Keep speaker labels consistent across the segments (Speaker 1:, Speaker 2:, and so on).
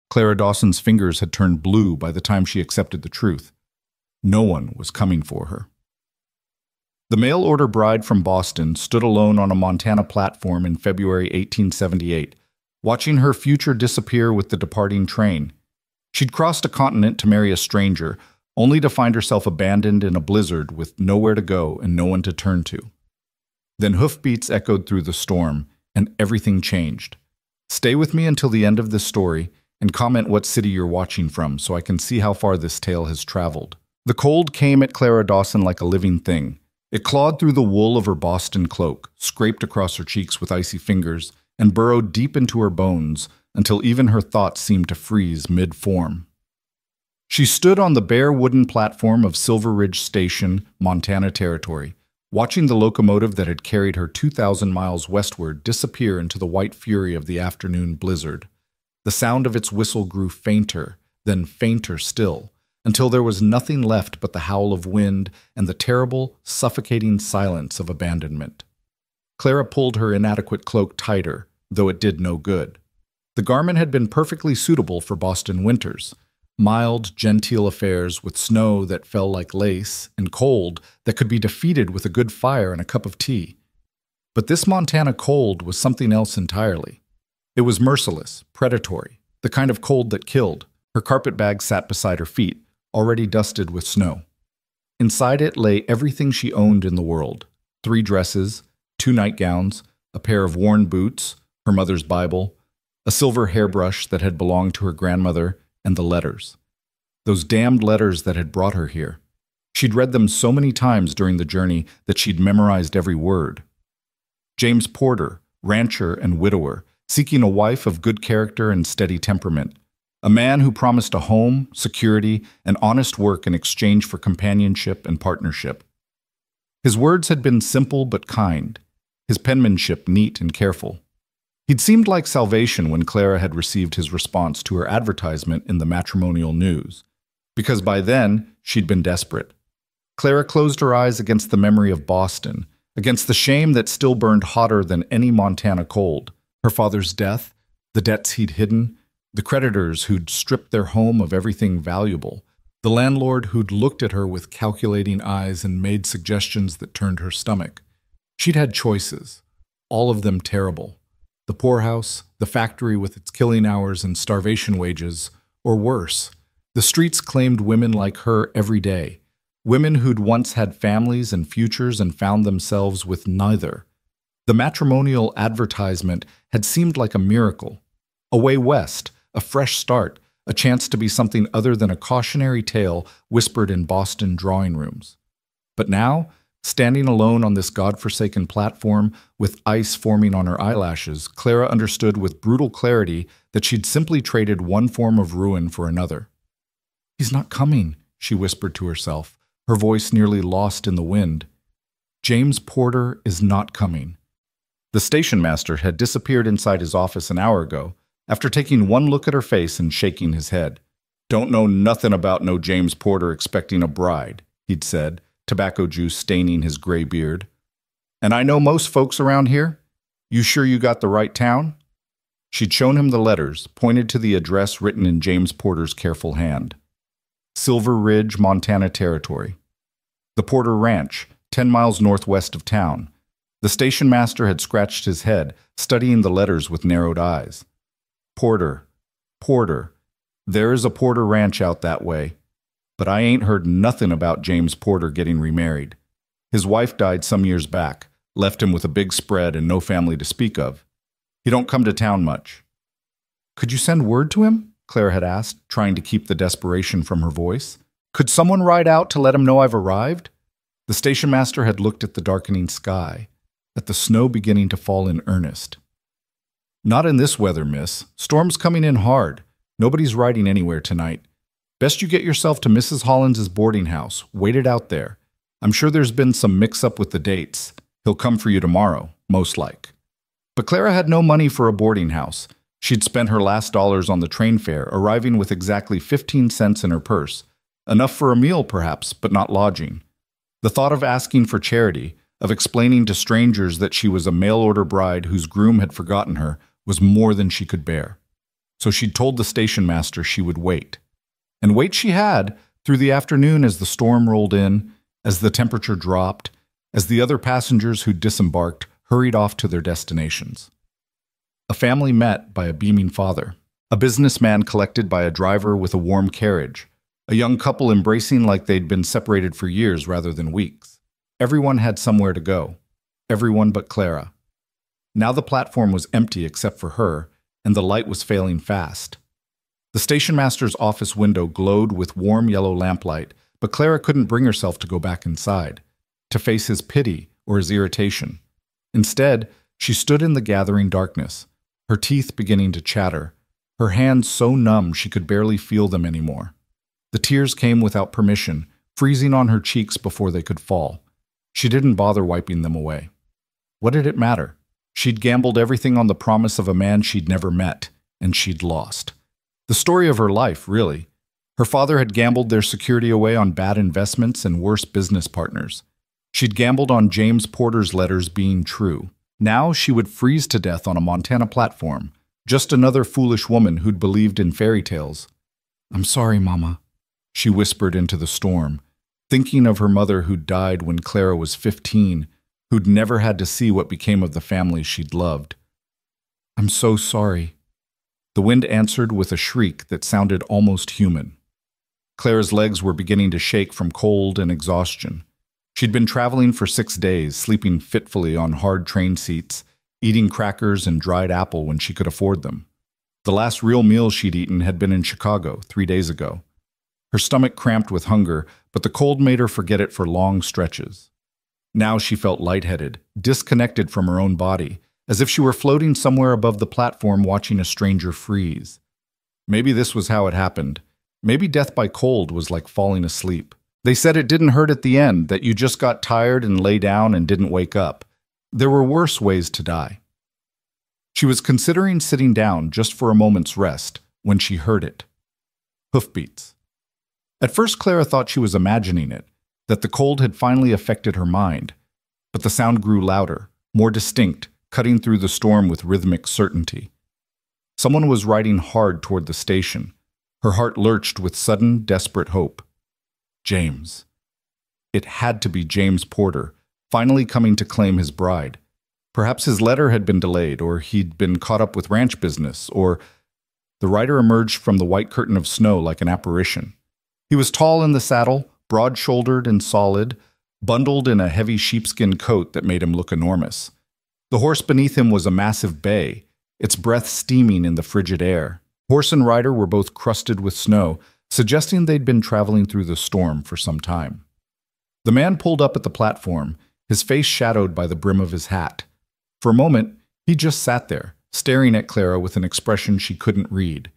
Speaker 1: Clara Dawson's fingers had turned blue by the time she accepted the truth. No one was coming for her. The mail-order bride from Boston stood alone on a Montana platform in February 1878, watching her future disappear with the departing train. She'd crossed a continent to marry a stranger, only to find herself abandoned in a blizzard with nowhere to go and no one to turn to. Then hoofbeats echoed through the storm, and everything changed. Stay with me until the end of this story, and comment what city you're watching from so I can see how far this tale has traveled. The cold came at Clara Dawson like a living thing. It clawed through the wool of her Boston cloak, scraped across her cheeks with icy fingers, and burrowed deep into her bones until even her thoughts seemed to freeze mid-form. She stood on the bare wooden platform of Silver Ridge Station, Montana Territory, watching the locomotive that had carried her 2,000 miles westward disappear into the white fury of the afternoon blizzard. The sound of its whistle grew fainter, then fainter still, until there was nothing left but the howl of wind and the terrible, suffocating silence of abandonment. Clara pulled her inadequate cloak tighter, though it did no good. The garment had been perfectly suitable for Boston winters. Mild, genteel affairs with snow that fell like lace and cold that could be defeated with a good fire and a cup of tea. But this Montana cold was something else entirely. It was merciless, predatory, the kind of cold that killed. Her carpetbag sat beside her feet, already dusted with snow. Inside it lay everything she owned in the world: 3 dresses, 2 nightgowns, a pair of worn boots, her mother's Bible, a silver hairbrush that had belonged to her grandmother, and the letters. Those damned letters that had brought her here. She'd read them so many times during the journey that she'd memorized every word. James Porter, rancher and widower, seeking a wife of good character and steady temperament. A man who promised a home, security, and honest work in exchange for companionship and partnership. His words had been simple but kind, his penmanship neat and careful. He'd seemed like salvation when Clara had received his response to her advertisement in the matrimonial news, because by then she'd been desperate. Clara closed her eyes against the memory of Boston, against the shame that still burned hotter than any Montana cold. Her father's death, the debts he'd hidden, the creditors who'd stripped their home of everything valuable, the landlord who'd looked at her with calculating eyes and made suggestions that turned her stomach. She'd had choices, all of them terrible. The poorhouse, the factory with its killing hours and starvation wages, or worse, the streets claimed women like her every day, women who'd once had families and futures and found themselves with neither. The matrimonial advertisement had seemed like a miracle, a way west, a fresh start, a chance to be something other than a cautionary tale whispered in Boston drawing rooms. But now, standing alone on this godforsaken platform, with ice forming on her eyelashes, Clara understood with brutal clarity that she'd simply traded one form of ruin for another. "He's not coming," she whispered to herself, her voice nearly lost in the wind. James Porter is not coming. The station master had disappeared inside his office an hour ago, after taking one look at her face and shaking his head. "Don't know nothing about no James Porter expecting a bride," he'd said, tobacco juice staining his gray beard. "And I know most folks around here. You sure you got the right town?" She'd shown him the letters, pointed to the address written in James Porter's careful hand. Silver Ridge, Montana Territory. The Porter Ranch, 10 miles northwest of town. The station master had scratched his head, studying the letters with narrowed eyes. Porter, Porter. There is a Porter Ranch out that way. But I ain't heard nothing about James Porter getting remarried. His wife died some years back, left him with a big spread and no family to speak of. He don't come to town much." "Could you send word to him?" Clara had asked, trying to keep the desperation from her voice. "Could someone ride out to let him know I've arrived?" The station master had looked at the darkening sky, at the snow beginning to fall in earnest. "Not in this weather, miss. Storm's coming in hard. Nobody's riding anywhere tonight. Best you get yourself to Mrs. Hollins's boarding house. Wait it out there. I'm sure there's been some mix-up with the dates. He'll come for you tomorrow, most like." But Clara had no money for a boarding house. She'd spent her last dollars on the train fare, arriving with exactly 15 cents in her purse. Enough for a meal, perhaps, but not lodging. The thought of asking for charity, of explaining to strangers that she was a mail-order bride whose groom had forgotten her, was more than she could bear. So she'd told the station master she would wait. And wait she had, through the afternoon as the storm rolled in, as the temperature dropped, as the other passengers who'd disembarked hurried off to their destinations. A family met by a beaming father, a businessman collected by a driver with a warm carriage, a young couple embracing like they'd been separated for years rather than weeks. Everyone had somewhere to go. Everyone but Clara. Now the platform was empty except for her, and the light was failing fast. The station master's office window glowed with warm yellow lamplight, but Clara couldn't bring herself to go back inside, to face his pity or his irritation. Instead, she stood in the gathering darkness, her teeth beginning to chatter, her hands so numb she could barely feel them anymore. The tears came without permission, freezing on her cheeks before they could fall. She didn't bother wiping them away. What did it matter? She'd gambled everything on the promise of a man she'd never met, and she'd lost. The story of her life, really. Her father had gambled their security away on bad investments and worse business partners. She'd gambled on James Porter's letters being true. Now she would freeze to death on a Montana platform, just another foolish woman who'd believed in fairy tales. "I'm sorry, Mama," she whispered into the storm, thinking of her mother who'd died when Clara was 15, who'd never had to see what became of the family she'd loved. "I'm so sorry." The wind answered with a shriek that sounded almost human. Clara's legs were beginning to shake from cold and exhaustion. She'd been traveling for 6 days, sleeping fitfully on hard train seats, eating crackers and dried apple when she could afford them. The last real meal she'd eaten had been in Chicago 3 days ago. Her stomach cramped with hunger, but the cold made her forget it for long stretches. Now she felt lightheaded, disconnected from her own body, as if she were floating somewhere above the platform watching a stranger freeze. Maybe this was how it happened. Maybe death by cold was like falling asleep. They said it didn't hurt at the end, that you just got tired and lay down and didn't wake up. There were worse ways to die. She was considering sitting down just for a moment's rest when she heard it. Hoofbeats. At first Clara thought she was imagining it, that the cold had finally affected her mind. But the sound grew louder, more distinct, cutting through the storm with rhythmic certainty. Someone was riding hard toward the station. Her heart lurched with sudden, desperate hope. James. It had to be James Porter, finally coming to claim his bride. Perhaps his letter had been delayed, or he'd been caught up with ranch business, or... The rider emerged from the white curtain of snow like an apparition. He was tall in the saddle, broad-shouldered and solid, bundled in a heavy sheepskin coat that made him look enormous. The horse beneath him was a massive bay, its breath steaming in the frigid air. Horse and rider were both crusted with snow, suggesting they'd been traveling through the storm for some time. The man pulled up at the platform, his face shadowed by the brim of his hat. For a moment, he just sat there, staring at Clara with an expression she couldn't read.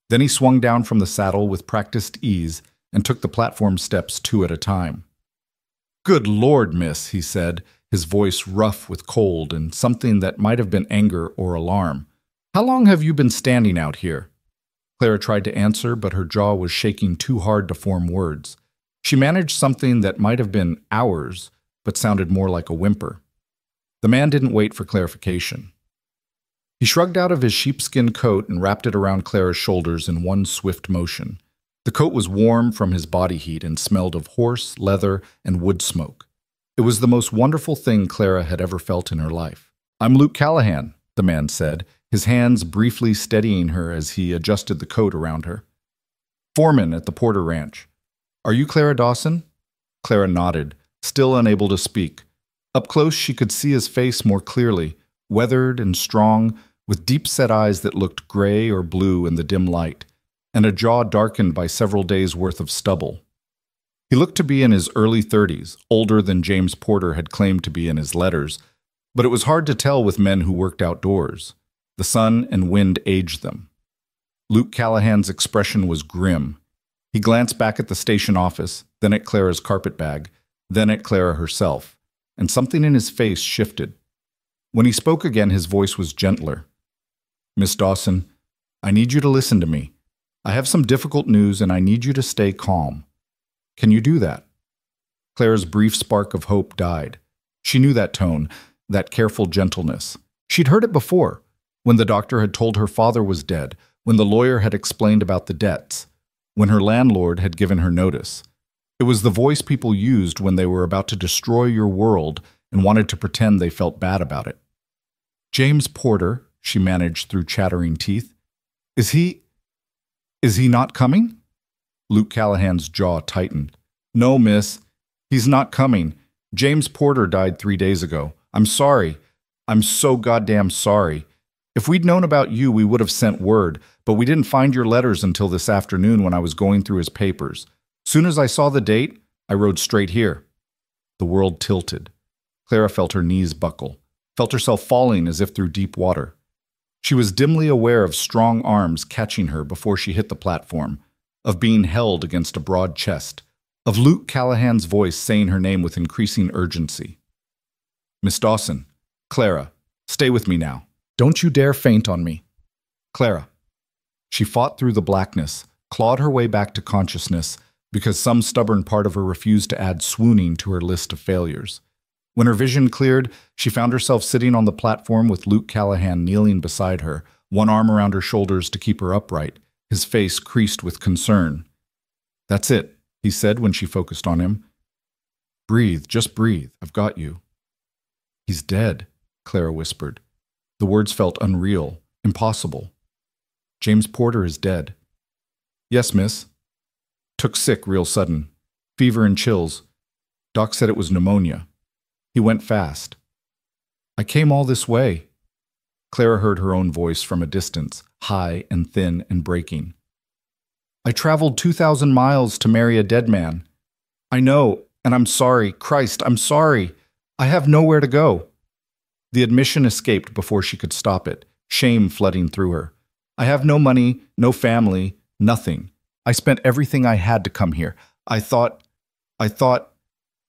Speaker 1: Then he swung down from the saddle with practiced ease and took the platform steps 2 at a time. "Good Lord, miss," he said, his voice rough with cold and something that might have been anger or alarm. "How long have you been standing out here?" Clara tried to answer, but her jaw was shaking too hard to form words. She managed something that might have been hours, but sounded more like a whimper. The man didn't wait for clarification. He shrugged out of his sheepskin coat and wrapped it around Clara's shoulders in one swift motion. The coat was warm from his body heat and smelled of horse, leather, and wood smoke. It was the most wonderful thing Clara had ever felt in her life. "I'm Luke Callahan," the man said, his hands briefly steadying her as he adjusted the coat around her. "Foreman at the Porter Ranch. Are you Clara Dawson?" Clara nodded, still unable to speak. Up close she could see his face more clearly, weathered and strong, with deep-set eyes that looked gray or blue in the dim light, and a jaw darkened by several days' worth of stubble. He looked to be in his early 30s, older than James Porter had claimed to be in his letters, but it was hard to tell with men who worked outdoors. The sun and wind aged them. Luke Callahan's expression was grim. He glanced back at the station office, then at Clara's carpetbag, then at Clara herself, and something in his face shifted. When he spoke again, his voice was gentler. "Miss Dawson, I need you to listen to me. I have some difficult news, and I need you to stay calm. Can you do that?" Clara's brief spark of hope died. She knew that tone, that careful gentleness. She'd heard it before, when the doctor had told her father was dead, when the lawyer had explained about the debts, when her landlord had given her notice. It was the voice people used when they were about to destroy your world and wanted to pretend they felt bad about it. "James Porter," she managed through chattering teeth. Is he not coming?" Luke Callahan's jaw tightened. "No, miss. He's not coming. James Porter died 3 days ago. I'm sorry. I'm so goddamn sorry. If we'd known about you, we would have sent word, but we didn't find your letters until this afternoon when I was going through his papers. Soon as I saw the date, I rode straight here." The world tilted. Clara felt her knees buckle, felt herself falling as if through deep water. She was dimly aware of strong arms catching her before she hit the platform, of being held against a broad chest, of Luke Callahan's voice saying her name with increasing urgency. "Miss Dawson, Clara, stay with me now. Don't you dare faint on me." "Clara." She fought through the blackness, clawed her way back to consciousness, because some stubborn part of her refused to add swooning to her list of failures. When her vision cleared, she found herself sitting on the platform with Luke Callahan kneeling beside her, one arm around her shoulders to keep her upright, his face creased with concern. "That's it," he said when she focused on him. "Breathe, just breathe. I've got you." "He's dead," Clara whispered. The words felt unreal, impossible. "James Porter is dead." "Yes, miss. Took sick real sudden. Fever and chills. Doc said it was pneumonia. He went fast. I came all this way." Clara heard her own voice from a distance, high and thin and breaking. "I traveled 2,000 miles to marry a dead man. I know, and I'm sorry. Christ, I'm sorry. I have nowhere to go." The admission escaped before she could stop it, shame flooding through her. "I have no money, no family, nothing. I spent everything I had to come here. I thought,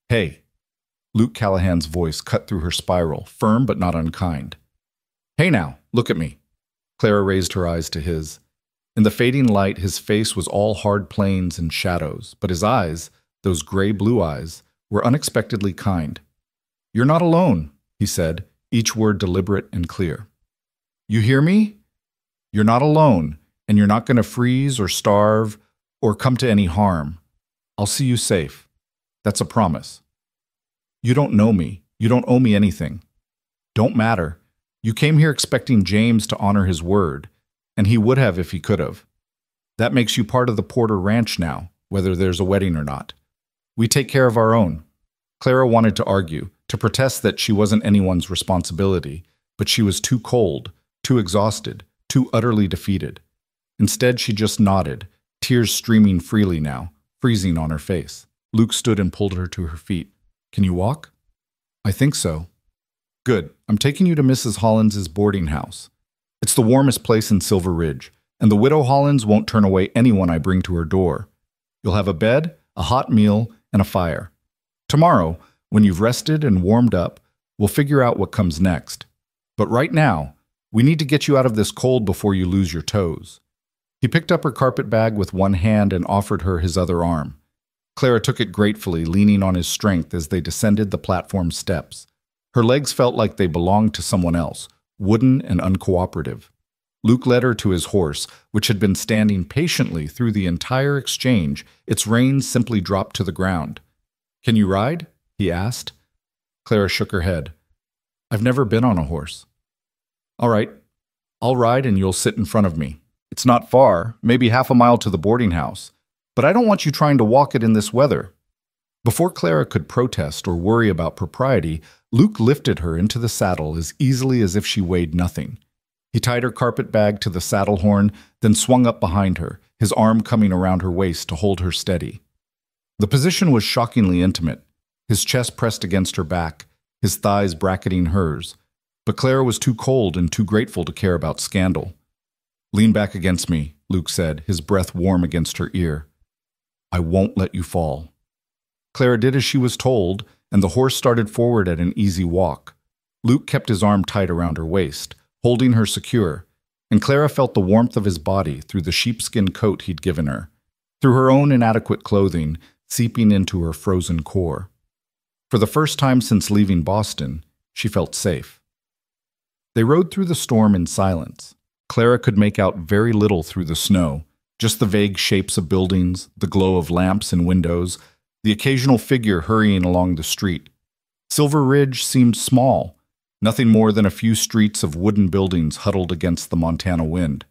Speaker 1: hey." Luke Callahan's voice cut through her spiral, firm but not unkind. "Hey now, look at me." Clara raised her eyes to his. In the fading light, his face was all hard plains and shadows, but his eyes, those gray-blue eyes, were unexpectedly kind. "You're not alone," he said, each word deliberate and clear. "You hear me? You're not alone, and you're not going to freeze or starve or come to any harm. I'll see you safe. That's a promise. You don't know me. You don't owe me anything. Don't matter. You came here expecting James to honor his word, and he would have if he could have. That makes you part of the Porter Ranch now, whether there's a wedding or not. We take care of our own." Clara wanted to argue, to protest that she wasn't anyone's responsibility, but she was too cold, too exhausted, too utterly defeated. Instead, she just nodded, tears streaming freely now, freezing on her face. Luke stood and pulled her to her feet. "Can you walk?" "I think so." "Good. I'm taking you to Mrs. Hollins's boarding house. It's the warmest place in Silver Ridge, and the widow Hollins won't turn away anyone I bring to her door. You'll have a bed, a hot meal, and a fire. Tomorrow, when you've rested and warmed up, we'll figure out what comes next. But right now, we need to get you out of this cold before you lose your toes." He picked up her carpet bag with one hand and offered her his other arm. Clara took it gratefully, leaning on his strength as they descended the platform steps. Her legs felt like they belonged to someone else, wooden and uncooperative. Luke led her to his horse, which had been standing patiently through the entire exchange, its reins simply dropped to the ground. "Can you ride?" he asked. Clara shook her head. "I've never been on a horse." "All right, I'll ride and you'll sit in front of me. It's not far, maybe half a mile to the boarding house, but I don't want you trying to walk it in this weather." Before Clara could protest or worry about propriety, Luke lifted her into the saddle as easily as if she weighed nothing. He tied her carpet bag to the saddle horn, then swung up behind her, his arm coming around her waist to hold her steady. The position was shockingly intimate, his chest pressed against her back, his thighs bracketing hers. But Clara was too cold and too grateful to care about scandal. "Lean back against me," Luke said, his breath warm against her ear. "I won't let you fall." Clara did as she was told, and the horse started forward at an easy walk. Luke kept his arm tight around her waist, holding her secure, and Clara felt the warmth of his body through the sheepskin coat he'd given her, through her own inadequate clothing seeping into her frozen core. For the first time since leaving Boston, she felt safe. They rode through the storm in silence. Clara could make out very little through the snow, just the vague shapes of buildings, the glow of lamps and windows, the occasional figure hurrying along the street. Silver Ridge seemed small, nothing more than a few streets of wooden buildings huddled against the Montana wind.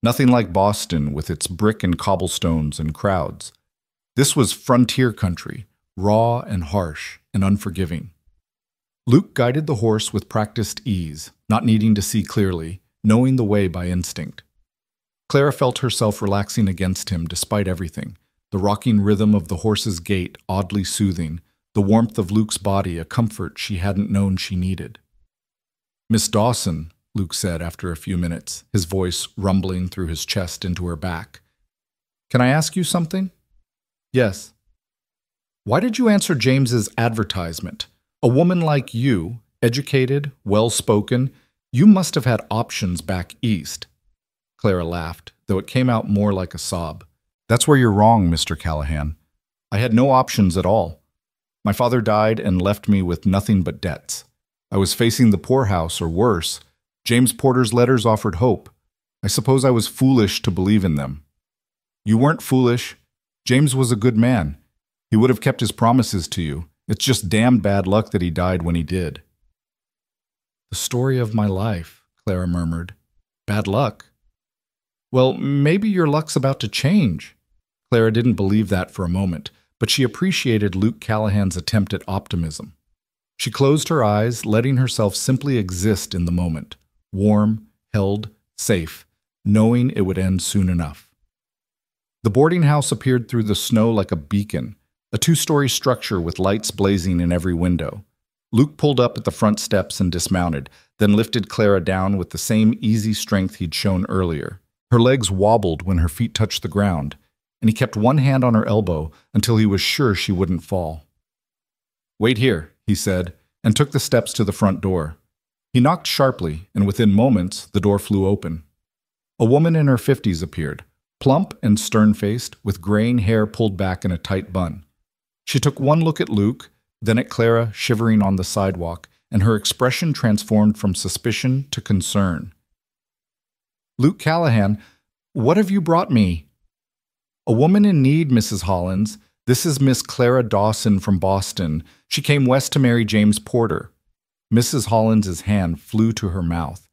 Speaker 1: Nothing like Boston with its brick and cobblestones and crowds. This was frontier country, raw and harsh and unforgiving. Luke guided the horse with practiced ease, not needing to see clearly, knowing the way by instinct. Clara felt herself relaxing against him despite everything, the rocking rhythm of the horse's gait oddly soothing, the warmth of Luke's body a comfort she hadn't known she needed. "Miss Dawson," Luke said after a few minutes, his voice rumbling through his chest into her back. "Can I ask you something?" "Yes." "Why did you answer James's advertisement? A woman like you, educated, well-spoken, you must have had options back east." Clara laughed, though it came out more like a sob. "That's where you're wrong, Mr. Callahan. I had no options at all. My father died and left me with nothing but debts. I was facing the poorhouse, or worse. James Porter's letters offered hope. I suppose I was foolish to believe in them." "You weren't foolish. James was a good man. He would have kept his promises to you. It's just damn bad luck that he died when he did." "The story of my life," Clara murmured. "Bad luck?" "Well, maybe your luck's about to change." Clara didn't believe that for a moment, but she appreciated Luke Callahan's attempt at optimism. She closed her eyes, letting herself simply exist in the moment, warm, held, safe, knowing it would end soon enough. The boarding house appeared through the snow like a beacon, a two-story structure with lights blazing in every window. Luke pulled up at the front steps and dismounted, then lifted Clara down with the same easy strength he'd shown earlier. Her legs wobbled when her feet touched the ground, and he kept one hand on her elbow until he was sure she wouldn't fall. "Wait here," he said, and took the steps to the front door. He knocked sharply, and within moments, the door flew open. A woman in her 50s appeared, plump and stern-faced, with graying hair pulled back in a tight bun. She took one look at Luke, then at Clara shivering on the sidewalk, and her expression transformed from suspicion to concern. "Luke Callahan, what have you brought me?" "A woman in need, Mrs. Hollins. This is Miss Clara Dawson from Boston. She came west to marry James Porter." Mrs. Hollins's hand flew to her mouth.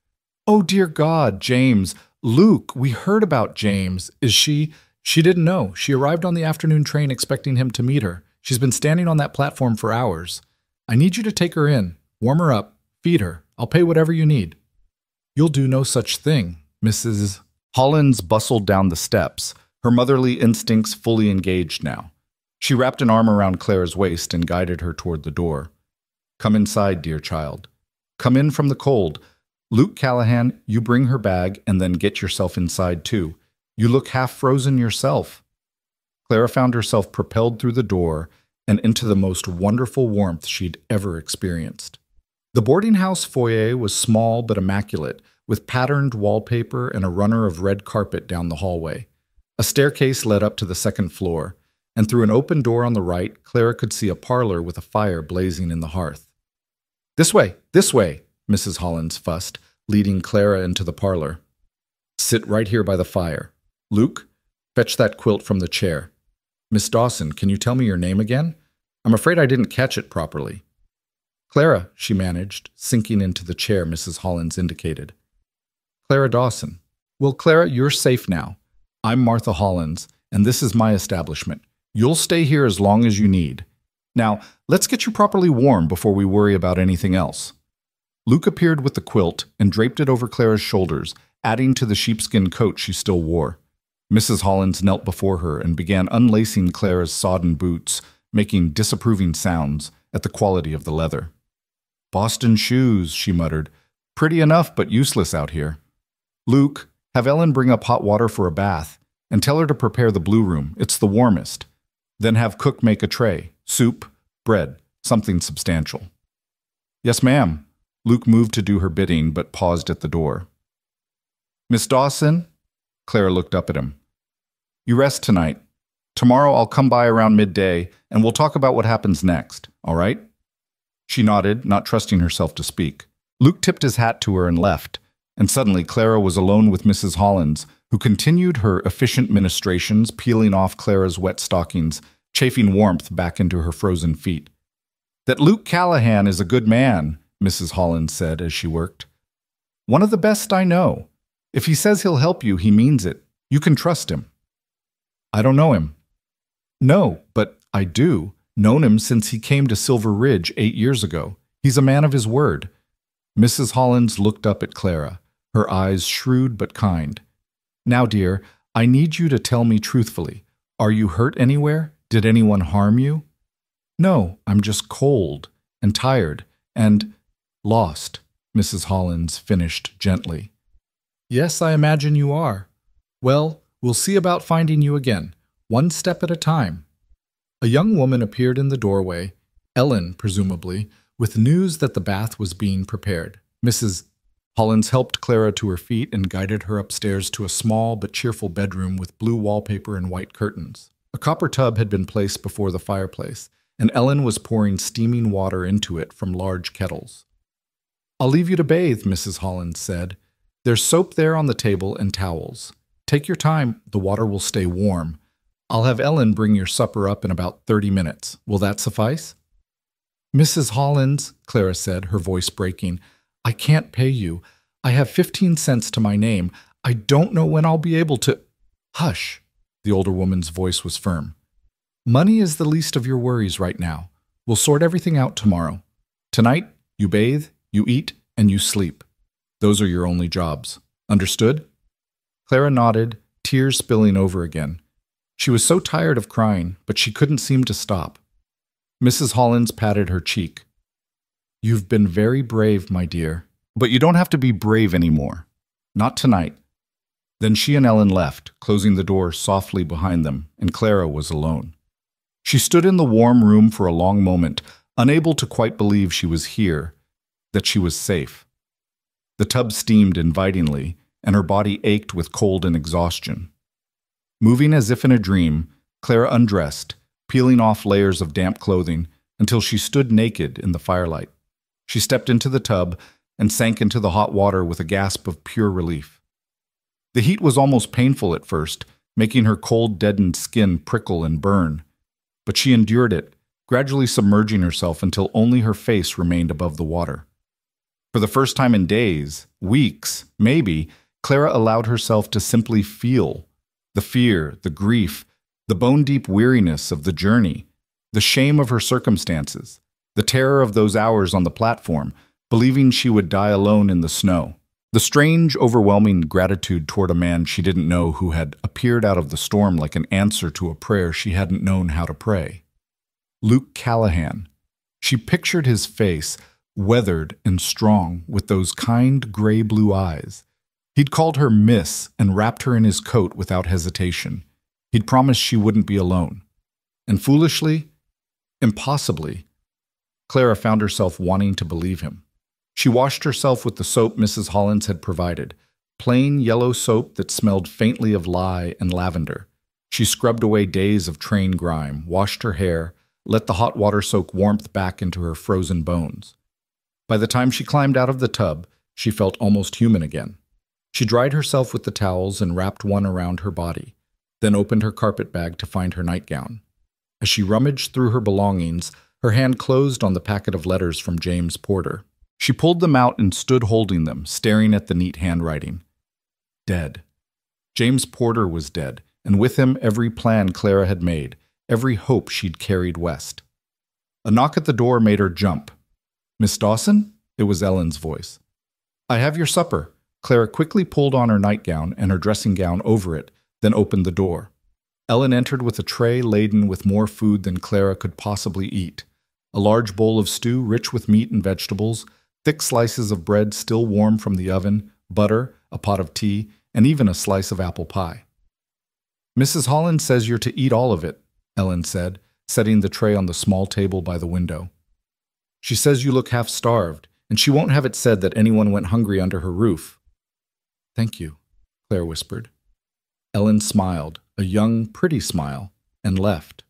Speaker 1: "Oh, dear God, James. Luke, we heard about James. Is she—" She didn't know. She arrived on the afternoon train expecting him to meet her. She's been standing on that platform for hours. "I need you to take her in, warm her up, feed her. I'll pay whatever you need." "You'll do no such thing, Mrs. Hollins bustled down the steps, her motherly instincts fully engaged now. She wrapped an arm around Clara's waist and guided her toward the door. "Come inside, dear child. Come in from the cold. Luke Callahan, you bring her bag and then get yourself inside too. You look half frozen yourself." Clara found herself propelled through the door and into the most wonderful warmth she'd ever experienced. The boarding house foyer was small but immaculate, with patterned wallpaper and a runner of red carpet down the hallway. A staircase led up to the second floor, and through an open door on the right, Clara could see a parlor with a fire blazing in the hearth. This way, Mrs. Hollins fussed, leading Clara into the parlor. "Sit right here by the fire. Luke, fetch that quilt from the chair. Miss Dawson, can you tell me your name again? I'm afraid I didn't catch it properly." "Clara," she managed, sinking into the chair Mrs. Hollins indicated. "Clara Dawson. Well, Clara, you're safe now. I'm Martha Hollins, and this is my establishment. You'll stay here as long as you need. Now, let's get you properly warm before we worry about anything else." Luke appeared with the quilt and draped it over Clara's shoulders, adding to the sheepskin coat she still wore. Mrs. Hollins knelt before her and began unlacing Clara's sodden boots, making disapproving sounds at the quality of the leather. "Boston shoes," she muttered. "Pretty enough, but useless out here. Luke, have Ellen bring up hot water for a bath, and tell her to prepare the blue room. It's the warmest. Then have cook make a tray, soup, bread, something substantial." "Yes, ma'am." Luke moved to do her bidding, but paused at the door. "Miss Dawson?" Clara looked up at him. "You rest tonight. Tomorrow I'll come by around midday, and we'll talk about what happens next, all right?" She nodded, not trusting herself to speak. Luke tipped his hat to her and left, and suddenly Clara was alone with Mrs. Hollins, who continued her efficient ministrations, peeling off Clara's wet stockings, chafing warmth back into her frozen feet. "That Luke Callahan is a good man," Mrs. Hollins said as she worked. "One of the best I know. If he says he'll help you, he means it. You can trust him." "I don't know him." "No, but I do. Known him since he came to Silver Ridge 8 years ago. He's a man of his word." Mrs. Hollins looked up at Clara, her eyes shrewd but kind. "Now, dear, I need you to tell me truthfully. Are you hurt anywhere? Did anyone harm you?" "No, I'm just cold and tired and lost," Mrs. Hollins finished gently. "Yes, I imagine you are. Well, we'll see about finding you again, one step at a time." A young woman appeared in the doorway, Ellen, presumably, with news that the bath was being prepared. Mrs. Hollins helped Clara to her feet and guided her upstairs to a small but cheerful bedroom with blue wallpaper and white curtains. A copper tub had been placed before the fireplace, and Ellen was pouring steaming water into it from large kettles. "I'll leave you to bathe," Mrs. Hollins said. "There's soap there on the table and towels. Take your time, the water will stay warm. I'll have Ellen bring your supper up in about 30 minutes. Will that suffice?" "Mrs. Hollins," Clara said, her voice breaking, "I can't pay you. I have 15 cents to my name. I don't know when I'll be able to—" "Hush," the older woman's voice was firm. "Money is the least of your worries right now. We'll sort everything out tomorrow. Tonight, you bathe, you eat, and you sleep. Those are your only jobs. Understood?" Clara nodded, tears spilling over again. She was so tired of crying, but she couldn't seem to stop. Mrs. Hollins patted her cheek. "You've been very brave, my dear. But you don't have to be brave anymore. Not tonight." Then she and Ellen left, closing the door softly behind them, and Clara was alone. She stood in the warm room for a long moment, unable to quite believe she was here, that she was safe. The tub steamed invitingly, and her body ached with cold and exhaustion. Moving as if in a dream, Clara undressed, peeling off layers of damp clothing until she stood naked in the firelight. She stepped into the tub and sank into the hot water with a gasp of pure relief. The heat was almost painful at first, making her cold, deadened skin prickle and burn. But she endured it, gradually submerging herself until only her face remained above the water. For the first time in days, weeks, maybe, Clara allowed herself to simply feel the fear, the grief, the bone-deep weariness of the journey, the shame of her circumstances, the terror of those hours on the platform, believing she would die alone in the snow, the strange, overwhelming gratitude toward a man she didn't know who had appeared out of the storm like an answer to a prayer she hadn't known how to pray. Luke Callahan. She pictured his face, weathered and strong, with those kind gray-blue eyes. He'd called her Miss and wrapped her in his coat without hesitation. He'd promised she wouldn't be alone. And foolishly, impossibly, Clara found herself wanting to believe him. She washed herself with the soap Mrs. Hollins had provided, plain yellow soap that smelled faintly of lye and lavender. She scrubbed away days of train grime, washed her hair, let the hot water soak warmth back into her frozen bones. By the time she climbed out of the tub, she felt almost human again. She dried herself with the towels and wrapped one around her body, then opened her carpet bag to find her nightgown. As she rummaged through her belongings, her hand closed on the packet of letters from James Porter. She pulled them out and stood holding them, staring at the neat handwriting. Dead. James Porter was dead, and with him every plan Clara had made, every hope she'd carried west. A knock at the door made her jump. "Miss Dawson?" It was Ellen's voice. "I have your supper." Clara quickly pulled on her nightgown and her dressing gown over it, then opened the door. Ellen entered with a tray laden with more food than Clara could possibly eat. A large bowl of stew rich with meat and vegetables, thick slices of bread still warm from the oven, butter, a pot of tea, and even a slice of apple pie. "Mrs. Hollins says you're to eat all of it," Ellen said, setting the tray on the small table by the window. "She says you look half-starved, and she won't have it said that anyone went hungry under her roof." "Thank you," Claire whispered. Ellen smiled, a young, pretty smile, and left.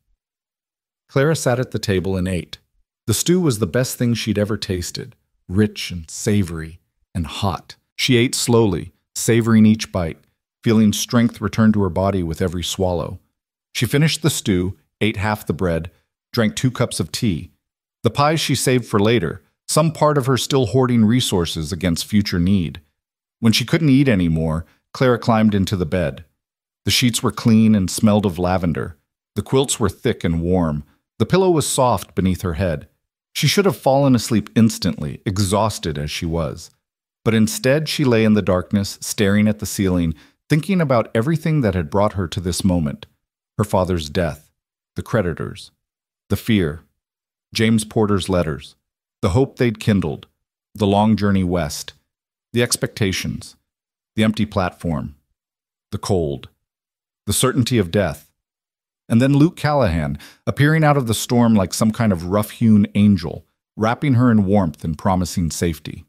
Speaker 1: Clara sat at the table and ate. The stew was the best thing she'd ever tasted, rich and savory and hot, She ate slowly, savoring each bite, feeling strength return to her body with every swallow. She finished the stew, ate half the bread, drank 2 cups of tea. The pies she saved for later, some part of her still hoarding resources against future need. When she couldn't eat anymore, Clara climbed into the bed. The sheets were clean and smelled of lavender. The quilts were thick and warm. The pillow was soft beneath her head. She should have fallen asleep instantly, exhausted as she was. But instead she lay in the darkness, staring at the ceiling, thinking about everything that had brought her to this moment. Her father's death, the creditors, the fear, James Porter's letters, the hope they'd kindled, the long journey west, the expectations, the empty platform, the cold, the certainty of death. And then Luke Callahan, appearing out of the storm like some kind of rough-hewn angel, wrapping her in warmth and promising safety.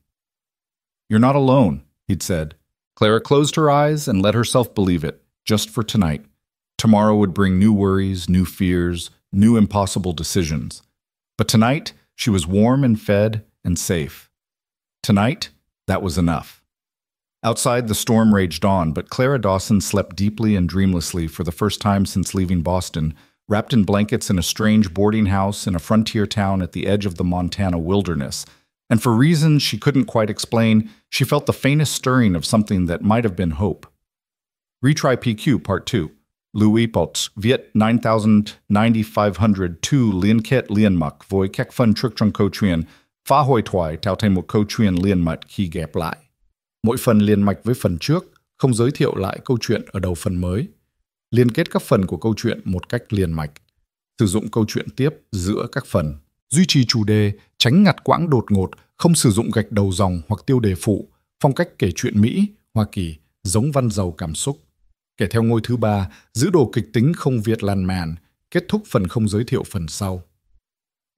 Speaker 1: "You're not alone," he'd said. Clara closed her eyes and let herself believe it, just for tonight. Tomorrow would bring new worries, new fears, new impossible decisions. But tonight, she was warm and fed and safe. Tonight, that was enough. Outside, the storm raged on, but Clara Dawson slept deeply and dreamlessly for the first time since leaving Boston, wrapped in blankets in a strange boarding house in a frontier town at the edge of the Montana wilderness. And for reasons she couldn't quite explain, she felt the faintest stirring of something that might have been hope. Retry PQ Part 2. Louis Potts, Viet 9000-9502 liên kết liên mật với các phần trước trong câu chuyện, phá hủy thoại tạo thành một câu chuyện liên mật khi ghép lại. Mỗi phần liên mạch với phần trước, không giới thiệu lại câu chuyện ở đầu phần mới. Liên kết các phần của câu chuyện một cách liền mạch. Sử dụng câu chuyện tiếp giữa các phần. Duy trì chủ đề, tránh ngắt quãng đột ngột, không sử dụng gạch đầu dòng hoặc tiêu đề phụ. Phong cách kể chuyện Mỹ, Hoa Kỳ, giống văn giàu cảm xúc. Kể theo ngôi thứ 3, giữ đồ kịch tính không Việt lan man, kết thúc phần không giới thiệu phần sau.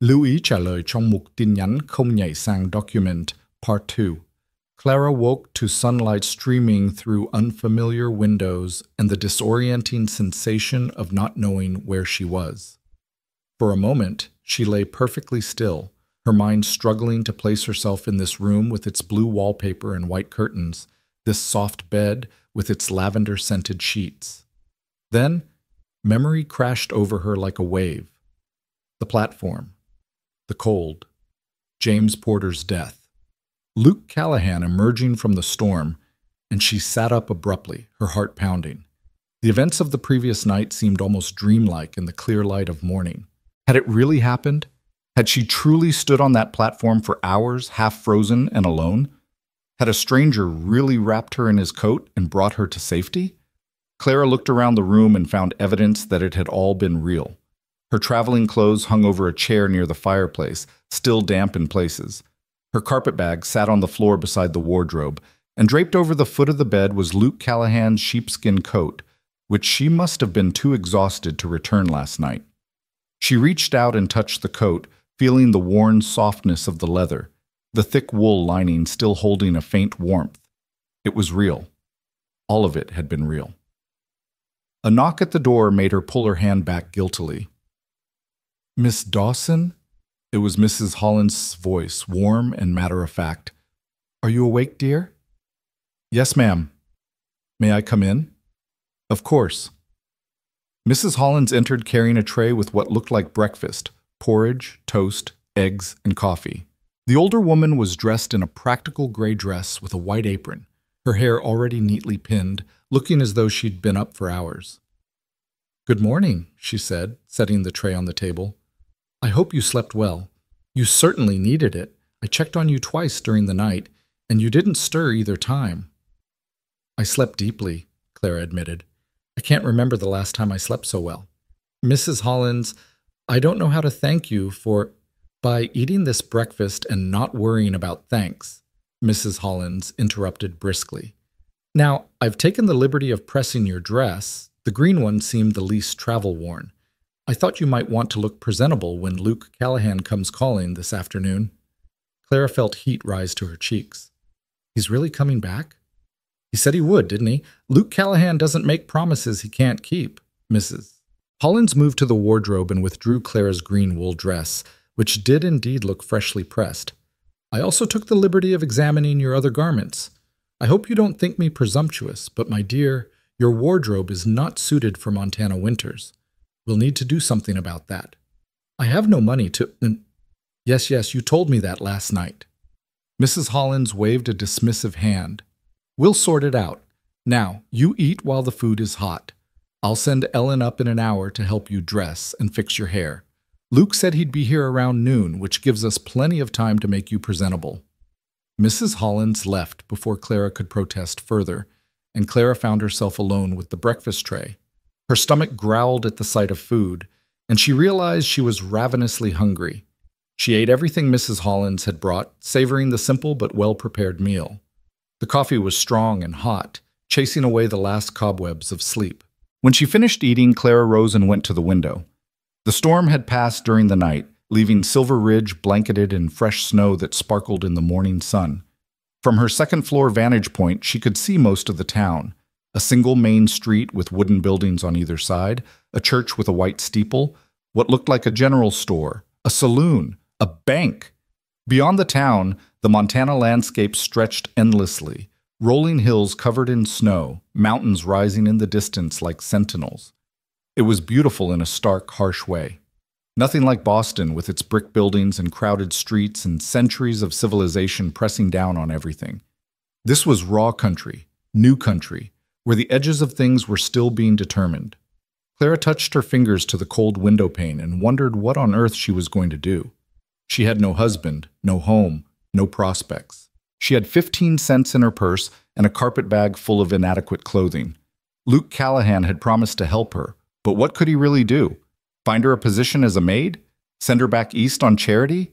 Speaker 1: Lưu ý trả lời trong mục tin nhắn không nhảy sang Document Part 2. Clara woke to sunlight streaming through unfamiliar windows and the disorienting sensation of not knowing where she was. For a moment, she lay perfectly still, her mind struggling to place herself in this room with its blue wallpaper and white curtains, this soft bed with its lavender-scented sheets. Then, memory crashed over her like a wave. The platform, the cold, James Porter's death, Luke Callahan emerging from the storm, and she sat up abruptly, her heart pounding. The events of the previous night seemed almost dreamlike in the clear light of morning. Had it really happened? Had she truly stood on that platform for hours, half frozen and alone? Had a stranger really wrapped her in his coat and brought her to safety? Clara looked around the room and found evidence that it had all been real. Her traveling clothes hung over a chair near the fireplace, still damp in places. Her carpetbag sat on the floor beside the wardrobe, and draped over the foot of the bed was Luke Callahan's sheepskin coat, which she must have been too exhausted to return last night. She reached out and touched the coat, feeling the worn softness of the leather, the thick wool lining still holding a faint warmth. It was real. All of it had been real. A knock at the door made her pull her hand back guiltily. "Miss Dawson?" It was Mrs. Holland's voice, warm and matter-of-fact. "Are you awake, dear?" "Yes, ma'am." "May I come in?" "Of course." Mrs. Hollins entered carrying a tray with what looked like breakfast, porridge, toast, eggs, and coffee. The older woman was dressed in a practical gray dress with a white apron, her hair already neatly pinned, looking as though she'd been up for hours. "Good morning," she said, setting the tray on the table. "I hope you slept well. You certainly needed it. I checked on you twice during the night, and you didn't stir either time." "I slept deeply," Clara admitted. "I can't remember the last time I slept so well. Mrs. Hollins, I don't know how to thank you for—" "By eating this breakfast and not worrying about thanks," Mrs. Hollins interrupted briskly. "Now, I've taken the liberty of pressing your dress. The green one seemed the least travel-worn. I thought you might want to look presentable when Luke Callahan comes calling this afternoon." Clara felt heat rise to her cheeks. "He's really coming back?" "He said he would, didn't he? Luke Callahan doesn't make promises he can't keep." Mrs. Hollins moved to the wardrobe and withdrew Clara's green wool dress, which did indeed look freshly pressed. "I also took the liberty of examining your other garments.
Speaker 2: I hope you don't think me presumptuous, but my dear, your wardrobe is not suited for Montana winters. We'll need to do something about that. I have no money to— Yes, you told me that last night. Mrs. Hollins waved a dismissive hand. We'll sort it out. Now, you eat while the food is hot. I'll send Ellen up in an hour to help you dress and fix your hair. Luke said he'd be here around noon, which gives us plenty of time to make you presentable. Mrs. Hollins left before Clara could protest further, and Clara found herself alone with the breakfast tray. Her stomach growled at the sight of food, and she realized she was ravenously hungry. She ate everything Mrs. Hollins had brought, savoring the simple but well-prepared meal. The coffee was strong and hot, chasing away the last cobwebs of sleep. When she finished eating, Clara rose and went to the window. The storm had passed during the night, leaving Silver Ridge blanketed in fresh snow that sparkled in the morning sun. From her second-floor vantage point, she could see most of the town. A single main street with wooden buildings on either side, a church with a white steeple, what looked like a general store, a saloon, a bank. Beyond the town, the Montana landscape stretched endlessly, rolling hills covered in snow, mountains rising in the distance like sentinels. It was beautiful in a stark, harsh way. Nothing like Boston with its brick buildings and crowded streets and centuries of civilization pressing down on everything. This was raw country, new country, where the edges of things were still being determined. Clara touched her fingers to the cold window pane and wondered what on earth she was going to do. She had no husband, no home, no prospects. She had 15 cents in her purse and a carpet bag full of inadequate clothing. Luke Callahan had promised to help her, but what could he really do? Find her a position as a maid? Send her back east on charity?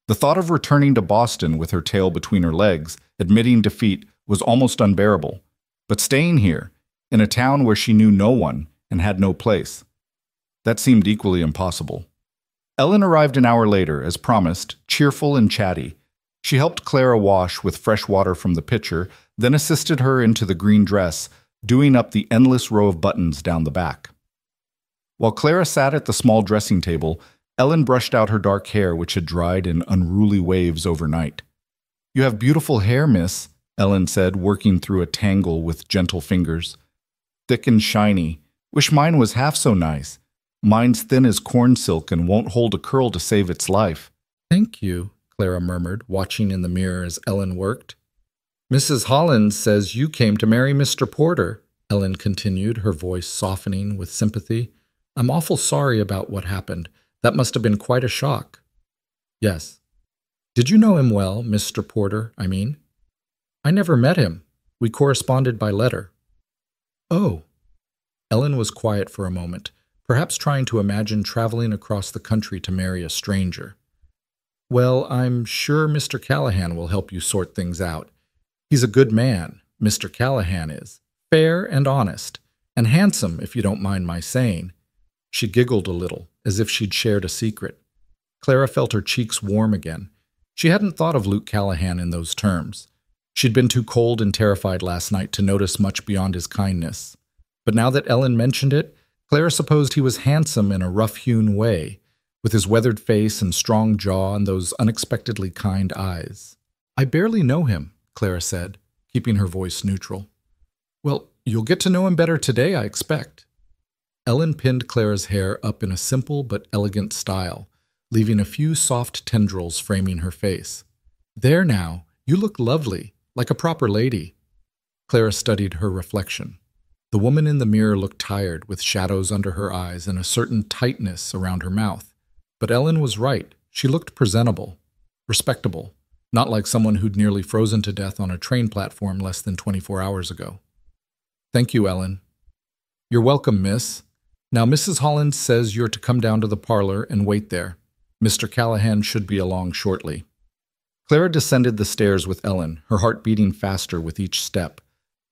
Speaker 2: The thought of returning to Boston with her tail between her legs, admitting defeat, was almost unbearable. But staying here, in a town where she knew no one and had no place, that seemed equally impossible. Ellen arrived an hour later, as promised, cheerful and chatty. She helped Clara wash with fresh water from the pitcher, then assisted her into the green dress, doing up the endless row of buttons down the back. While Clara sat at the small dressing table, Ellen brushed out her dark hair, which had dried in unruly waves overnight. "You have beautiful hair, miss," Ellen said, working through a tangle with gentle fingers. "Thick and shiny. Wish mine was half so nice. Mine's thin as corn silk and won't hold a curl to save its life." "Thank you," Clara murmured, watching in the mirror as Ellen worked. "Mrs. Hollins says you came to marry Mr. Porter," Ellen continued, her voice softening with sympathy. "I'm awful sorry about what happened. That must have been quite a shock." "Yes." "Did you know him well, Mr. Porter, I mean?" "I never met him. We corresponded by letter." "Oh." Ellen was quiet for a moment, perhaps trying to imagine traveling across the country to marry a stranger. "Well, I'm sure Mr. Callahan will help you sort things out. He's a good man, Mr. Callahan is, fair and honest, and handsome, if you don't mind my saying." She giggled a little, as if she'd shared a secret. Clara felt her cheeks warm again. She hadn't thought of Luke Callahan in those terms. She'd been too cold and terrified last night to notice much beyond his kindness. But now that Ellen mentioned it, Clara supposed he was handsome in a rough-hewn way, with his weathered face and strong jaw and those unexpectedly kind eyes. "I barely know him," Clara said, keeping her voice neutral. "Well, you'll get to know him better today, I expect." Ellen pinned Clara's hair up in a simple but elegant style, leaving a few soft tendrils framing her face. "There now, you look lovely, like a proper lady." Clara studied her reflection. The woman in the mirror looked tired, with shadows under her eyes and a certain tightness around her mouth. But Ellen was right. She looked presentable, respectable, not like someone who'd nearly frozen to death on a train platform less than 24 hours ago. "Thank you, Ellen." "You're welcome, miss. Now, Mrs. Hollins says you're to come down to the parlor and wait there. Mr. Callahan should be along shortly." Clara descended the stairs with Ellen, her heart beating faster with each step.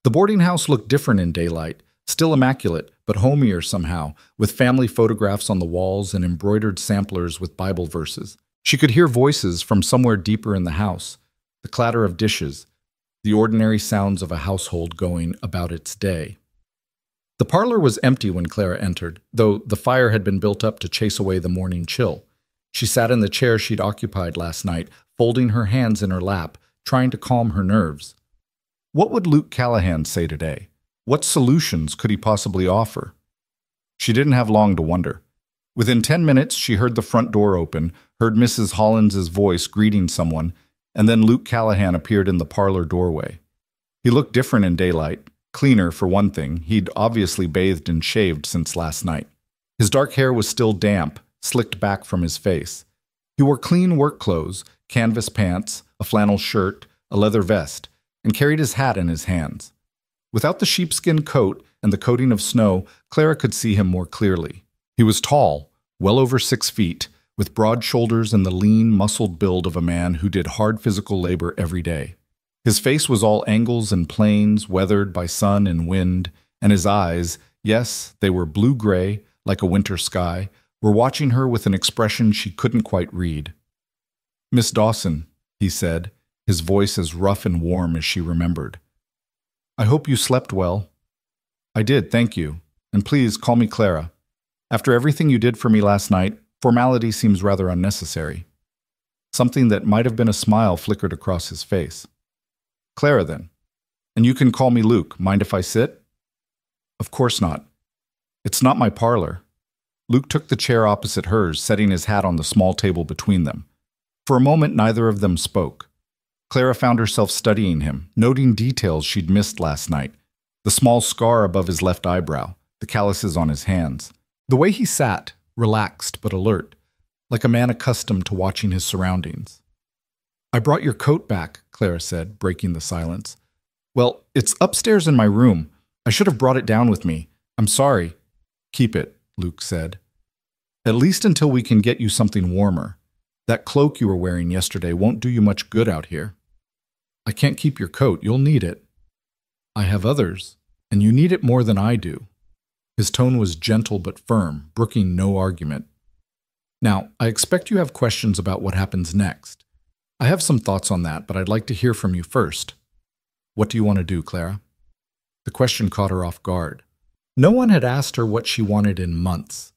Speaker 2: The boarding house looked different in daylight, still immaculate, but homier somehow, with family photographs on the walls and embroidered samplers with Bible verses. She could hear voices from somewhere deeper in the house, the clatter of dishes, the ordinary sounds of a household going about its day. The parlor was empty when Clara entered, though the fire had been built up to chase away the morning chill. She sat in the chair she'd occupied last night, folding her hands in her lap, trying to calm her nerves.
Speaker 1: What would Luke Callahan say today? What solutions could he possibly offer? She didn't have long to wonder. Within 10 minutes, she heard the front door open, heard Mrs. Hollins's voice greeting someone, and then Luke Callahan appeared in the parlor doorway. He looked different in daylight, cleaner for one thing. He'd obviously bathed and shaved since last night. His dark hair was still damp, slicked back from his face. He wore clean work clothes, canvas pants, a flannel shirt, a leather vest, and carried his hat in his hands. Without the sheepskin coat and the coating of snow, Clara could see him more clearly. He was tall, well over 6 feet, with broad shoulders and the lean, muscled build of a man who did hard physical labor every day. His face was all angles and planes, weathered by sun and wind, and his eyes, yes, they were blue-gray, like a winter sky, were watching her with an expression she couldn't quite read. "Miss Dawson," he said, his voice as rough and warm as she remembered. "I hope you slept well." "I did, thank you. And please call me Clara. After everything you did for me last night, formality seems rather unnecessary." Something that might have been a smile flickered across his face. "Clara, then. And you can call me Luke. Mind if I sit?" "Of course not. It's not my parlor." Luke took the chair opposite hers, setting his hat on the small table between them. For a moment, neither of them spoke. Clara found herself studying him, noting details she'd missed last night. The small scar above his left eyebrow, the calluses on his hands. The way he sat, relaxed but alert, like a man accustomed to watching his surroundings. "I brought your coat back," Clara said, breaking the silence. "Well, it's upstairs in my room. I should have brought it down with me. I'm sorry." "Keep it," Luke said. "At least until we can get you something warmer. That cloak you were wearing yesterday won't do you much good out here." "I can't keep your coat. You'll need it." "I have others, and you need it more than I do." His tone was gentle but firm, brooking no argument. "Now, I expect you have questions about what happens next. I have some thoughts on that, but I'd like to hear from you first. What do you want to do, Clara?" The question caught her off guard. No one had asked her what she wanted in months.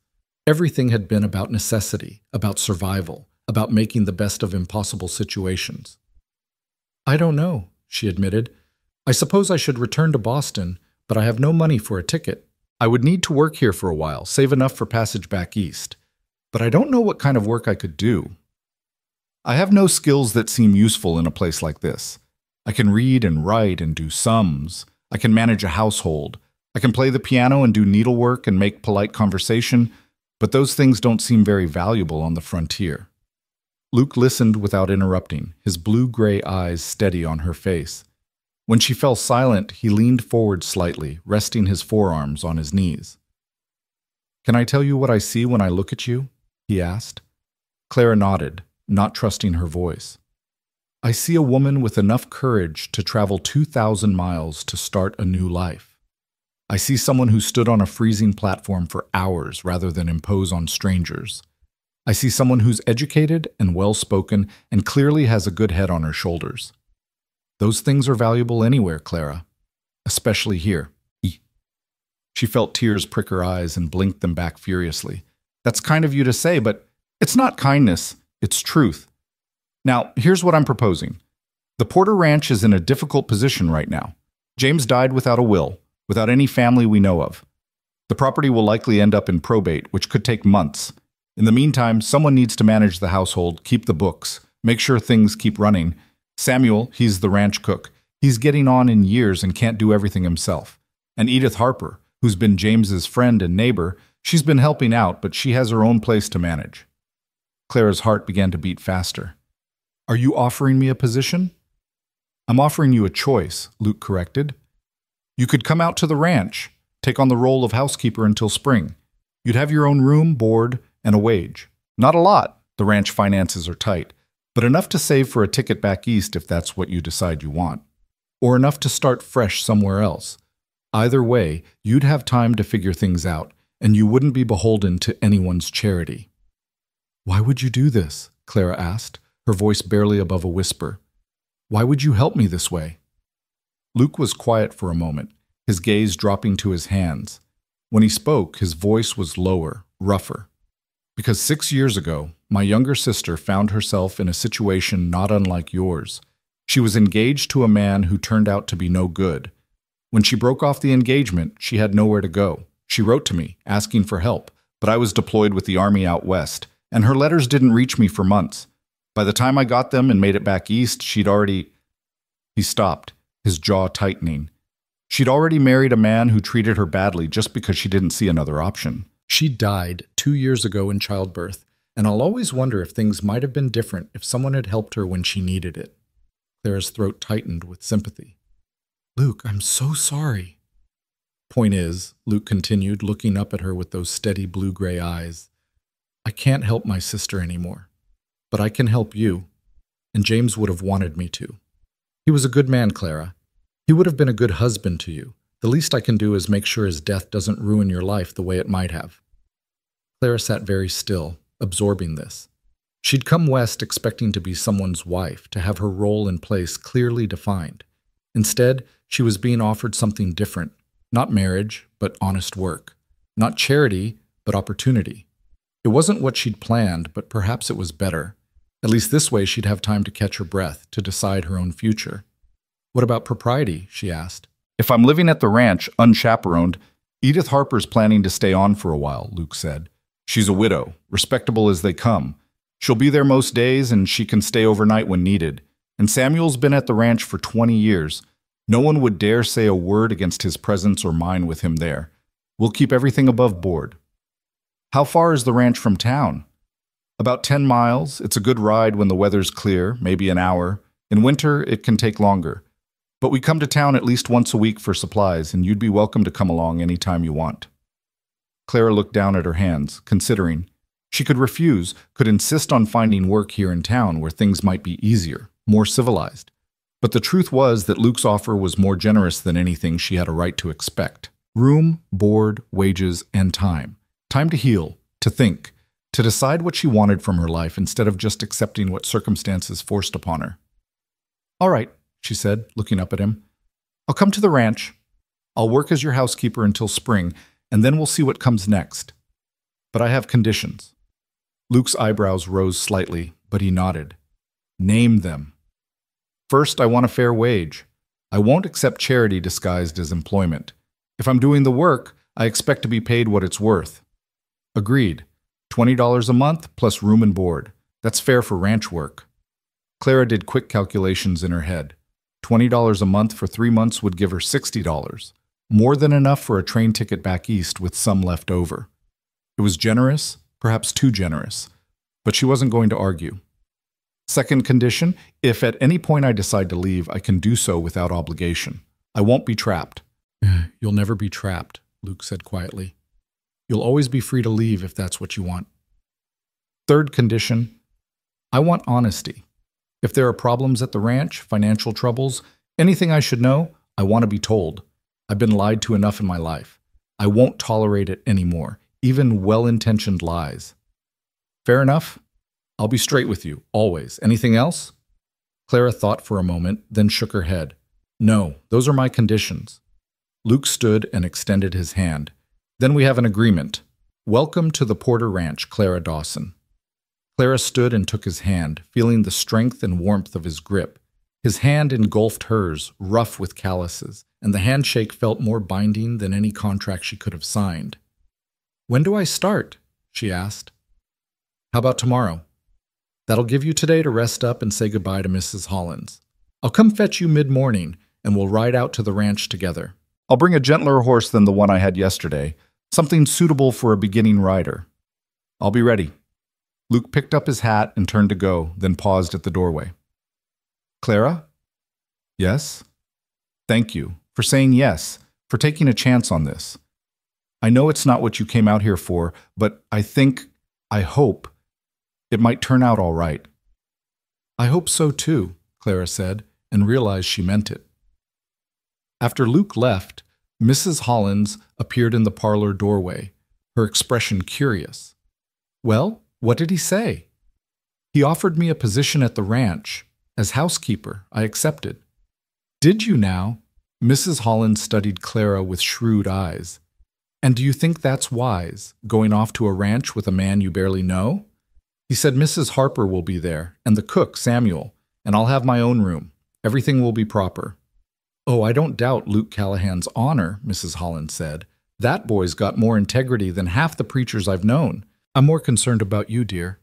Speaker 1: Everything had been about necessity, about survival, about making the best of impossible situations. "I don't know," she admitted. "I suppose I should return to Boston, but I have no money for a ticket. I would need to work here for a while, save enough for passage back east. But I don't know what kind of work I could do. I have no skills that seem useful in a place like this. I can read and write and do sums. I can manage a household. I can play the piano and do needlework and make polite conversation, but those things don't seem very valuable on the frontier." Luke listened without interrupting, his blue-gray eyes steady on her face. When she fell silent, he leaned forward slightly, resting his forearms on his knees. "Can I tell you what I see when I look at you?" he asked. Clara nodded, not trusting her voice. "I see a woman with enough courage to travel 2,000 miles to start a new life. I see someone who stood on a freezing platform for hours rather than impose on strangers. I see someone who's educated and well-spoken and clearly has a good head on her shoulders. Those things are valuable anywhere, Clara, especially here." She felt tears prick her eyes and blinked them back furiously. "That's kind of you to say, but it's not kindness, it's truth. Now, here's what I'm proposing. The Porter Ranch is in a difficult position right now. James died without a will, without any family we know of. The property will likely end up in probate, which could take months. In the meantime, someone needs to manage the household, keep the books, make sure things keep running. Samuel, he's the ranch cook. He's getting on in years and can't do everything himself. And Edith Harper, who's been James's friend and neighbor, she's been helping out, but she has her own place to manage." Clara's heart began to beat faster. "Are you offering me a position?" "I'm offering you a choice," Luke corrected. "You could come out to the ranch, take on the role of housekeeper until spring. You'd have your own room, board, and a wage. Not a lot, the ranch finances are tight, but enough to save for a ticket back east if that's what you decide you want. Or enough to start fresh somewhere else. Either way, you'd have time to figure things out, and you wouldn't be beholden to anyone's charity." "Why would you do this?" Clara asked, her voice barely above a whisper. "Why would you help me this way?" Luke was quiet for a moment, his gaze dropping to his hands. When he spoke, his voice was lower, rougher. "Because 6 years ago, my younger sister found herself in a situation not unlike yours. She was engaged to a man who turned out to be no good. When she broke off the engagement, she had nowhere to go. She wrote to me, asking for help, but I was deployed with the army out west, and her letters didn't reach me for months. By the time I got them and made it back east, she'd already... He stopped, his jaw tightening. She'd already married a man who treated her badly just because she didn't see another option.
Speaker 2: She died 2 years ago in childbirth, and I'll always wonder if things might have been different if someone had helped her when she needed it. Clara's throat tightened with sympathy. Luke, I'm so sorry. Point is, Luke continued, looking up at her with those steady blue-gray eyes, I can't help my sister anymore, but I can help you, and James would have wanted me to. He was a good man, Clara. He would have been a good husband to you. The least I can do is make sure his death doesn't ruin your life the way it might have. Clara sat very still, absorbing this. She'd come west expecting to be someone's wife, to have her role in place clearly defined. Instead, she was being offered something different. Not marriage, but honest work. Not charity, but opportunity. It wasn't what she'd planned, but perhaps it was better. At least this way she'd have time to catch her breath, to decide her own future. What about propriety? She asked.
Speaker 1: If I'm living at the ranch, unchaperoned, Edith Harper's planning to stay on for a while, Luke said. She's a widow, respectable as they come. She'll be there most days, and she can stay overnight when needed. And Samuel's been at the ranch for 20 years. No one would dare say a word against his presence or mine with him there. We'll keep everything above board. How far is the ranch from town? About 10 miles. It's a good ride when the weather's clear, maybe an hour. In winter, it can take longer. But we come to town at least once a week for supplies, and you'd be welcome to come along any time you want. Clara looked down at her hands, considering. She could refuse, could insist on finding work here in town where things might be easier, more civilized. But the truth was that Luke's offer was more generous than anything she had a right to expect. Room, board, wages, and time. Time to heal, to think, to decide what she wanted from her life instead of just accepting what circumstances forced upon her. All right, she said, looking up at him. I'll come to the ranch. I'll work as your housekeeper until spring, and then we'll see what comes next. But I have conditions. Luke's eyebrows rose slightly, but he nodded. Name them. First, I want a fair wage. I won't accept charity disguised as employment. If I'm doing the work, I expect to be paid what it's worth. Agreed. $20 a month plus room and board. That's fair for ranch work. Clara did quick calculations in her head. $20 a month for 3 months would give her $60. More than enough for a train ticket back east with some left over. It was generous, perhaps too generous, but she wasn't going to argue. Second condition, if at any point I decide to leave, I can do so without obligation. I won't be trapped.
Speaker 2: You'll never be trapped, Luke said quietly. You'll always be free to leave if that's what you want. Third condition, I want honesty. If there are problems at the ranch, financial troubles, anything I should know, I want to be told. I've been lied to enough in my life. I won't tolerate it anymore, even well-intentioned lies. Fair enough? I'll be straight with you, always. Anything else? Clara thought for a moment, then shook her head. No, those are my conditions. Luke stood and extended his hand. Then we have an agreement. Welcome to the Porter Ranch, Clara Dawson. Clara stood and took his hand, feeling the strength and warmth of his grip. His hand engulfed hers, rough with calluses, and the handshake felt more binding than any contract she could have signed. When do I start? She asked. How about tomorrow? That'll give you today to rest up and say goodbye to Mrs. Hollins. I'll come fetch you mid-morning, and we'll ride out to the ranch together. I'll bring a gentler horse than the one I had yesterday, something suitable for a beginning rider. I'll be ready. Luke picked up his hat and turned to go, then paused at the doorway. Clara? Yes? Thank you for saying yes, for taking a chance on this. I know it's not what you came out here for, but I hope, it might turn out all right. I hope so too, Clara said, and realized she meant it. After Luke left, Mrs. Hollins appeared in the parlor doorway, her expression curious. Well, what did he say? He offered me a position at the ranch. As housekeeper, I accepted. Did you now? Mrs. Hollins studied Clara with shrewd eyes. And do you think that's wise, going off to a ranch with a man you barely know? He said Mrs. Harper will be there, and the cook, Samuel, and I'll have my own room.
Speaker 1: Everything will be proper.
Speaker 2: Oh, I don't doubt Luke Callahan's honor, Mrs. Holland said. That boy's got more integrity than half the preachers I've known. I'm more concerned about you, dear.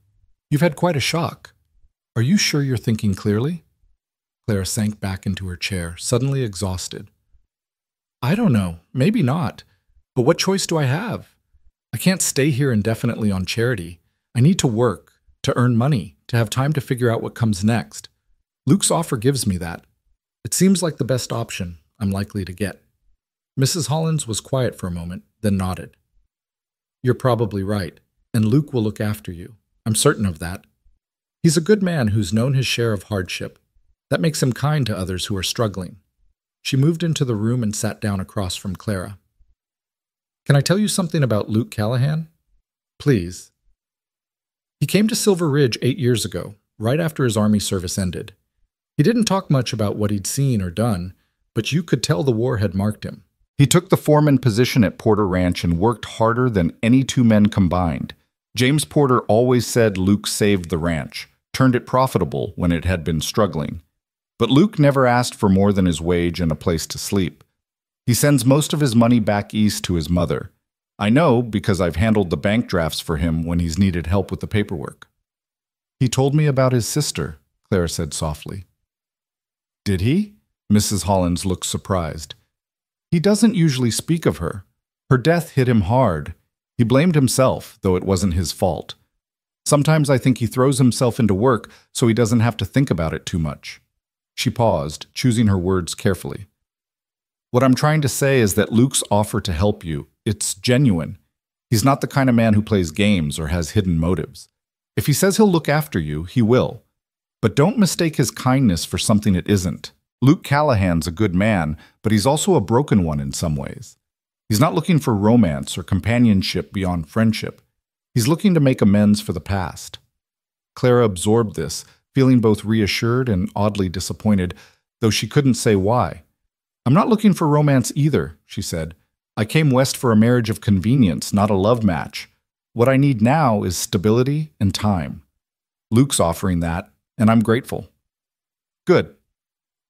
Speaker 2: You've had quite a shock. Are you sure you're thinking clearly? Clara sank back into her chair, suddenly exhausted. I don't know. Maybe not. But what choice do I have? I can't stay here indefinitely on charity. I need to work, to earn money, to have time to figure out what comes next. Luke's offer gives me that. It seems like the best option I'm likely to get. Mrs. Hollins was quiet for a moment, then nodded. You're probably right, and Luke will look after you. I'm certain of that. He's a good man who's known his share of hardship. That makes him kind to others who are struggling. She moved into the room and sat down across from Clara. Can I tell you something about Luke Callahan? Please. He came to Silver Ridge 8 years ago, right after his Army service ended. He didn't talk much about what he'd seen or done, but you could tell the war had marked him.
Speaker 1: He took the foreman position at Porter Ranch and worked harder than any 2 men combined. James Porter always said Luke saved the ranch, turned it profitable when it had been struggling. But Luke never asked for more than his wage and a place to sleep. He sends most of his money back east to his mother. I know because I've handled the bank drafts for him when he's needed help with the paperwork. He told me about his sister, Clara said softly. Did he? Mrs. Hollins looked surprised. He doesn't usually speak of her. Her death hit him hard. He blamed himself, though it wasn't his fault. Sometimes I think he throws himself into work so he doesn't have to think about it too much. She paused, choosing her words carefully. What I'm trying to say is that Luke's offer to help you, it's genuine. He's not the kind of man who plays games or has hidden motives. If he says he'll look after you, he will. But don't mistake his kindness for something it isn't. Luke Callahan's a good man, but he's also a broken one in some ways. He's not looking for romance or companionship beyond friendship. He's looking to make amends for the past. Clara absorbed this, feeling both reassured and oddly disappointed, though she couldn't say why. I'm not looking for romance either, she said. I came west for a marriage of convenience, not a love match. What I need now is stability and time. Luke's offering that, and I'm grateful. Good.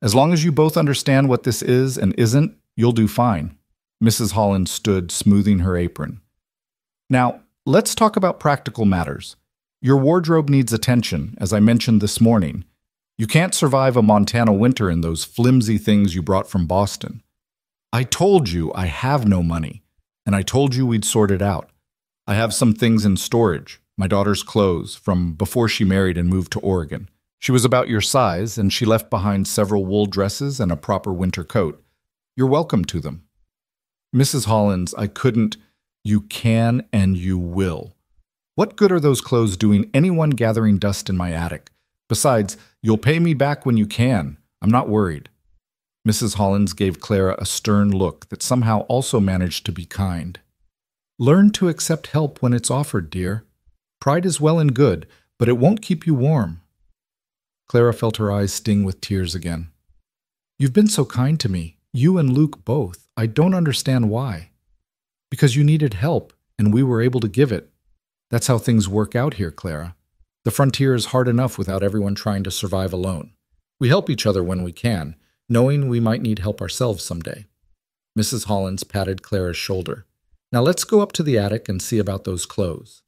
Speaker 1: As long as you both understand what this is and isn't, you'll do fine. Mrs. Holland stood, smoothing her apron. Now, let's talk about practical matters. Your wardrobe needs attention, as I mentioned this morning. You can't survive a Montana winter in those flimsy things you brought from Boston. I told you I have no money, and I told you we'd sort it out. I have some things in storage, my daughter's clothes, from before she married and moved to Oregon. She was about your size, and she left behind several wool dresses and a proper winter coat. You're welcome to them. Mrs. Hollins, I couldn't. You can and you will. What good are those clothes doing anyone gathering dust in my attic? Besides, you'll pay me back when you can. I'm not worried. Mrs. Hollins gave Clara a stern look that somehow also managed to be kind. Learn to accept help when it's offered, dear. Pride is well and good, but it won't keep you warm. Clara felt her eyes sting with tears again. You've been so kind to me, you and Luke both. I don't understand why. Because you needed help, and we were able to give it. That's how things work out here, Clara. The frontier is hard enough without everyone trying to survive alone. We help each other when we can, knowing we might need help ourselves someday. Mrs. Hollins patted Clara's shoulder. Now let's go up to the attic and see about those clothes.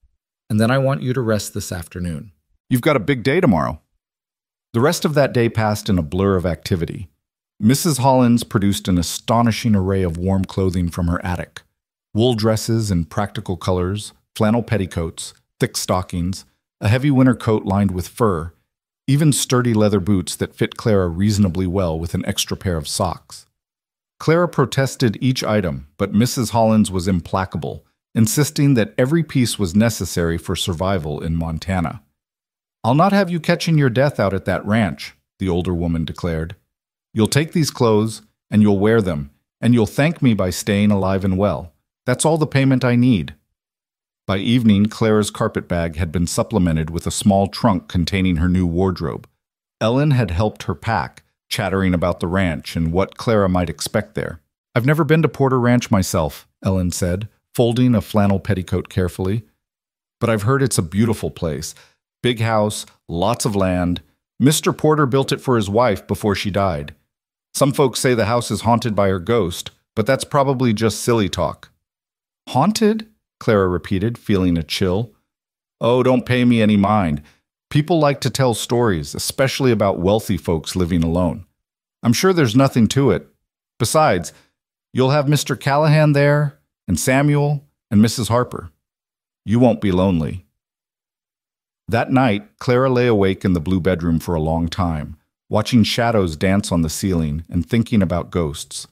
Speaker 1: And then I want you to rest this afternoon. You've got a big day tomorrow. The rest of that day passed in a blur of activity. Mrs. Hollins produced an astonishing array of warm clothing from her attic. Wool dresses in practical colors, flannel petticoats, thick stockings, a heavy winter coat lined with fur, even sturdy leather boots that fit Clara reasonably well with an extra pair of socks. Clara protested each item, but Mrs. Hollins was implacable, insisting that every piece was necessary for survival in Montana. I'll not have you catching your death out at that ranch, the older woman declared. You'll take these clothes, and you'll wear them, and you'll thank me by staying alive and well. That's all the payment I need. By evening, Clara's carpetbag had been supplemented with a small trunk containing her new wardrobe. Ellen had helped her pack, chattering about the ranch and what Clara might expect there. I've never been to Porter Ranch myself, Ellen said, folding a flannel petticoat carefully. But I've heard it's a beautiful place. Big house, lots of land. Mr. Porter built it for his wife before she died. Some folks say the house is haunted by her ghost, but that's probably just silly talk." "Haunted?" Clara repeated, feeling a chill. "Oh, don't pay me any mind. People like to tell stories, especially about wealthy folks living alone. I'm sure there's nothing to it. Besides, you'll have Mr. Callahan there, and Samuel, and Mrs. Harper. You won't be lonely." That night, Clara lay awake in the blue bedroom for a long time, watching shadows dance on the ceiling and thinking about ghosts.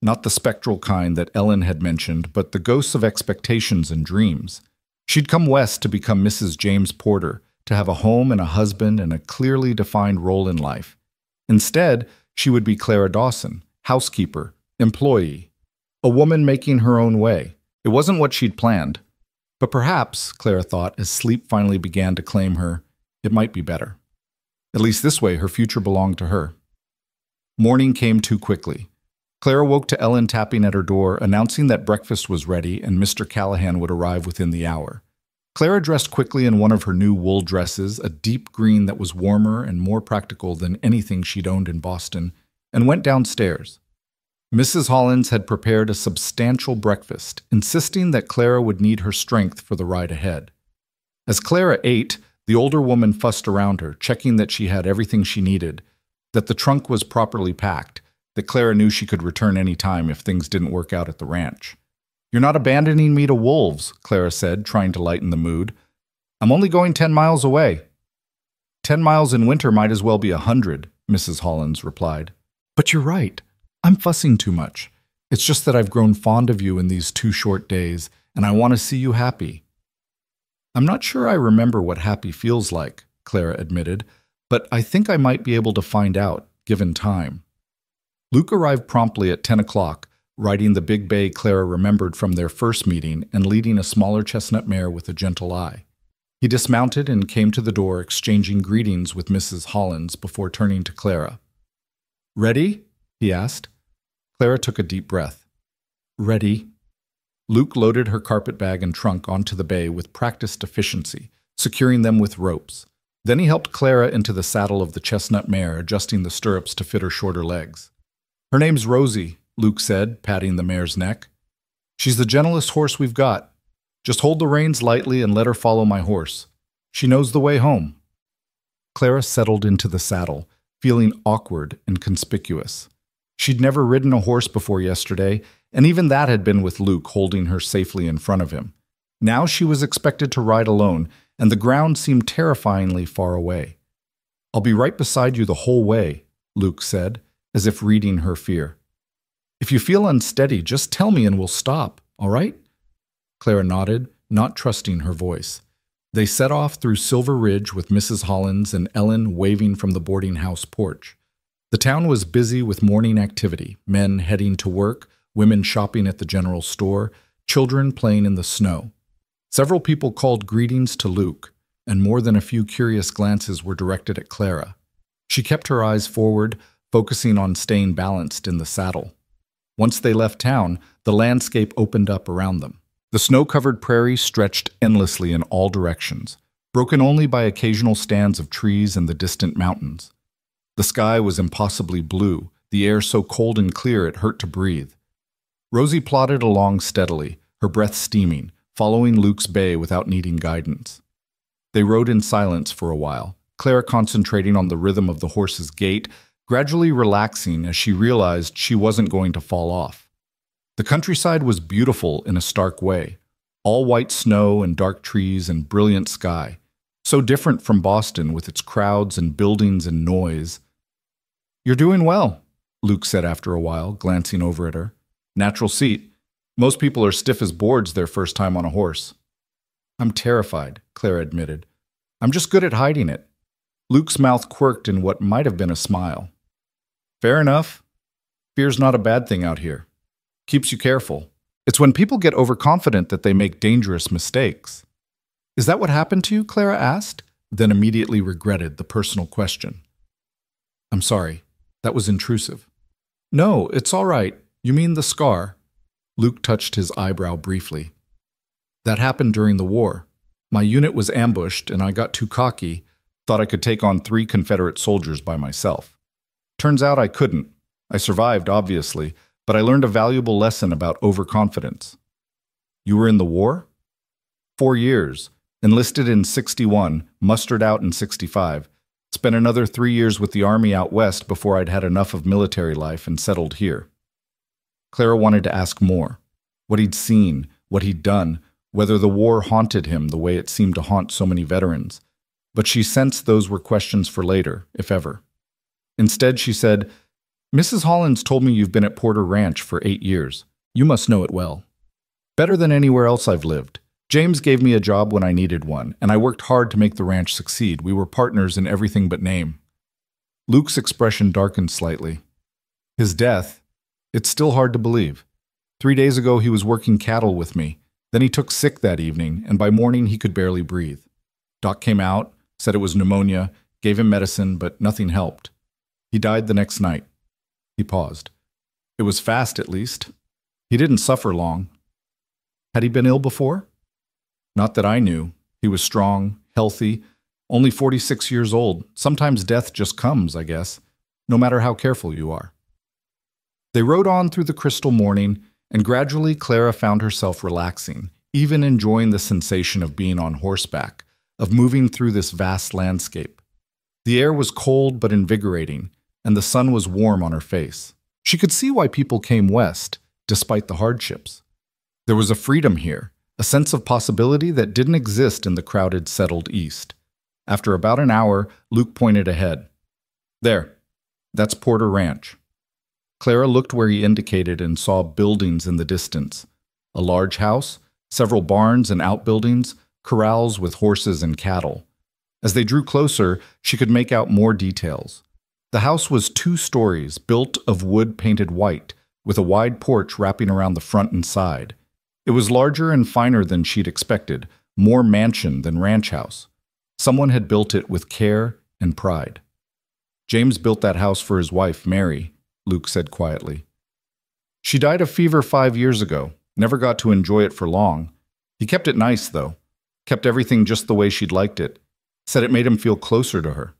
Speaker 1: Not the spectral kind that Ellen had mentioned, but the ghosts of expectations and dreams. She'd come west to become Mrs. James Porter, to have a home and a husband and a clearly defined role in life. Instead, she would be Clara Dawson, housekeeper, employee, a woman making her own way. It wasn't what she'd planned. But perhaps, Clara thought, as sleep finally began to claim her, it might be better. At least this way, her future belonged to her. Morning came too quickly. Clara woke to Ellen tapping at her door, announcing that breakfast was ready and Mr. Callahan would arrive within the hour. Clara dressed quickly in one of her new wool dresses, a deep green that was warmer and more practical than anything she'd owned in Boston, and went downstairs. Mrs. Hollins had prepared a substantial breakfast, insisting that Clara would need her strength for the ride ahead. As Clara ate, the older woman fussed around her, checking that she had everything she needed, that the trunk was properly packed, that Clara knew she could return any time if things didn't work out at the ranch. "You're not abandoning me to wolves," Clara said, trying to lighten the mood. "I'm only going 10 miles away." 10 miles in winter might as well be 100, Mrs. Hollins replied. "But you're right. I'm fussing too much. It's just that I've grown fond of you in these 2 short days, and I want to see you happy." "I'm not sure I remember what happy feels like," Clara admitted, "but I think I might be able to find out, given time." Luke arrived promptly at 10 o'clock, riding the big bay Clara remembered from their first meeting and leading a smaller chestnut mare with a gentle eye. He dismounted and came to the door, exchanging greetings with Mrs. Hollins before turning to Clara. "Ready?" he asked. Clara took a deep breath. "Ready." Luke loaded her carpet bag and trunk onto the bay with practiced efficiency, securing them with ropes. Then he helped Clara into the saddle of the chestnut mare, adjusting the stirrups to fit her shorter legs. "Her name's Rosie," Luke said, patting the mare's neck. "She's the gentlest horse we've got. Just hold the reins lightly and let her follow my horse. She knows the way home." Clara settled into the saddle, feeling awkward and conspicuous. She'd never ridden a horse before yesterday, and even that had been with Luke holding her safely in front of him. Now she was expected to ride alone, and the ground seemed terrifyingly far away. "I'll be right beside you the whole way," Luke said, as if reading her fear. "If you feel unsteady, just tell me and we'll stop, all right?" Clara nodded, not trusting her voice. They set off through Silver Ridge with Mrs. Hollins and Ellen waving from the boarding house porch. The town was busy with morning activity, men heading to work, women shopping at the general store, children playing in the snow. Several people called greetings to Luke, and more than a few curious glances were directed at Clara. She kept her eyes forward, focusing on staying balanced in the saddle. Once they left town, the landscape opened up around them. The snow-covered prairie stretched endlessly in all directions, broken only by occasional stands of trees and the distant mountains. The sky was impossibly blue, the air so cold and clear it hurt to breathe. Rosie plodded along steadily, her breath steaming, following Luke's bay without needing guidance. They rode in silence for a while, Clara concentrating on the rhythm of the horse's gait, gradually relaxing as she realized she wasn't going to fall off. The countryside was beautiful in a stark way, all white snow and dark trees and brilliant sky, so different from Boston with its crowds and buildings and noise. "You're doing well," Luke said after a while, glancing over at her. "Natural seat. Most people are stiff as boards their first time on a horse." "I'm terrified," Clara admitted. "I'm just good at hiding it." Luke's mouth quirked in what might have been a smile. "Fair enough. Fear's not a bad thing out here. Keeps you careful. It's when people get overconfident that they make dangerous mistakes." "Is that what happened to you?" Clara asked, then immediately regretted the personal question. "I'm sorry. That was intrusive." "No, it's all right. You mean the scar?" Luke touched his eyebrow briefly. "That happened during the war. My unit was ambushed, and I got too cocky. Thought I could take on 3 Confederate soldiers by myself. Turns out I couldn't. I survived, obviously, but I learned a valuable lesson about overconfidence. You were in the war? 4 years. Enlisted in 61, mustered out in 65. Spent another 3 years with the Army out west before I'd had enough of military life and settled here. Clara wanted to ask more. What he'd seen, what he'd done, whether the war haunted him the way it seemed to haunt so many veterans. But she sensed those were questions for later, if ever. Instead, she said, "Mrs. Hollins told me you've been at Porter Ranch for 8 years. You must know it well. Better than anywhere else I've lived. James gave me a job when I needed one, and I worked hard to make the ranch succeed. We were partners in everything but name." Luke's expression darkened slightly. His death, it's still hard to believe. 3 days ago he was working cattle with me. Then he took sick that evening, and by morning he could barely breathe. Doc came out, said it was pneumonia, gave him medicine, but nothing helped. He died the next night. He paused. It was fast, at least. He didn't suffer long. Had he been ill before? Not that I knew. He was strong, healthy, only 46 years old. Sometimes death just comes, I guess, no matter how careful you are. They rode on through the crystal morning, and gradually Clara found herself relaxing, even enjoying the sensation of being on horseback, of moving through this vast landscape. The air was cold but invigorating, and the sun was warm on her face. She could see why people came west, despite the hardships. There was a freedom here, a sense of possibility that didn't exist in the crowded, settled east. After about an hour, Luke pointed ahead. There, that's Porter Ranch. Clara looked where he indicated and saw buildings in the distance. A large house, several barns and outbuildings, corrals with horses and cattle. As they drew closer, she could make out more details. The house was 2 stories, built of wood painted white, with a wide porch wrapping around the front and side. It was larger and finer than she'd expected, more mansion than ranch house. Someone had built it with care and pride. James built that house for his wife, Mary, Luke said quietly. She died of fever 5 years ago, never got to enjoy it for long. He kept it nice, though, kept everything just the way she'd liked it, said it made him feel closer to her.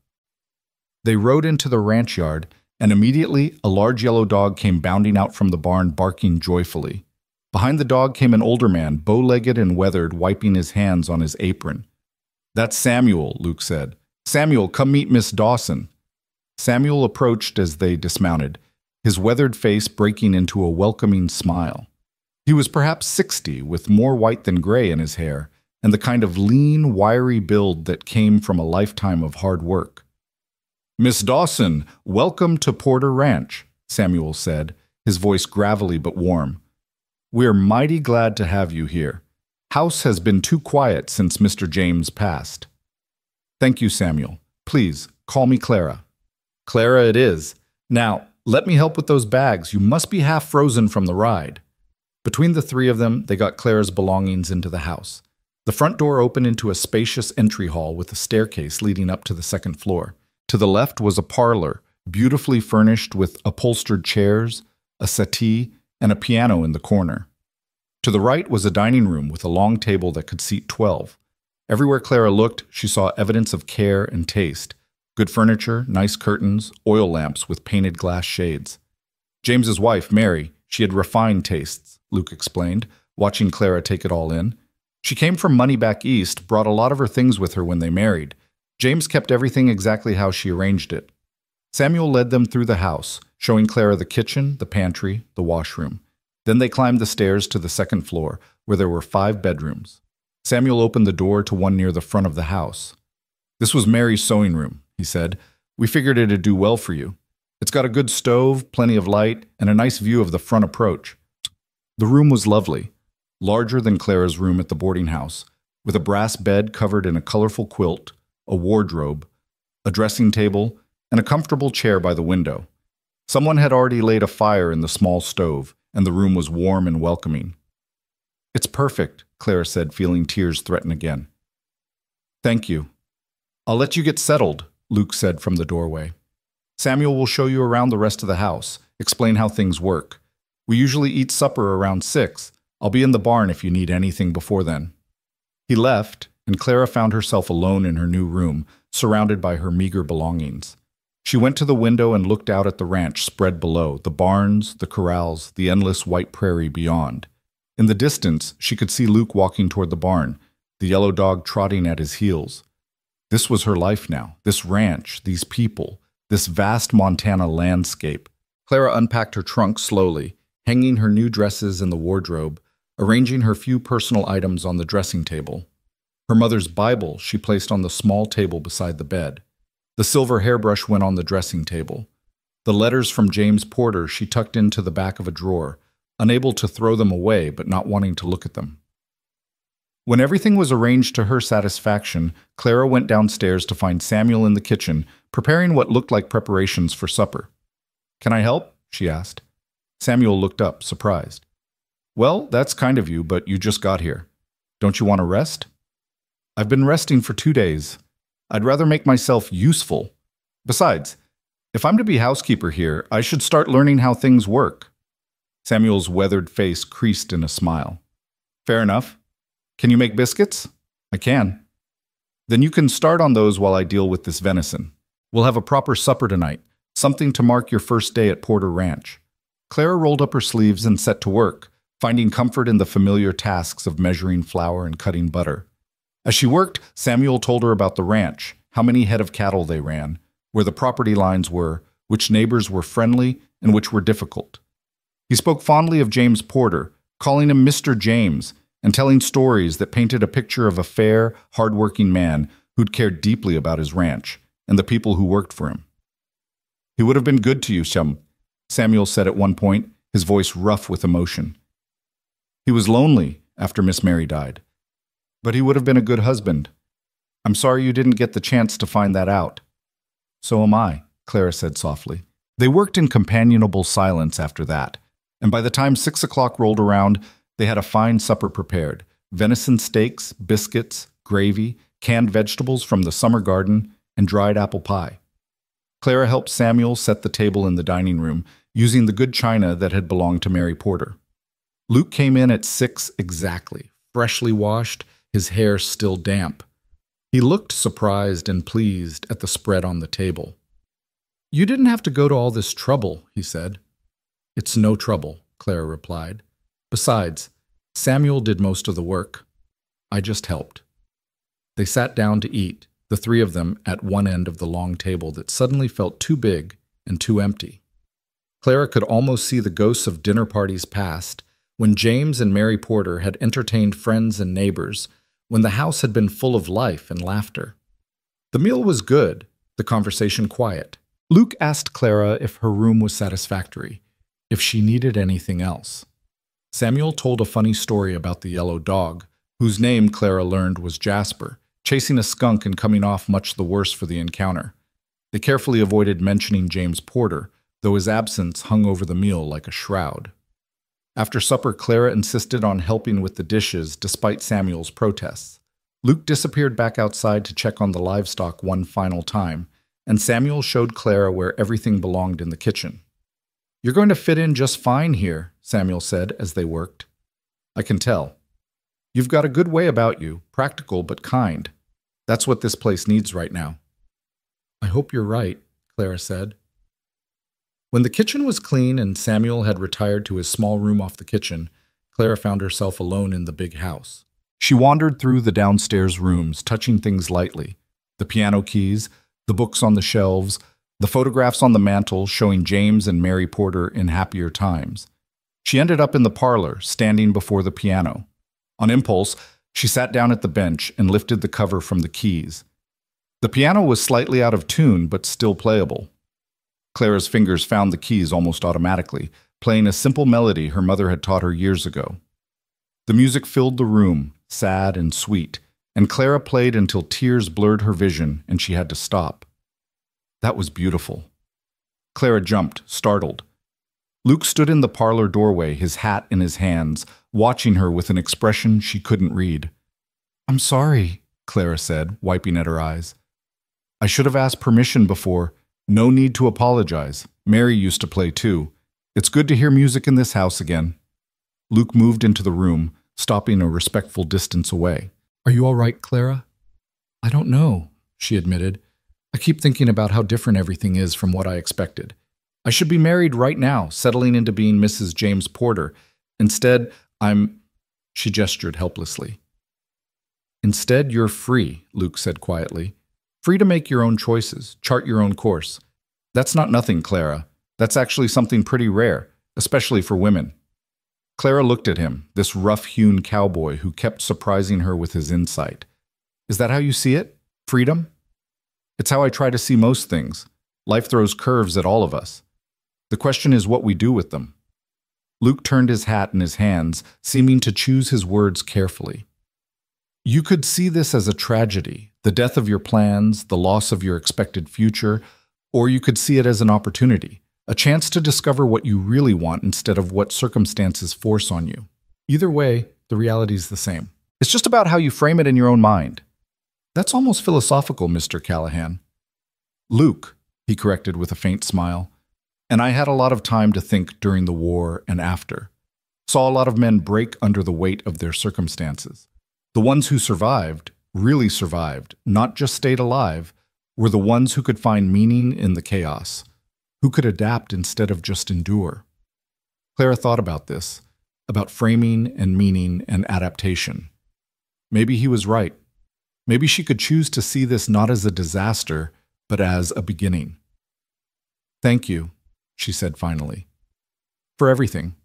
Speaker 1: They rode into the ranch yard, and immediately a large yellow dog came bounding out from the barn, barking joyfully. Behind the dog came an older man, bow-legged and weathered, wiping his hands on his apron. "That's Samuel," Luke said. "Samuel, come meet Miss Dawson." Samuel approached as they dismounted, his weathered face breaking into a welcoming smile. He was perhaps 60, with more white than gray in his hair, and the kind of lean, wiry build that came from a lifetime of hard work. "Miss Dawson, welcome to Porter Ranch," Samuel said, his voice gravelly but warm. "We're mighty glad to have you here. House has been too quiet since Mr. James passed." "Thank you, Samuel. Please, call me Clara." "Clara it is. Now, let me help with those bags. You must be half frozen from the ride." Between the 3 of them, they got Clara's belongings into the house. The front door opened into a spacious entry hall with a staircase leading up to the 2nd floor. To the left was a parlor, beautifully furnished with upholstered chairs, a settee, and a piano in the corner. To the right was a dining room with a long table that could seat 12. Everywhere Clara looked, she saw evidence of care and taste. Good furniture, nice curtains, oil lamps with painted glass shades. James's wife, Mary, she had refined tastes, Luke explained, watching Clara take it all in. She came from money back east, brought a lot of her things with her when they married. James kept everything exactly how she arranged it. Samuel led them through the house, showing Clara the kitchen, the pantry, the washroom. Then they climbed the stairs to the 2nd floor, where there were 5 bedrooms. Samuel opened the door to one near the front of the house. "This was Mary's sewing room," he said. "We figured it'd do well for you. It's got a good stove, plenty of light, and a nice view of the front approach." The room was lovely, larger than Clara's room at the boarding house, with a brass bed covered in a colorful quilt, a wardrobe, a dressing table, and a comfortable chair by the window. Someone had already laid a fire in the small stove, and the room was warm and welcoming. "It's perfect," Clara said, feeling tears threaten again. "Thank you. I'll let you get settled," Luke said from the doorway. "Samuel will show you around the rest of the house, explain how things work. We usually eat supper around 6. I'll be in the barn if you need anything before then." He left, and Clara found herself alone in her new room, surrounded by her meager belongings. She went to the window and looked out at the ranch spread below, the barns, the corrals, the endless white prairie beyond. In the distance, she could see Luke walking toward the barn, the yellow dog trotting at his heels. This was her life now, this ranch, these people, this vast Montana landscape. Clara unpacked her trunk slowly, hanging her new dresses in the wardrobe, arranging her few personal items on the dressing table. Her mother's Bible she placed on the small table beside the bed. The silver hairbrush went on the dressing table. The letters from James Porter she tucked into the back of a drawer, unable to throw them away but not wanting to look at them. When everything was arranged to her satisfaction, Clara went downstairs to find Samuel in the kitchen, preparing what looked like preparations for supper. "Can I help?" she asked. Samuel looked up, surprised. "Well, that's kind of you, but you just got here. Don't you want to rest?" "I've been resting for 2 days. I'd rather make myself useful. Besides, if I'm to be housekeeper here, I should start learning how things work." Samuel's weathered face creased in a smile. "Fair enough. Can you make biscuits?" "I can." "Then you can start on those while I deal with this venison. We'll have a proper supper tonight, something to mark your first day at Porter Ranch." Clara rolled up her sleeves and set to work, finding comfort in the familiar tasks of measuring flour and cutting butter. As she worked, Samuel told her about the ranch, how many head of cattle they ran, where the property lines were, which neighbors were friendly and which were difficult. He spoke fondly of James Porter, calling him Mr. James, and telling stories that painted a picture of a fair, hard-working man who'd cared deeply about his ranch and the people who worked for him. "He would have been good to you, Shum," Samuel said at one point, his voice rough with emotion. "He was lonely after Miss Mary died. But he would have been a good husband. I'm sorry you didn't get the chance to find that out." "So am I," Clara said softly. They worked in companionable silence after that, and by the time 6 o'clock rolled around, they had a fine supper prepared: venison steaks, biscuits, gravy, canned vegetables from the summer garden, and dried apple pie. Clara helped Samuel set the table in the dining room, using the good china that had belonged to Mary Porter. Luke came in at 6 exactly, freshly washed, his hair still damp. He looked surprised and pleased at the spread on the table. "You didn't have to go to all this trouble," he said. "It's no trouble," Clara replied. "Besides, Samuel did most of the work. I just helped." They sat down to eat, the three of them at one end of the long table that suddenly felt too big and too empty. Clara could almost see the ghosts of dinner parties past, when James and Mary Porter had entertained friends and neighbors, when the house had been full of life and laughter. The meal was good, the conversation quiet. Luke asked Clara if her room was satisfactory, if she needed anything else. Samuel told a funny story about the yellow dog, whose name Clara learned was Jasper, chasing a skunk and coming off much the worse for the encounter. They carefully avoided mentioning James Porter, though his absence hung over the meal like a shroud. After supper, Clara insisted on helping with the dishes despite Samuel's protests. Luke disappeared back outside to check on the livestock one final time, and Samuel showed Clara where everything belonged in the kitchen. "You're going to fit in just fine here," Samuel said as they worked. "I can tell. You've got a good way about you, practical but kind. That's what this place needs right now." "I hope you're right," Clara said. When the kitchen was clean and Samuel had retired to his small room off the kitchen, Clara found herself alone in the big house. She wandered through the downstairs rooms, touching things lightly: the piano keys, the books on the shelves, the photographs on the mantel showing James and Mary Porter in happier times. She ended up in the parlor, standing before the piano. On impulse, she sat down at the bench and lifted the cover from the keys. The piano was slightly out of tune, but still playable. Clara's fingers found the keys almost automatically, playing a simple melody her mother had taught her years ago. The music filled the room, sad and sweet, and Clara played until tears blurred her vision and she had to stop. That was beautiful. Clara jumped, startled. Luke stood in the parlor doorway, his hat in his hands, watching her with an expression she couldn't read. "I'm sorry," Clara said, wiping at her eyes. "I should have asked permission before. No need to apologize. Mary used to play too. It's good to hear music in this house again." Luke moved into the room, stopping a respectful distance away. "Are you all right, Clara?" "I don't know,"
Speaker 2: she admitted. "I keep thinking about how different everything is from what I expected. I should be married right now, settling into being Mrs. James Porter. Instead, She gestured helplessly. "Instead, you're free," Luke said quietly. "Free to make your own choices, chart your own course. That's not nothing, Clara. That's actually something pretty rare, especially for women." Clara looked at him, this rough-hewn cowboy who kept surprising her with his insight. "Is that how you see it? Freedom?" "It's how I try to see most things. Life throws curves at all of us. The question is what we do with them." Luke turned his hat in his hands, seeming to choose his words carefully. "You could see this as a tragedy, the death of your plans, the loss of your expected future, or you could see it as an opportunity, a chance to discover what you really want instead of what circumstances force on you. Either way, the reality's the same. It's just about how you frame it in your own mind." "That's almost philosophical, Mr. Callahan." "Luke," he corrected with a faint smile. "And I had a lot of time to think during the war and after. Saw a lot of men break under the weight of their circumstances. The ones who survived, really survived, not just stayed alive, were the ones who could find meaning in the chaos, who could adapt instead of just endure." Clara thought about this, about framing and meaning and adaptation. Maybe he was right. Maybe she could choose to see this not as a disaster, but as a beginning. "Thank you," she said finally, "for everything.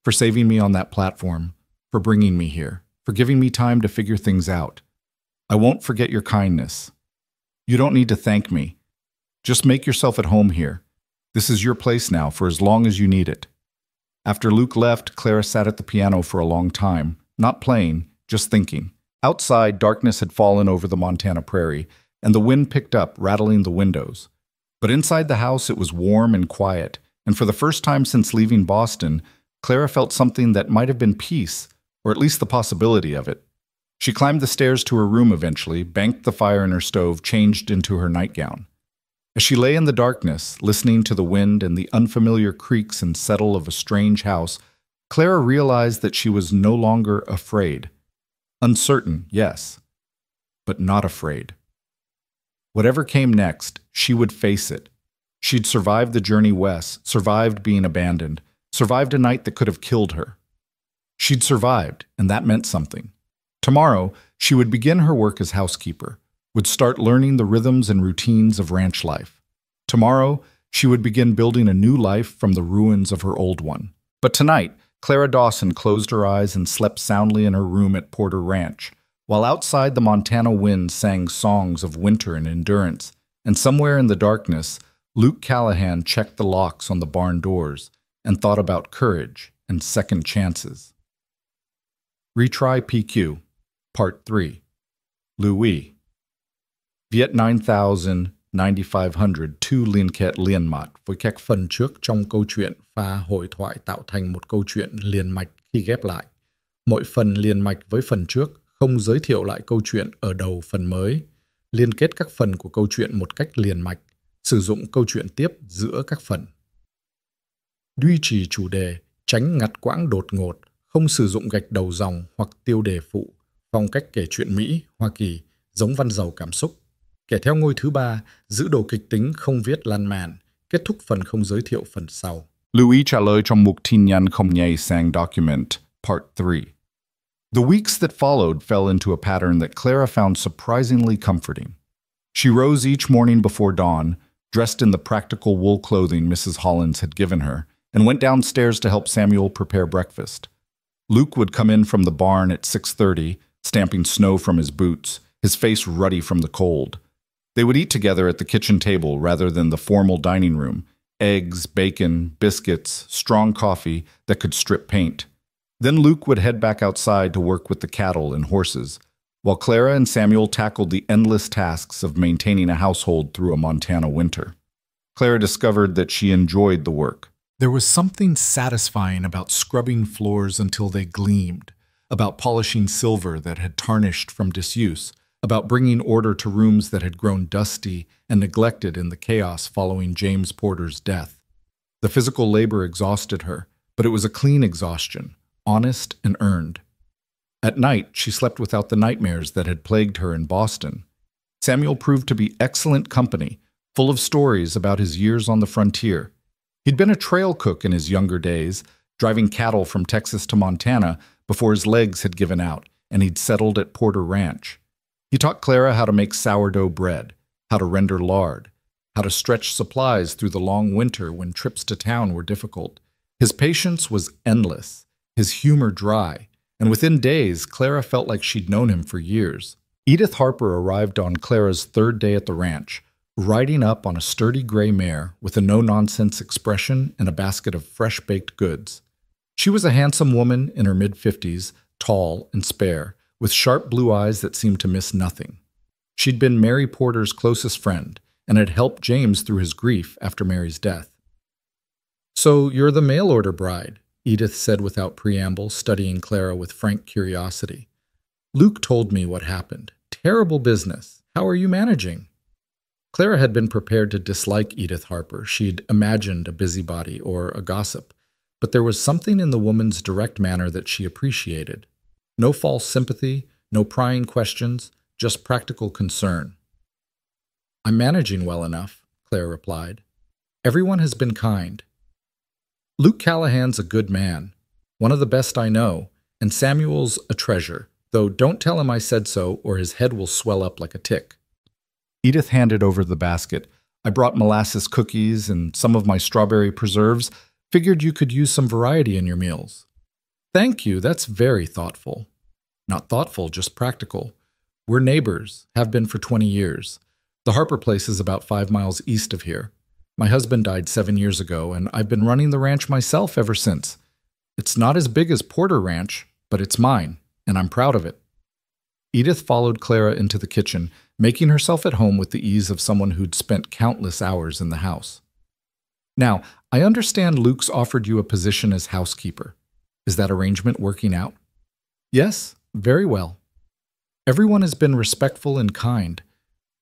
Speaker 2: For saving me on that platform, for bringing me here, for giving me time to figure things out. I won't forget your kindness. You don't need to thank me. Just make yourself at home here. This is your place now for as long as you need it." After Luke left, Clara sat at the piano for a long time, not playing, just thinking. Outside, darkness had fallen over the Montana prairie, and the wind picked up, rattling the windows. But inside the house it was warm and quiet, and for the first time since leaving Boston, Clara felt something that might have been peace, or at least the possibility of it. She climbed the stairs to her room eventually, banked the fire in her stove, changed into her nightgown. As she lay in the darkness, listening to the wind and the unfamiliar creaks and settle of a strange house, Clara realized that she was no longer afraid. Uncertain, yes, but not afraid. Whatever came next, she would face it. She'd survived the journey west, survived being abandoned, survived a night that could have killed her. She'd survived, and that meant something. Tomorrow, she would begin her work as housekeeper, would start learning the rhythms and routines of ranch life. Tomorrow, she would begin building a new life from the ruins of her old one. But tonight, Clara Dawson closed her eyes and slept soundly in her room at Porter Ranch, while outside the Montana wind sang songs of winter and endurance, and somewhere in the darkness, Luke Callahan checked the locks on the barn doors and thought about courage and second chances. Retry PQ, Part 3. Louis. Viet 9000, 9500, two liên kết liền mạch với các phần trước trong câu chuyện và hội thoại tạo thành một câu chuyện liền mạch khi ghép lại. Mỗi phần liền mạch với phần trước không giới thiệu lại câu chuyện ở đầu phần mới, liên kết các phần của câu chuyện một cách liền mạch, sử dụng câu chuyện tiếp giữa các phần. Duy trì chủ đề, tránh ngắt quãng đột ngột, không sử dụng gạch đầu dòng hoặc tiêu đề phụ, phong cách kể chuyện Mỹ, Hoa Kỳ, giống văn giàu cảm xúc. Kể theo ngôi thứ ba, giữ đồ kịch tính không viết lan man, kết thúc phần không giới thiệu phần sau.
Speaker 1: Louis trả lời trong mục tin nhắn không nhạy sang document, Part 3. The weeks that followed fell into a pattern that Clara found surprisingly comforting. She rose each morning before dawn, dressed in the practical wool clothing Mrs. Hollins had given her, and went downstairs to help Samuel prepare breakfast. Luke would come in from the barn at 6:30, stamping snow from his boots, his face ruddy from the cold. They would eat together at the kitchen table rather than the formal dining room, eggs, bacon, biscuits, strong coffee that could strip paint. Then Luke would head back outside to work with the cattle and horses, while Clara and Samuel tackled the endless tasks of maintaining a household through a Montana winter. Clara discovered that she enjoyed the work. There was something satisfying about scrubbing floors until they gleamed, about polishing silver that had tarnished from disuse, about bringing order to rooms that had grown dusty and neglected in the chaos following James Porter's death. The physical labor exhausted her, but it was a clean exhaustion, honest and earned. At night, she slept without the nightmares that had plagued her in Boston. Samuel proved to be excellent company, full of stories about his years on the frontier. He'd been a trail cook in his younger days, driving cattle from Texas to Montana before his legs had given out, and he'd settled at Porter Ranch. He taught Clara how to make sourdough bread, how to render lard, how to stretch supplies through the long winter when trips to town were difficult. His patience was endless, his humor dry, and within days, Clara felt like she'd known him for years. Edith Harper arrived on Clara's third day at the ranch, riding up on a sturdy gray mare with a no-nonsense expression and a basket of fresh-baked goods. She was a handsome woman in her mid-50s, tall and spare, with sharp blue eyes that seemed to miss nothing. She'd been Mary Porter's closest friend and had helped James through his grief after Mary's death. "So you're the mail-order bride," Edith said without preamble, studying Clara with frank curiosity. "Luke told me what happened. Terrible business. How are you managing?" Clara had been prepared to dislike Edith Harper. She'd imagined a busybody or a gossip, but there was something in the woman's direct manner that she appreciated. No false sympathy, no prying questions, just practical concern. "I'm managing well enough," Clara replied. "Everyone has been kind. Luke Callahan's a good man, one of the best I know, and Samuel's a treasure, though don't tell him I said so or his head will swell up like a tick." Edith handed over the basket. "I brought molasses cookies and some of my strawberry preserves. Figured you could use some variety in your meals." "Thank you, that's very thoughtful." "Not thoughtful, just practical. We're neighbors, have been for 20 years. The Harper place is about 5 miles east of here. My husband died 7 years ago, and I've been running the ranch myself ever since. It's not as big as Porter Ranch, but it's mine, and I'm proud of it." Edith followed Clara into the kitchen, making herself at home with the ease of someone who'd spent countless hours in the house. "Now, I understand Luke's offered you a position as housekeeper. Is that arrangement working out?" "Yes, very well. Everyone has been respectful and kind.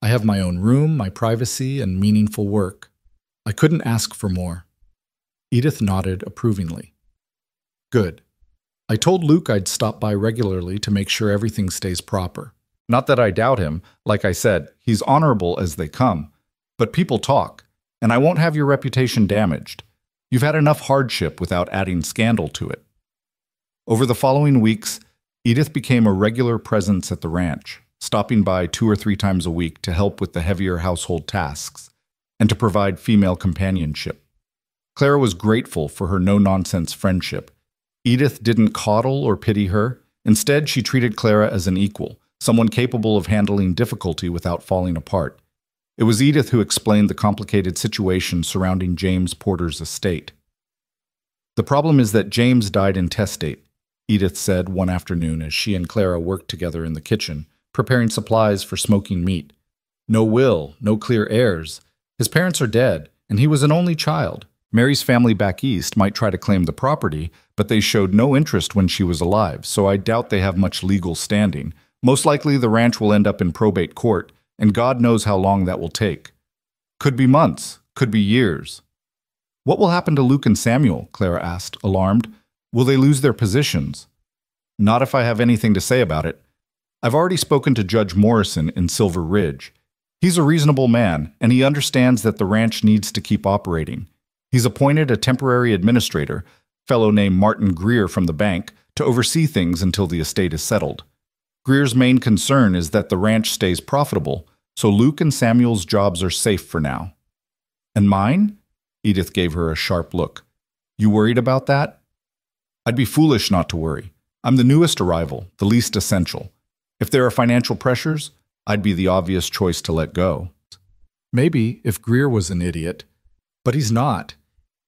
Speaker 1: I have my own room, my privacy, and meaningful work. I couldn't ask for more." Edith nodded approvingly. "Good. I told Luke I'd stop by regularly to make sure everything stays proper. Not that I doubt him. Like I said, he's honorable as they come. But people talk, and I won't have your reputation damaged. You've had enough hardship without adding scandal to it." Over the following weeks, Edith became a regular presence at the ranch, stopping by 2 or 3 times a week to help with the heavier household tasks and to provide female companionship. Clara was grateful for her no-nonsense friendship. Edith didn't coddle or pity her. Instead, she treated Clara as an equal, someone capable of handling difficulty without falling apart. It was Edith who explained the complicated situation surrounding James Porter's estate. "The problem is that James died intestate," Edith said one afternoon as she and Clara worked together in the kitchen, preparing supplies for smoking meat. "No will, no clear heirs. His parents are dead, and he was an only child. Mary's family back east might try to claim the property, but they showed no interest when she was alive, so I doubt they have much legal standing. Most likely the ranch will end up in probate court, and God knows how long that will take. Could be months, could be years." "What will happen to Luke and Samuel?" Clara asked, alarmed. "Will they lose their positions?" "Not if I have anything to say about it. I've already spoken to Judge Morrison in Silver Ridge. He's a reasonable man, and he understands that the ranch needs to keep operating. He's appointed a temporary administrator, fellow named Martin Greer from the bank, to oversee things until the estate is settled. Greer's main concern is that the ranch stays profitable, so Luke and Samuel's jobs are safe for now." "And mine?" Edith gave her a sharp look. "You worried about that?" "I'd be foolish not to worry. I'm the newest arrival, the least essential. If there are financial pressures, I'd be the obvious choice to let go." "Maybe, if Greer was an idiot. But he's not.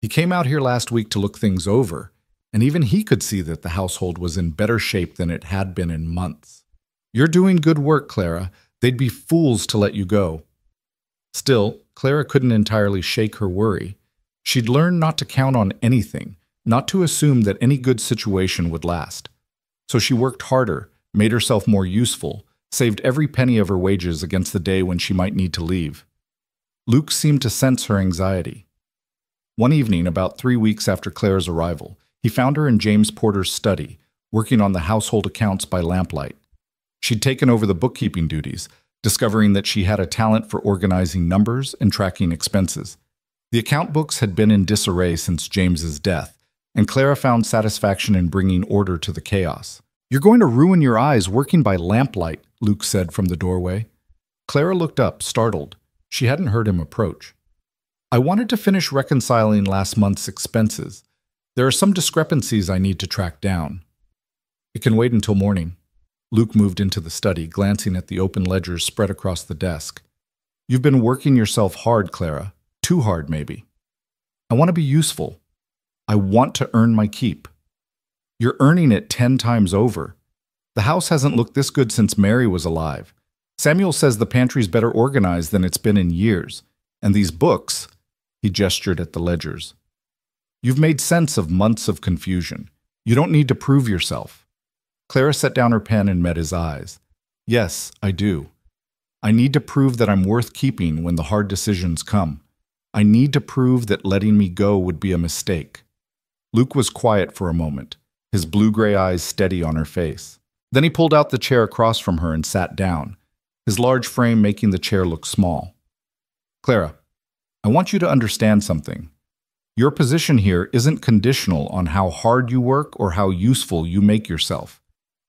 Speaker 1: He came out here last week to look things over, and even he could see that the household was in better shape than it had been in months. You're doing good work, Clara. They'd be fools to let you go." Still, Clara couldn't entirely shake her worry. She'd learned not to count on anything, not to assume that any good situation would last. So she worked harder, made herself more useful, saved every penny of her wages against the day when she might need to leave. Luke seemed to sense her anxiety. One evening, about 3 weeks after Clara's arrival, he found her in James Porter's study, working on the household accounts by lamplight. She'd taken over the bookkeeping duties, discovering that she had a talent for organizing numbers and tracking expenses. The account books had been in disarray since James's death, and Clara found satisfaction in bringing order to the chaos. "You're going to ruin your eyes working by lamplight," Luke said from the doorway. Clara looked up, startled. She hadn't heard him approach. "I wanted to finish reconciling last month's expenses. There are some discrepancies I need to track down." "It can wait until morning." Luke moved into the study, glancing at the open ledgers spread across the desk. "You've been working yourself hard, Clara. Too hard, maybe." "I want to be useful. I want to earn my keep." "You're earning it 10 times over. The house hasn't looked this good since Mary was alive. Samuel says the pantry's better organized than it's been in years. And these books," he gestured at the ledgers. "You've made sense of months of confusion. You don't need to prove yourself." Clara set down her pen and met his eyes. "Yes, I do. I need to prove that I'm worth keeping when the hard decisions come. I need to prove that letting me go would be a mistake." Luke was quiet for a moment, his blue-gray eyes steady on her face. Then he pulled out the chair across from her and sat down, his large frame making the chair look small. "Clara, I want you to understand something. Your position here isn't conditional on how hard you work or how useful you make yourself.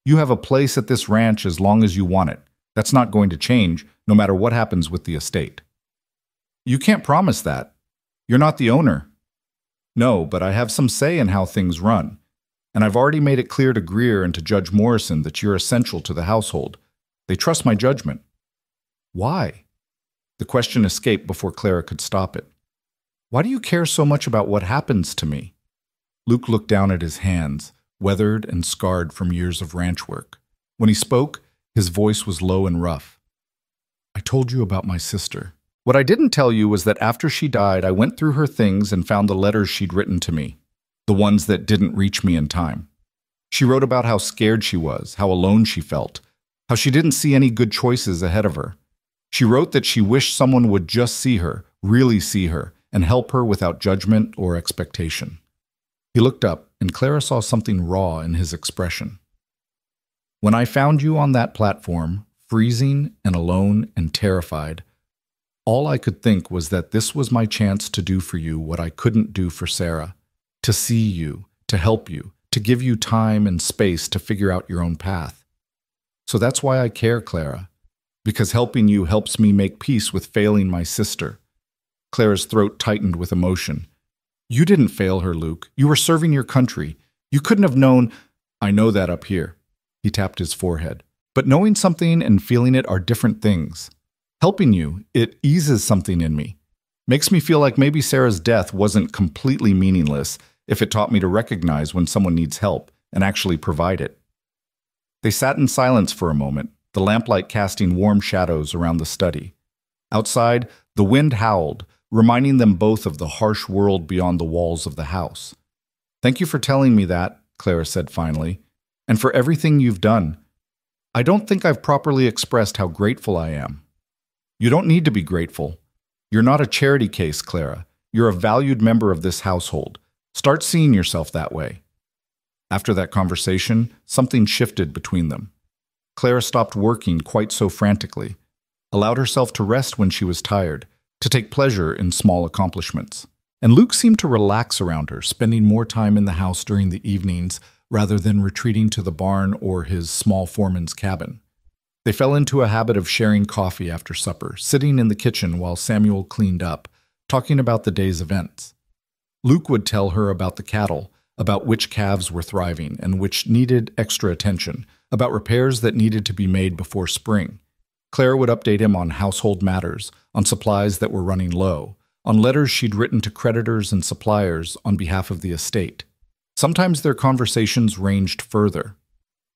Speaker 1: You have a place at this ranch as long as you want it. That's not going to change, no matter what happens with the estate." "You can't promise that. You're not the owner." "No, but I have some say in how things run. And I've already made it clear to Greer and to Judge Morrison that you're essential to the household. They trust my judgment." "Why?" The question escaped before Clara could stop it. "Why do you care so much about what happens to me?" Luke looked down at his hands, weathered and scarred from years of ranch work. When he spoke, his voice was low and rough. "I told you about my sister. What I didn't tell you was that after she died, I went through her things and found the letters she'd written to me, the ones that didn't reach me in time. She wrote about how scared she was, how alone she felt, how she didn't see any good choices ahead of her. She wrote that she wished someone would just see her, really see her, and help her without judgment or expectation." He looked up, and Clara saw something raw in his expression. "When I found you on that platform, freezing and alone and terrified, all I could think was that this was my chance to do for you what I couldn't do for Sarah, to see you, to help you, to give you time and space to figure out your own path. So that's why I care, Clara, because helping you helps me make peace with failing my sister." Clara's throat tightened with emotion. "You didn't fail her, Luke. You were serving your country. You couldn't have known—" "I know that up here." He tapped his forehead. "But knowing something and feeling it are different things. Helping you, it eases something in me. Makes me feel like maybe Sarah's death wasn't completely meaningless if it taught me to recognize when someone needs help and actually provide it." They sat in silence for a moment, the lamplight casting warm shadows around the study. Outside, the wind howled, reminding them both of the harsh world beyond the walls of the house. "Thank you for telling me that," Clara said finally, "and for everything you've done. I don't think I've properly expressed how grateful I am." "You don't need to be grateful. You're not a charity case, Clara. You're a valued member of this household. Start seeing yourself that way." After that conversation, something shifted between them. Clara stopped working quite so frantically, allowed herself to rest when she was tired, to take pleasure in small accomplishments. And Luke seemed to relax around her, spending more time in the house during the evenings rather than retreating to the barn or his small foreman's cabin. They fell into a habit of sharing coffee after supper, sitting in the kitchen while Samuel cleaned up, talking about the day's events. Luke would tell her about the cattle, about which calves were thriving and which needed extra attention, about repairs that needed to be made before spring. Clara would update him on household matters, on supplies that were running low, on letters she'd written to creditors and suppliers on behalf of the estate. Sometimes their conversations ranged further.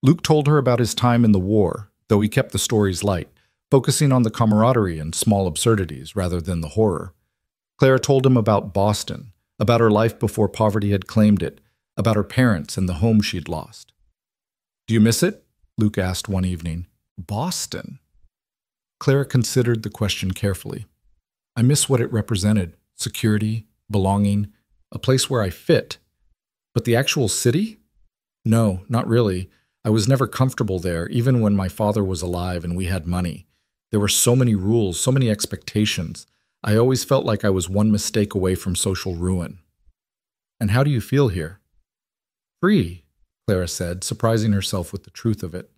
Speaker 1: Luke told her about his time in the war, though he kept the stories light, focusing on the camaraderie and small absurdities rather than the horror. Clara told him about Boston, about her life before poverty had claimed it, about her parents and the home she'd lost. "Do you miss it?" Luke asked one evening. "Boston?" Clara considered the question carefully. "I miss what it represented, security, belonging, a place where I fit. But the actual city? No, not really. I was never comfortable there, even when my father was alive and we had money.
Speaker 2: There were so many rules, so many expectations. I always felt like I was one mistake away from social ruin. And how do you feel here? Free, Clara said, surprising herself with the truth of it.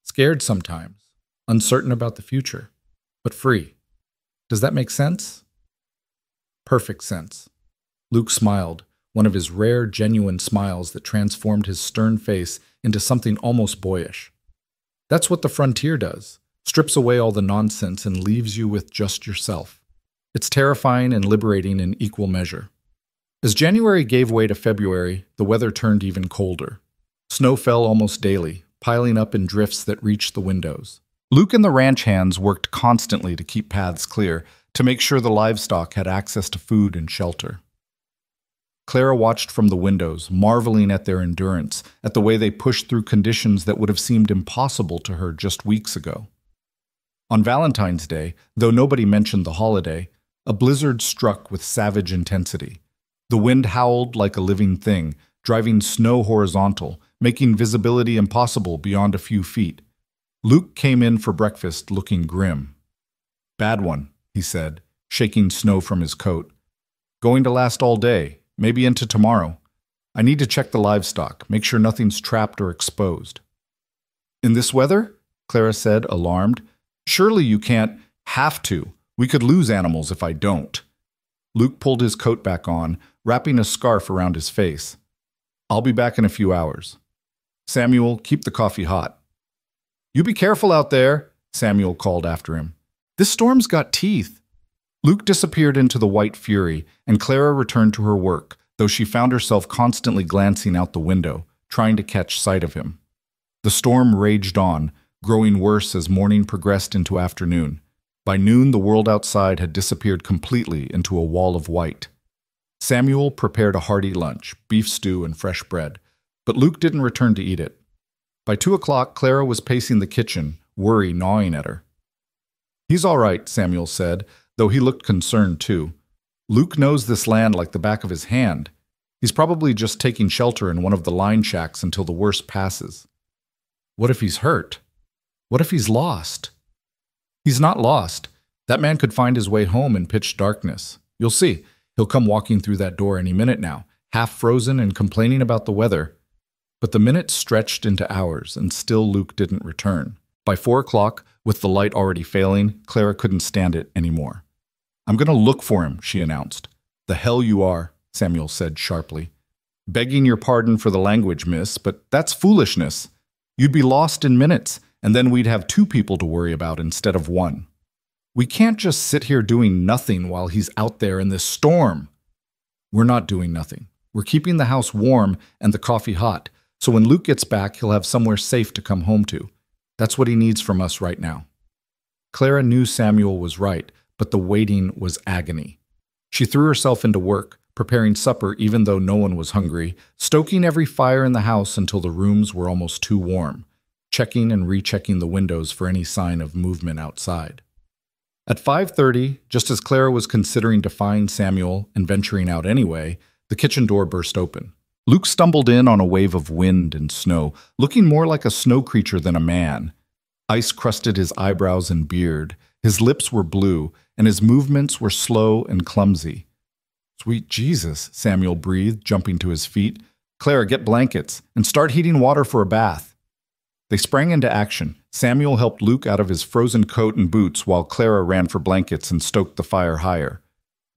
Speaker 2: Scared sometimes, uncertain about the future, but free. Does that make sense? Perfect sense. Luke smiled, one of his rare, genuine smiles that transformed his stern face into something almost boyish. That's what the frontier does. Strips away all the nonsense and leaves you with just yourself. It's terrifying and liberating in equal measure. As January gave way to February, the weather turned even colder. Snow fell almost daily, piling up in drifts that reached the windows. Luke and the ranch hands worked constantly to keep paths clear, to make sure the livestock had access to food and shelter. Clara watched from the windows, marveling at their endurance, at the way they pushed through conditions that would have seemed impossible to her just weeks ago. On Valentine's Day, though nobody mentioned the holiday, a blizzard struck with savage intensity. The wind howled like a living thing, driving snow horizontal, making visibility impossible beyond a few feet. Luke came in for breakfast looking grim. "Bad one," he said, shaking snow from his coat. "Going to last all day, maybe into tomorrow. I need to check the livestock, make sure nothing's trapped or exposed." "In this weather?" Clara said, alarmed. "Surely you can't have to. We could lose animals if I don't." Luke pulled his coat back on, wrapping a scarf around his face. "I'll be back in a few hours. Samuel, keep the coffee hot." "You be careful out there," Samuel called after him. "This storm's got teeth." Luke disappeared into the white fury, and Clara returned to her work, though she found herself constantly glancing out the window, trying to catch sight of him. The storm raged on, growing worse as morning progressed into afternoon. By noon, the world outside had disappeared completely into a wall of white. Samuel prepared a hearty lunch, beef stew and fresh bread, but Luke didn't return to eat it. By 2 o'clock, Clara was pacing the kitchen, worry gnawing at her. "He's all right," Samuel said, though he looked concerned too. "Luke knows this land like the back of his hand. He's probably just taking shelter in one of the line shacks until the worst passes." "What if he's hurt? What if he's lost?" "He's not lost. That man could find his way home in pitch darkness. You'll see. He'll come walking through that door any minute now, half frozen and complaining about the weather." But the minutes stretched into hours, and still Luke didn't return. By 4 o'clock, with the light already failing, Clara couldn't stand it anymore. "I'm going to look for him," she announced. "The hell you are," Samuel said sharply. "Begging your pardon for the language, miss, but that's foolishness. You'd be lost in minutes, and then we'd have 2 people to worry about instead of 1. We can't just sit here doing nothing while he's out there in this storm." "We're not doing nothing. We're keeping the house warm and the coffee hot, so when Luke gets back, he'll have somewhere safe to come home to. That's what he needs from us right now." Clara knew Samuel was right, but the waiting was agony. She threw herself into work, preparing supper even though no one was hungry, stoking every fire in the house until the rooms were almost too warm, checking and rechecking the windows for any sign of movement outside. At 5:30, just as Clara was considering defying Samuel and venturing out anyway, the kitchen door burst open. Luke stumbled in on a wave of wind and snow, looking more like a snow creature than a man. Ice crusted his eyebrows and beard, his lips were blue, and his movements were slow and clumsy. "Sweet Jesus," Samuel breathed, jumping to his feet. "Clara, get blankets, and start heating water for a bath." They sprang into action. Samuel helped Luke out of his frozen coat and boots while Clara ran for blankets and stoked the fire higher.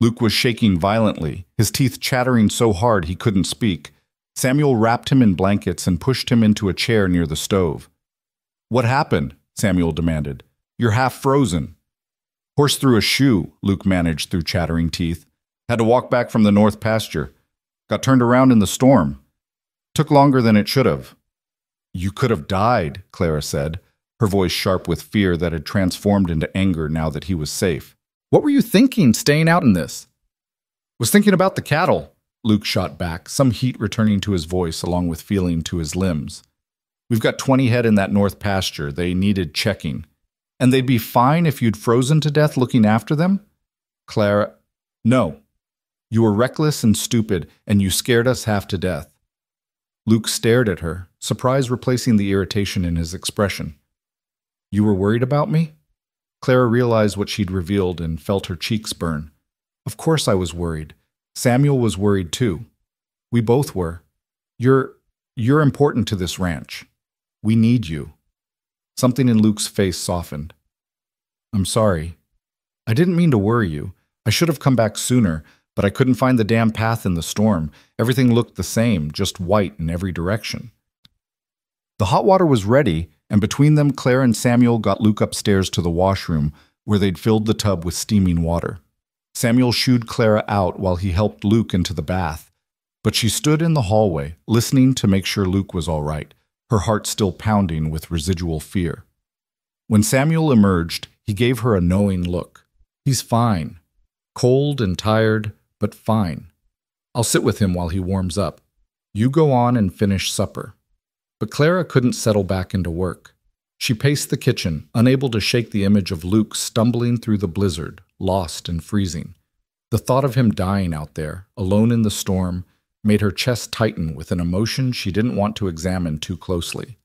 Speaker 2: Luke was shaking violently, his teeth chattering so hard he couldn't speak. Samuel wrapped him in blankets and pushed him into a chair near the stove. "What happened?" Samuel demanded. "You're half frozen." "Horse threw a shoe," Luke managed through chattering teeth. "Had to walk back from the north pasture. Got turned around in the storm. Took longer than it should have." "You could have died," Clara said, her voice sharp with fear that had transformed into anger now that he was safe. "What were you thinking, staying out in this?" "Was thinking about the cattle," Luke shot back, some heat returning to his voice along with feeling to his limbs. "We've got 20 head in that north pasture. They needed checking. And they'd be fine if you'd frozen to death looking after them?" "Clara, no. You were reckless and stupid, and you scared us half to death." Luke stared at her, surprise replacing the irritation in his expression. "You were worried about me?"
Speaker 1: Clara realized what she'd revealed and felt her cheeks burn. Of course I was worried. Samuel was worried too. We both were. You're important to this ranch. We need you. Something in Luke's face softened. I'm sorry. I didn't mean to worry you. I should have come back sooner, but I couldn't find the damn path in the storm. Everything looked the same, just white in every direction. The hot water was ready, and between them, Claire and Samuel got Luke upstairs to the washroom, where they'd filled the tub with steaming water. Samuel shooed Clara out while he helped Luke into the bath, but she stood in the hallway, listening to make sure Luke was all right, her heart still pounding with residual fear. When Samuel emerged, he gave her a knowing look. He's fine. Cold and tired, but fine. I'll sit with him while he warms up. You go on and finish supper. But Clara couldn't settle back into work. She paced the kitchen, unable to shake the image of Luke stumbling through the blizzard, lost and freezing. The thought of him dying out there, alone in the storm, made her chest tighten with an emotion she didn't want to examine too closely.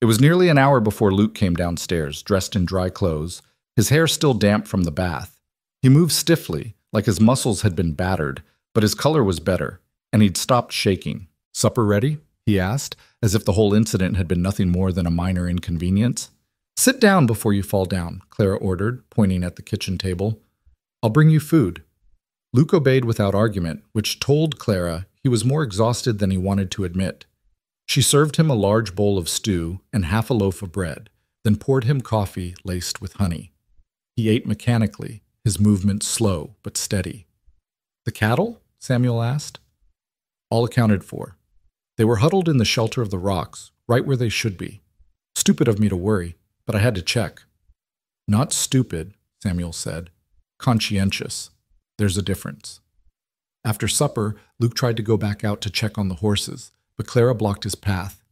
Speaker 1: It was nearly an hour before Luke came downstairs, dressed in dry clothes, his hair still damp from the bath. He moved stiffly, like his muscles had been battered, but his color was better, and he'd stopped shaking. Supper ready? He asked, as if the whole incident had been nothing more than a minor inconvenience. Sit down before you fall down, Clara ordered, pointing at the kitchen table. I'll bring you food. Luke obeyed without argument, which told Clara he was more exhausted than he wanted to admit. She served him a large bowl of stew and half a loaf of bread, then poured him coffee laced with honey. He ate mechanically, his movements slow but steady. The cattle? Samuel asked. All accounted for. They were huddled in the shelter of the rocks, right where they should be. Stupid of me to worry, but I had to check. Not stupid, Samuel said. Conscientious. There's a difference. After supper, Luke tried to go back out to check on the horses, but Clara blocked his path.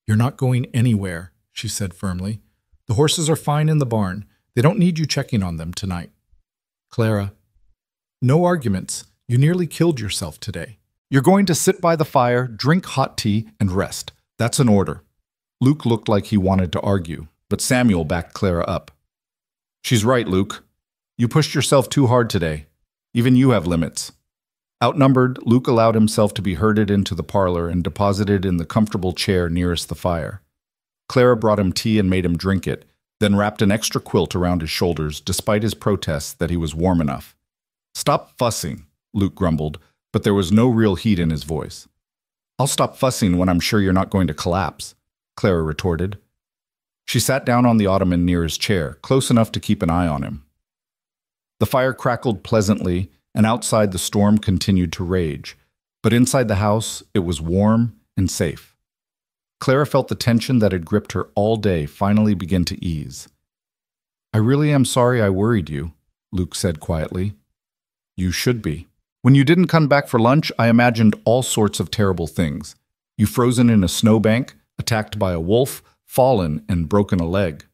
Speaker 1: You're not going anywhere, she said firmly. The horses are fine in the barn. They don't need you checking on them tonight. Clara. No arguments. You nearly killed yourself today. You're going to sit by the fire, drink hot tea, and rest. That's an order. Luke looked like he wanted to argue, but Samuel backed Clara up. She's right, Luke. You pushed yourself too hard today. Even you have limits. Outnumbered, Luke allowed himself to be herded into the parlor and deposited in the comfortable chair nearest the fire. Clara brought him tea and made him drink it, then wrapped an extra quilt around his shoulders despite his protests that he was warm enough. Stop fussing, Luke grumbled, but there was no real heat in his voice. I'll stop fussing when I'm sure you're not going to collapse, Clara retorted. She sat down on the ottoman near his chair, close enough to keep an eye on him. The fire crackled pleasantly, and outside the storm continued to rage, but inside the house it was warm and safe. Clara felt the tension that had gripped her all day finally begin to ease. I really am sorry I worried you, Luke said quietly. You should be. When you didn't come back for lunch, I imagined all sorts of terrible things. You frozen in a snowbank, attacked by a wolf, fallen, and broken a leg.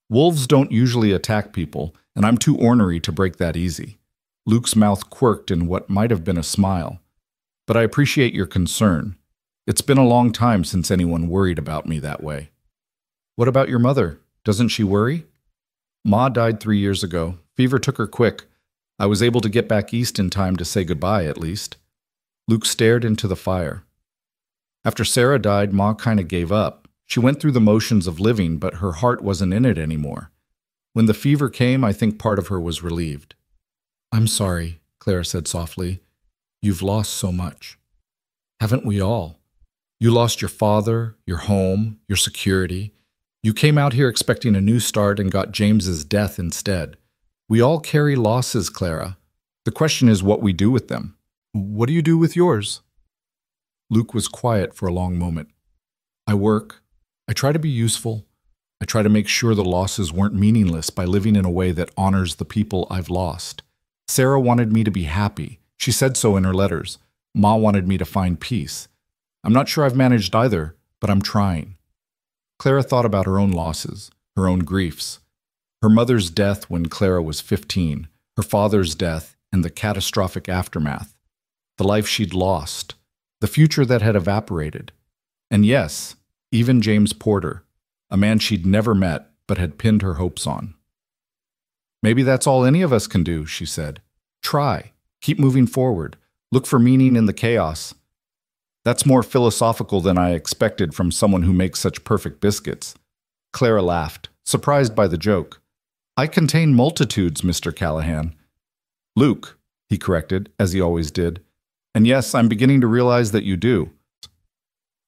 Speaker 1: Wolves don't usually attack people, and I'm too ornery to break that easy. Luke's mouth quirked in what might have been a smile. But I appreciate your concern. It's been a long time since anyone worried about me that way. What about your mother? Doesn't she worry? Ma died 3 years ago. Fever took her quick. I was able to get back east in time to say goodbye, at least. Luke stared into the fire. After Sarah died, Ma kind of gave up. She went through the motions of living, but her heart wasn't in it anymore. When the fever came, I think part of her was relieved. I'm sorry, Clara said softly. You've lost so much. Haven't we all? You lost your father, your home, your security. You came out here expecting a new start and got James's death instead. We all carry losses, Clara. The question is what we do with them. What do you do with yours? Luke was quiet for a long moment. I work. I try to be useful. I try to make sure the losses weren't meaningless by living in a way that honors the people I've lost. Sarah wanted me to be happy. She said so in her letters. Ma wanted me to find peace. I'm not sure I've managed either, but I'm trying. Clara thought about her own losses, her own griefs. Her mother's death when Clara was 15, her father's death, and the catastrophic aftermath. The life she'd lost, the future that had evaporated. And yes, even James Porter, a man she'd never met but had pinned her hopes on. Maybe that's all any of us can do, she said. Try. Keep moving forward. Look for meaning in the chaos. That's more philosophical than I expected from someone who makes such perfect biscuits. Clara laughed, surprised by the joke. I contain multitudes, Mr. Callahan. Luke, he corrected, as he always did. And yes, I'm beginning to realize that you do.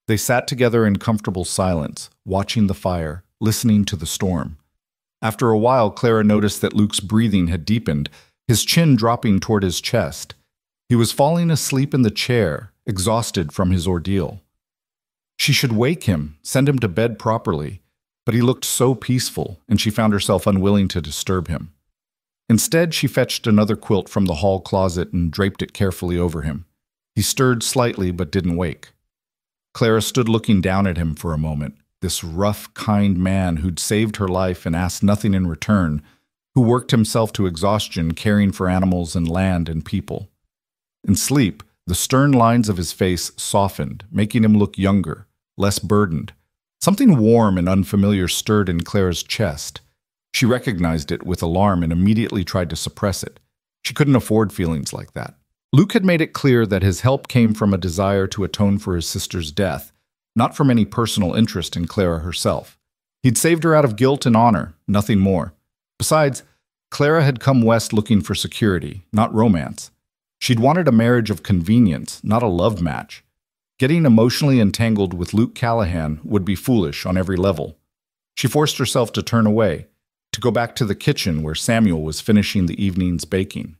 Speaker 1: They sat together in comfortable silence, watching the fire, listening to the storm. After a while, Clara noticed that Luke's breathing had deepened, his chin dropping toward his chest. He was falling asleep in the chair, exhausted from his ordeal. She should wake him, send him to bed properly, but he looked so peaceful, and she found herself unwilling to disturb him. Instead, she fetched another quilt from the hall closet and draped it carefully over him. He stirred slightly but didn't wake. Clara stood looking down at him for a moment, this rough, kind man who'd saved her life and asked nothing in return, who worked himself to exhaustion caring for animals and land and people. In sleep, the stern lines of his face softened, making him look younger, less burdened. Something warm and unfamiliar stirred in Clara's chest. She recognized it with alarm and immediately tried to suppress it. She couldn't afford feelings like that. Luke had made it clear that his help came from a desire to atone for his sister's death, not from any personal interest in Clara herself. He'd saved her out of guilt and honor, nothing more. Besides, Clara had come west looking for security, not romance. She'd wanted a marriage of convenience, not a love match. Getting emotionally entangled with Luke Callahan would be foolish on every level. She forced herself to turn away, to go back to the kitchen where Samuel was finishing the evening's baking.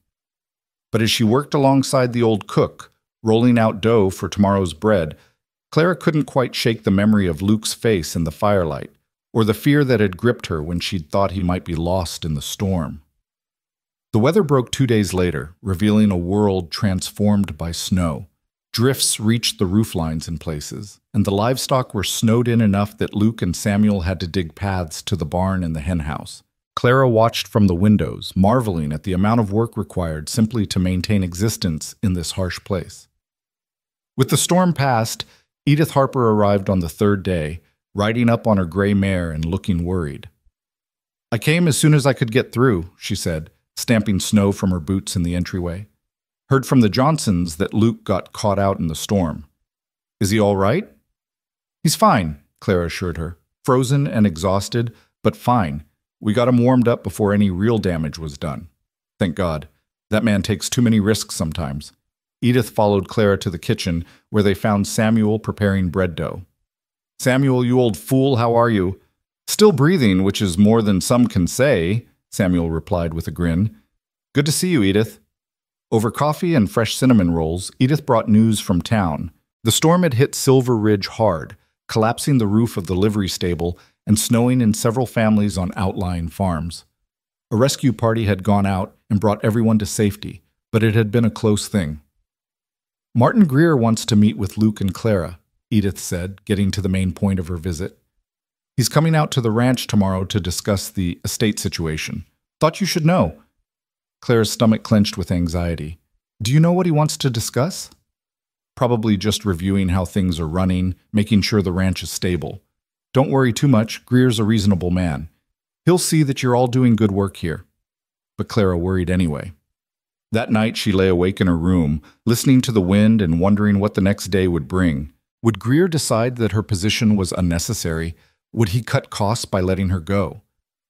Speaker 1: But as she worked alongside the old cook, rolling out dough for tomorrow's bread, Clara couldn't quite shake the memory of Luke's face in the firelight, or the fear that had gripped her when she'd thought he might be lost in the storm. The weather broke 2 days later, revealing a world transformed by snow. Drifts reached the rooflines in places, and the livestock were snowed in enough that Luke and Samuel had to dig paths to the barn and the henhouse. Clara watched from the windows, marveling at the amount of work required simply to maintain existence in this harsh place. With the storm past, Edith Harper arrived on the third day, riding up on her gray mare and looking worried. I came as soon as I could get through, she said, stamping snow from her boots in the entryway. Heard from the Johnsons that Luke got caught out in the storm. Is he all right? He's fine, Clara assured her. Frozen and exhausted, but fine. We got him warmed up before any real damage was done. Thank God. That man takes too many risks sometimes. Edith followed Clara to the kitchen, where they found Samuel preparing bread dough. Samuel, you old fool, how are you? Still breathing, which is more than some can say, Samuel replied with a grin. Good to see you, Edith. Over coffee and fresh cinnamon rolls, Edith brought news from town. The storm had hit Silver Ridge hard, collapsing the roof of the livery stable and snowing in several families on outlying farms. A rescue party had gone out and brought everyone to safety, but it had been a close thing. Martin Greer wants to meet with Luke and Clara, Edith said, getting to the main point of her visit. He's coming out to the ranch tomorrow to discuss the estate situation. Thought you should know. Clara's stomach clenched with anxiety. Do you know what he wants to discuss? Probably just reviewing how things are running, making sure the ranch is stable. Don't worry too much, Greer's a reasonable man. He'll see that you're all doing good work here. But Clara worried anyway. That night she lay awake in her room, listening to the wind and wondering what the next day would bring. Would Greer decide that her position was unnecessary? Would he cut costs by letting her go?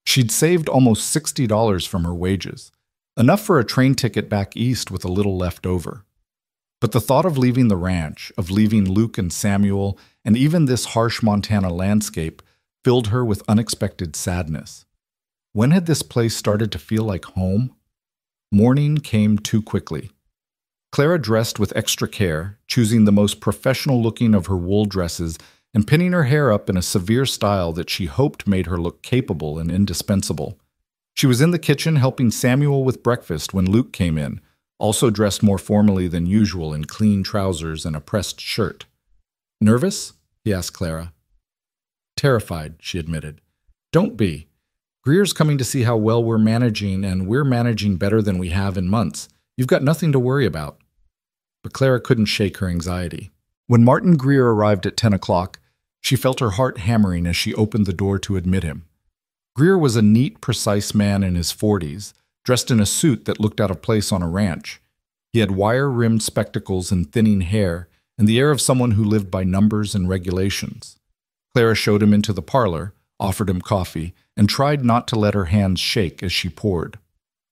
Speaker 1: She'd saved almost $60 from her wages, enough for a train ticket back east with a little left over. But the thought of leaving the ranch, of leaving Luke and Samuel, and even this harsh Montana landscape filled her with unexpected sadness. When had this place started to feel like home? Morning came too quickly. Clara dressed with extra care, choosing the most professional-looking of her wool dresses and pinning her hair up in a severe style that she hoped made her look capable and indispensable. She was in the kitchen helping Samuel with breakfast when Luke came in, also dressed more formally than usual in clean trousers and a pressed shirt. Nervous? He asked Clara. Terrified, she admitted. Don't be. Greer's coming to see how well we're managing, and we're managing better than we have in months. You've got nothing to worry about. But Clara couldn't shake her anxiety. When Martin Greer arrived at 10 o'clock, she felt her heart hammering as she opened the door to admit him. Greer was a neat, precise man in his 40s, dressed in a suit that looked out of place on a ranch. He had wire-rimmed spectacles and thinning hair, and the air of someone who lived by numbers and regulations. Clara showed him into the parlor, offered him coffee, and tried not to let her hands shake as she poured.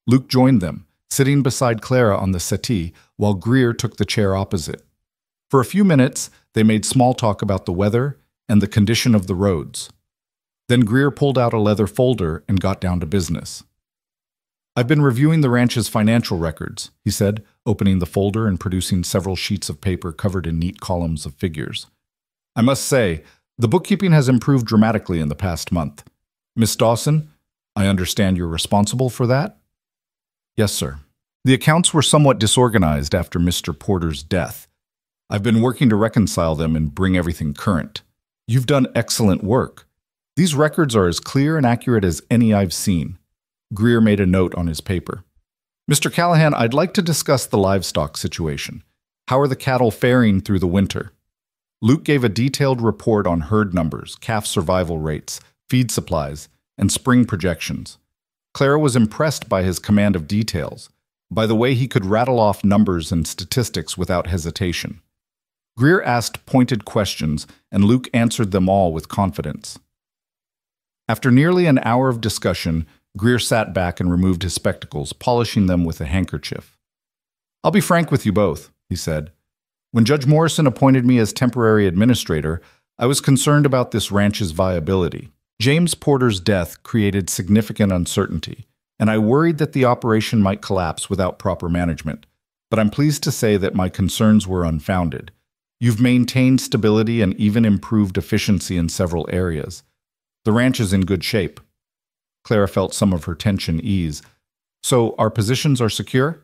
Speaker 1: Luke joined them, sitting beside Clara on the settee, while Greer took the chair opposite. For a few minutes, they made small talk about the weather and the condition of the roads. Then Greer pulled out a leather folder and got down to business. "I've been reviewing the ranch's financial records," he said, opening the folder and producing several sheets of paper covered in neat columns of figures. "I must say, the bookkeeping has improved dramatically in the past month. Miss Dawson, I understand you're responsible for that?" "Yes, sir. The accounts were somewhat disorganized after Mr. Porter's death. I've been working to reconcile them and bring everything current. You've done excellent work. These records are as clear and accurate as any I've seen." Greer made a note on his paper. "Mr. Callahan, I'd like to discuss the livestock situation. How are the cattle faring through the winter?" Luke gave a detailed report on herd numbers, calf survival rates, feed supplies, and spring projections. Clara was impressed by his command of details, by the way he could rattle off numbers and statistics without hesitation. Greer asked pointed questions, and Luke answered them all with confidence. After nearly an hour of discussion, Greer sat back and removed his spectacles, polishing them with a handkerchief. "I'll be frank with you both," he said. "When Judge Morrison appointed me as temporary administrator, I was concerned about this ranch's viability. James Porter's death created significant uncertainty, and I worried that the operation might collapse without proper management. But I'm pleased to say that my concerns were unfounded. You've maintained stability and even improved efficiency in several areas. The ranch is in good shape." Clara felt some of her tension ease. "So our positions are secure?"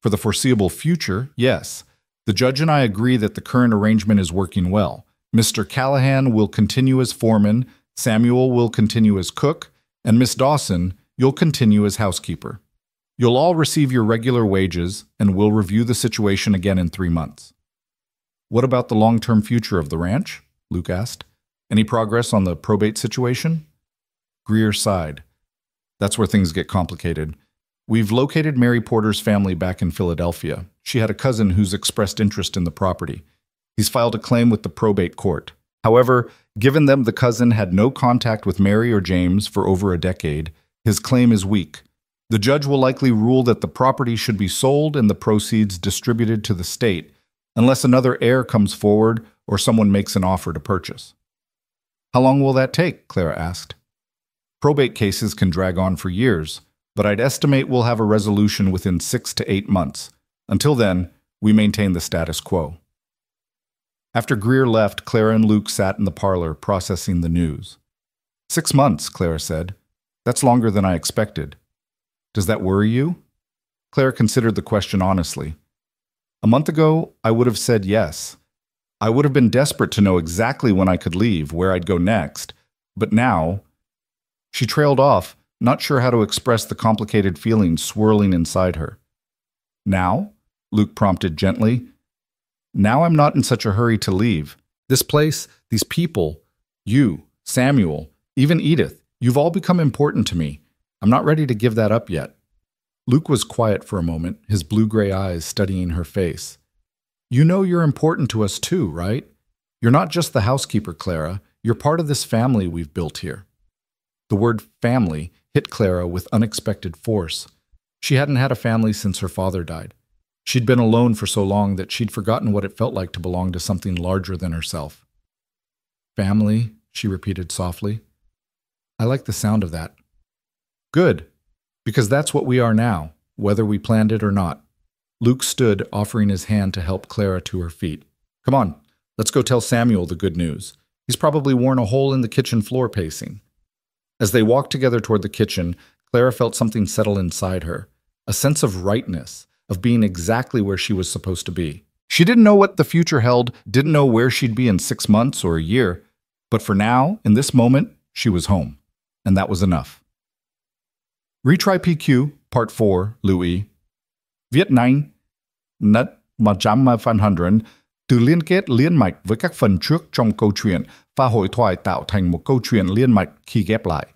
Speaker 1: "For the foreseeable future, yes. The judge and I agree that the current arrangement is working well. Mr. Callahan will continue as foreman, Samuel will continue as cook, and Miss Dawson, you'll continue as housekeeper. You'll all receive your regular wages, and we'll review the situation again in 3 months." "What about the long-term future of the ranch?" Luke asked. "Any progress on the probate situation?" Greer sighed. "That's where things get complicated. We've located Mary Porter's family back in Philadelphia. She had a cousin who's expressed interest in the property. He's filed a claim with the probate court. However, given them the cousin had no contact with Mary or James for over a decade, his claim is weak. The judge will likely rule that the property should be sold and the proceeds distributed to the state, unless another heir comes forward or someone makes an offer to purchase." "How long will that take?" Clara asked. "Probate cases can drag on for years, but I'd estimate we'll have a resolution within 6 to 8 months. Until then, we maintain the status quo." After Greer left, Clara and Luke sat in the parlor processing the news. 6 months, Clara said. "That's longer than I expected. Does that worry you?" Clara considered the question honestly. "A month ago, I would have said yes. I would have been desperate to know exactly when I could leave, where I'd go next. But now—" She trailed off, not sure how to express the complicated feelings swirling inside her. "Now?" Luke prompted gently. "Now I'm not in such a hurry to leave. This place, these people, you, Samuel, even Edith, you've all become important to me. I'm not ready to give that up yet." Luke was quiet for a moment, his blue-gray eyes studying her face. "You know you're important to us too, right? You're not just the housekeeper, Clara. You're part of this family we've built here." The word family hit Clara with unexpected force. She hadn't had a family since her father died. She'd been alone for so long that she'd forgotten what it felt like to belong to something larger than herself. "Family," she repeated softly. "I like the sound of that." "Good, because that's what we are now, whether we planned it or not." Luke stood, offering his hand to help Clara to her feet. "Come on, let's go tell Samuel the good news. He's probably worn a hole in the kitchen floor pacing." As they walked together toward the kitchen, Clara felt something settle inside her, a sense of rightness, of being exactly where she was supposed to be. She didn't know what the future held, didn't know where she'd be in 6 months or a year, but for now, in this moment, she was home, and that was enough. Retry PQ, Part 4, Louis. Viết nhanh, nét 100 từ liên kết liên mạch với các phần trước trong câu chuyện và hội thoại tạo thành một câu chuyện liên mạch khi ghép lại.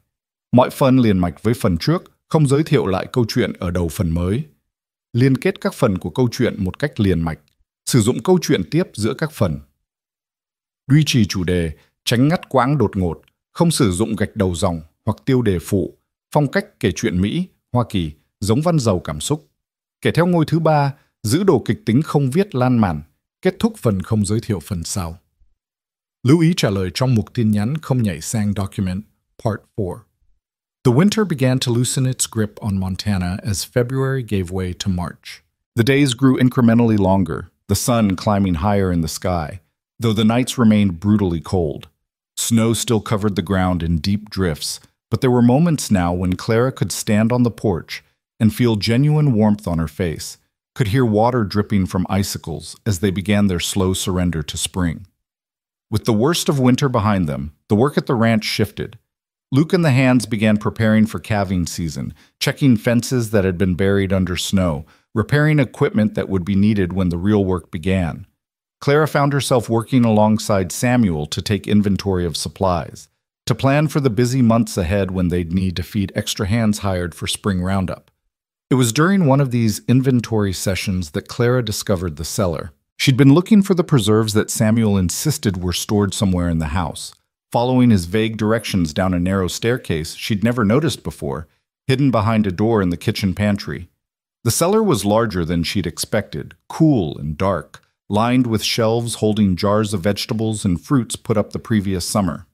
Speaker 1: Mọi phần liền mạch với phần trước, không giới thiệu lại câu chuyện ở đầu phần mới. Liên kết các phần của câu chuyện một cách liền mạch, sử dụng câu chuyện tiếp giữa các phần. Duy trì chủ đề, tránh ngắt quãng đột ngột, không sử dụng gạch đầu dòng hoặc tiêu đề phụ, phong cách kể chuyện Mỹ, Hoa Kỳ, giống văn giàu cảm xúc. Kể theo ngôi thứ 3, giữ đồ kịch tính không viết lan man, kết thúc phần không giới thiệu phần sau. Lưu ý trả lời trong mục tin nhắn không nhảy sang document, part 4. The winter began to loosen its grip on Montana as February gave way to March. The days grew incrementally longer, the sun climbing higher in the sky, though the nights remained brutally cold. Snow still covered the ground in deep drifts, but there were moments now when Clara could stand on the porch and feel genuine warmth on her face, could hear water dripping from icicles as they began their slow surrender to spring. With the worst of winter behind them, the work at the ranch shifted. Luke and the hands began preparing for calving season, checking fences that had been buried under snow, repairing equipment that would be needed when the real work began. Clara found herself working alongside Samuel to take inventory of supplies, to plan for the busy months ahead when they'd need to feed extra hands hired for spring roundup. It was during one of these inventory sessions that Clara discovered the cellar. She'd been looking for the preserves that Samuel insisted were stored somewhere in the house, following his vague directions down a narrow staircase she'd never noticed before, hidden behind a door in the kitchen pantry. The cellar was larger than she'd expected, cool and dark, lined with shelves holding jars of vegetables and fruits put up the previous summer.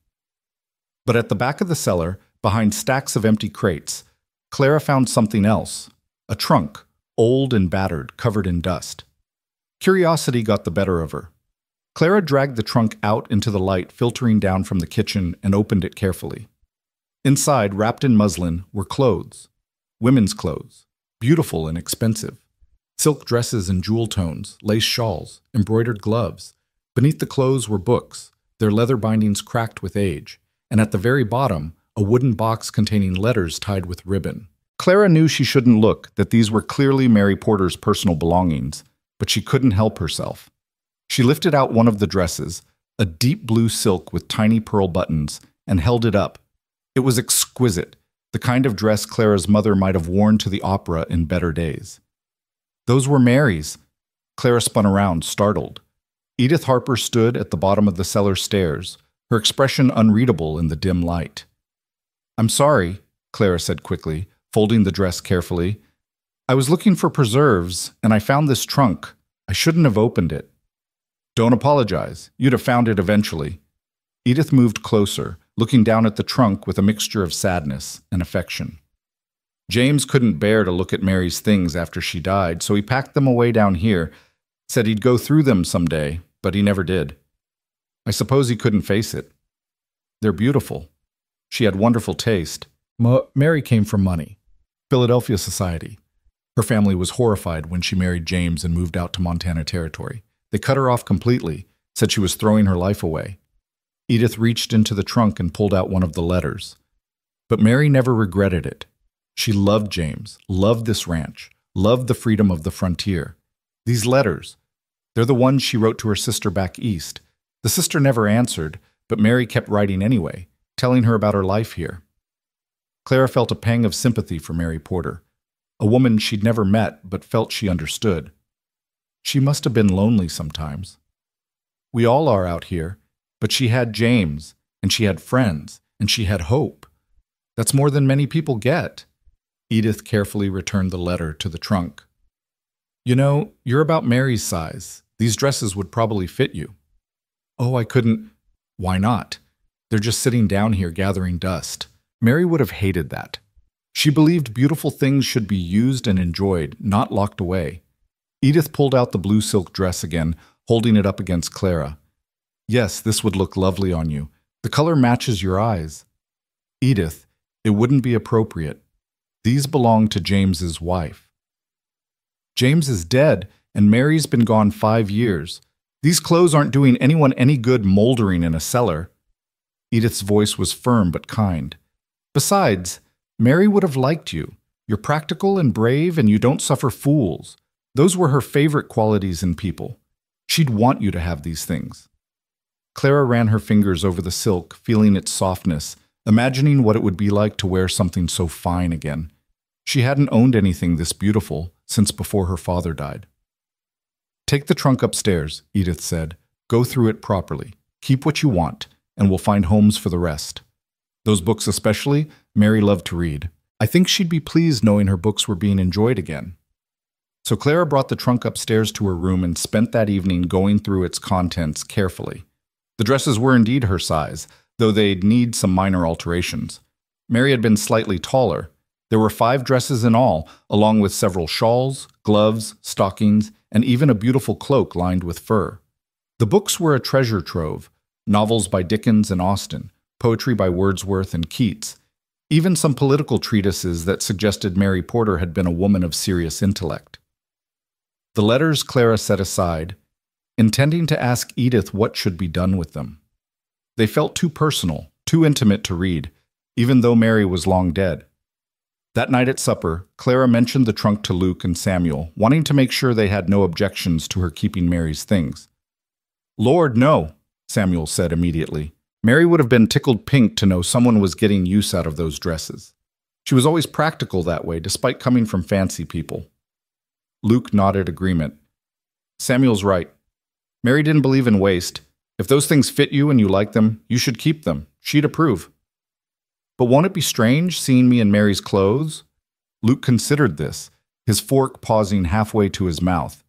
Speaker 1: But at the back of the cellar, behind stacks of empty crates, Clara found something else, a trunk, old and battered, covered in dust. Curiosity got the better of her. Clara dragged the trunk out into the light filtering down from the kitchen and opened it carefully. Inside, wrapped in muslin, were clothes. Women's clothes, beautiful and expensive. Silk dresses in jewel tones, lace shawls, embroidered gloves. Beneath the clothes were books, their leather bindings cracked with age, and at the very bottom, a wooden box containing letters tied with ribbon. Clara knew she shouldn't look, that these were clearly Mary Porter's personal belongings, but she couldn't help herself. She lifted out one of the dresses, a deep blue silk with tiny pearl buttons, and held it up. It was exquisite, the kind of dress Clara's mother might have worn to the opera in better days. Those were Mary's. Clara spun around, startled. Edith Harper stood at the bottom of the cellar stairs, her expression unreadable in the dim light. "I'm sorry," Clara said quickly, folding the dress carefully. "I was looking for preserves, and I found this trunk. I shouldn't have opened it." "Don't apologize. You'd have found it eventually." Edith moved closer, looking down at the trunk with a mixture of sadness and affection. "James couldn't bear to look at Mary's things after she died, so he packed them away down here, said he'd go through them someday, but he never did. I suppose he couldn't face it. They're beautiful. She had wonderful taste. Mary came from money. Philadelphia society. Her family was horrified when she married James and moved out to Montana Territory. They cut her off completely, said she was throwing her life away." Edith reached into the trunk and pulled out one of the letters. But Mary never regretted it. She loved James, loved this ranch, loved the freedom of the frontier. These letters, they're the ones she wrote to her sister back east. The sister never answered, but Mary kept writing anyway, telling her about her life here. Clara felt a pang of sympathy for Mary Porter, a woman she'd never met but felt she understood. She must have been lonely sometimes. We all are out here, but she had James, and she had friends, and she had hope. That's more than many people get. Edith carefully returned the letter to the trunk. "You know, you're about Mary's size. These dresses would probably fit you." "Oh, I couldn't." "Why not? They're just sitting down here gathering dust." Mary would have hated that. She believed beautiful things should be used and enjoyed, not locked away. Edith pulled out the blue silk dress again, holding it up against Clara. "Yes, this would look lovely on you. The color matches your eyes." "Edith, it wouldn't be appropriate. These belong to James's wife." "James is dead, and Mary's been gone 5 years. These clothes aren't doing anyone any good moldering in a cellar." Edith's voice was firm but kind. "Besides, Mary would have liked you. You're practical and brave, and you don't suffer fools. Those were her favorite qualities in people. She'd want you to have these things." Clara ran her fingers over the silk, feeling its softness, imagining what it would be like to wear something so fine again. She hadn't owned anything this beautiful since before her father died. "Take the trunk upstairs," Edith said. "Go through it properly. Keep what you want, and we'll find homes for the rest." Those books especially, Mary loved to read. I think she'd be pleased knowing her books were being enjoyed again. So Clara brought the trunk upstairs to her room and spent that evening going through its contents carefully. The dresses were indeed her size, though they'd need some minor alterations. Mary had been slightly taller. There were 5 dresses in all, along with several shawls, gloves, stockings, and even a beautiful cloak lined with fur. The books were a treasure trove: novels by Dickens and Austen, poetry by Wordsworth and Keats, even some political treatises that suggested Mary Porter had been a woman of serious intellect. The letters Clara set aside, intending to ask Edith what should be done with them. They felt too personal, too intimate to read, even though Mary was long dead. That night at supper, Clara mentioned the trunk to Luke and Samuel, wanting to make sure they had no objections to her keeping Mary's things. "Lord, no," Samuel said immediately. Mary would have been tickled pink to know someone was getting use out of those dresses. She was always practical that way, despite coming from fancy people. Luke nodded agreement. "Samuel's right. Mary didn't believe in waste. If those things fit you and you like them, you should keep them. She'd approve." "But won't it be strange seeing me in Mary's clothes?" Luke considered this, his fork pausing halfway to his mouth.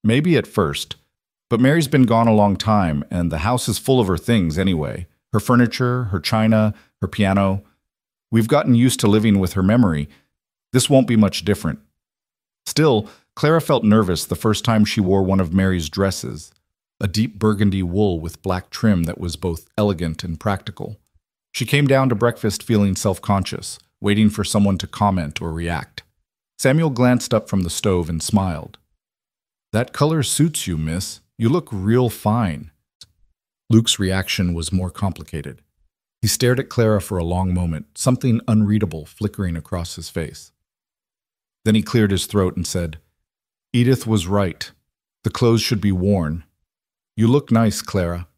Speaker 1: "Maybe at first. But Mary's been gone a long time, and the house is full of her things anyway. Her furniture, her china, her piano. We've gotten used to living with her memory. This won't be much different." Still, Clara felt nervous the first time she wore one of Mary's dresses, a deep burgundy wool with black trim that was both elegant and practical. She came down to breakfast feeling self-conscious, waiting for someone to comment or react. Samuel glanced up from the stove and smiled. "That color suits you, miss. You look real fine." Luke's reaction was more complicated. He stared at Clara for a long moment, something unreadable flickering across his face. Then he cleared his throat and said, "Edith was right. The clothes should be worn. You look nice, Clara."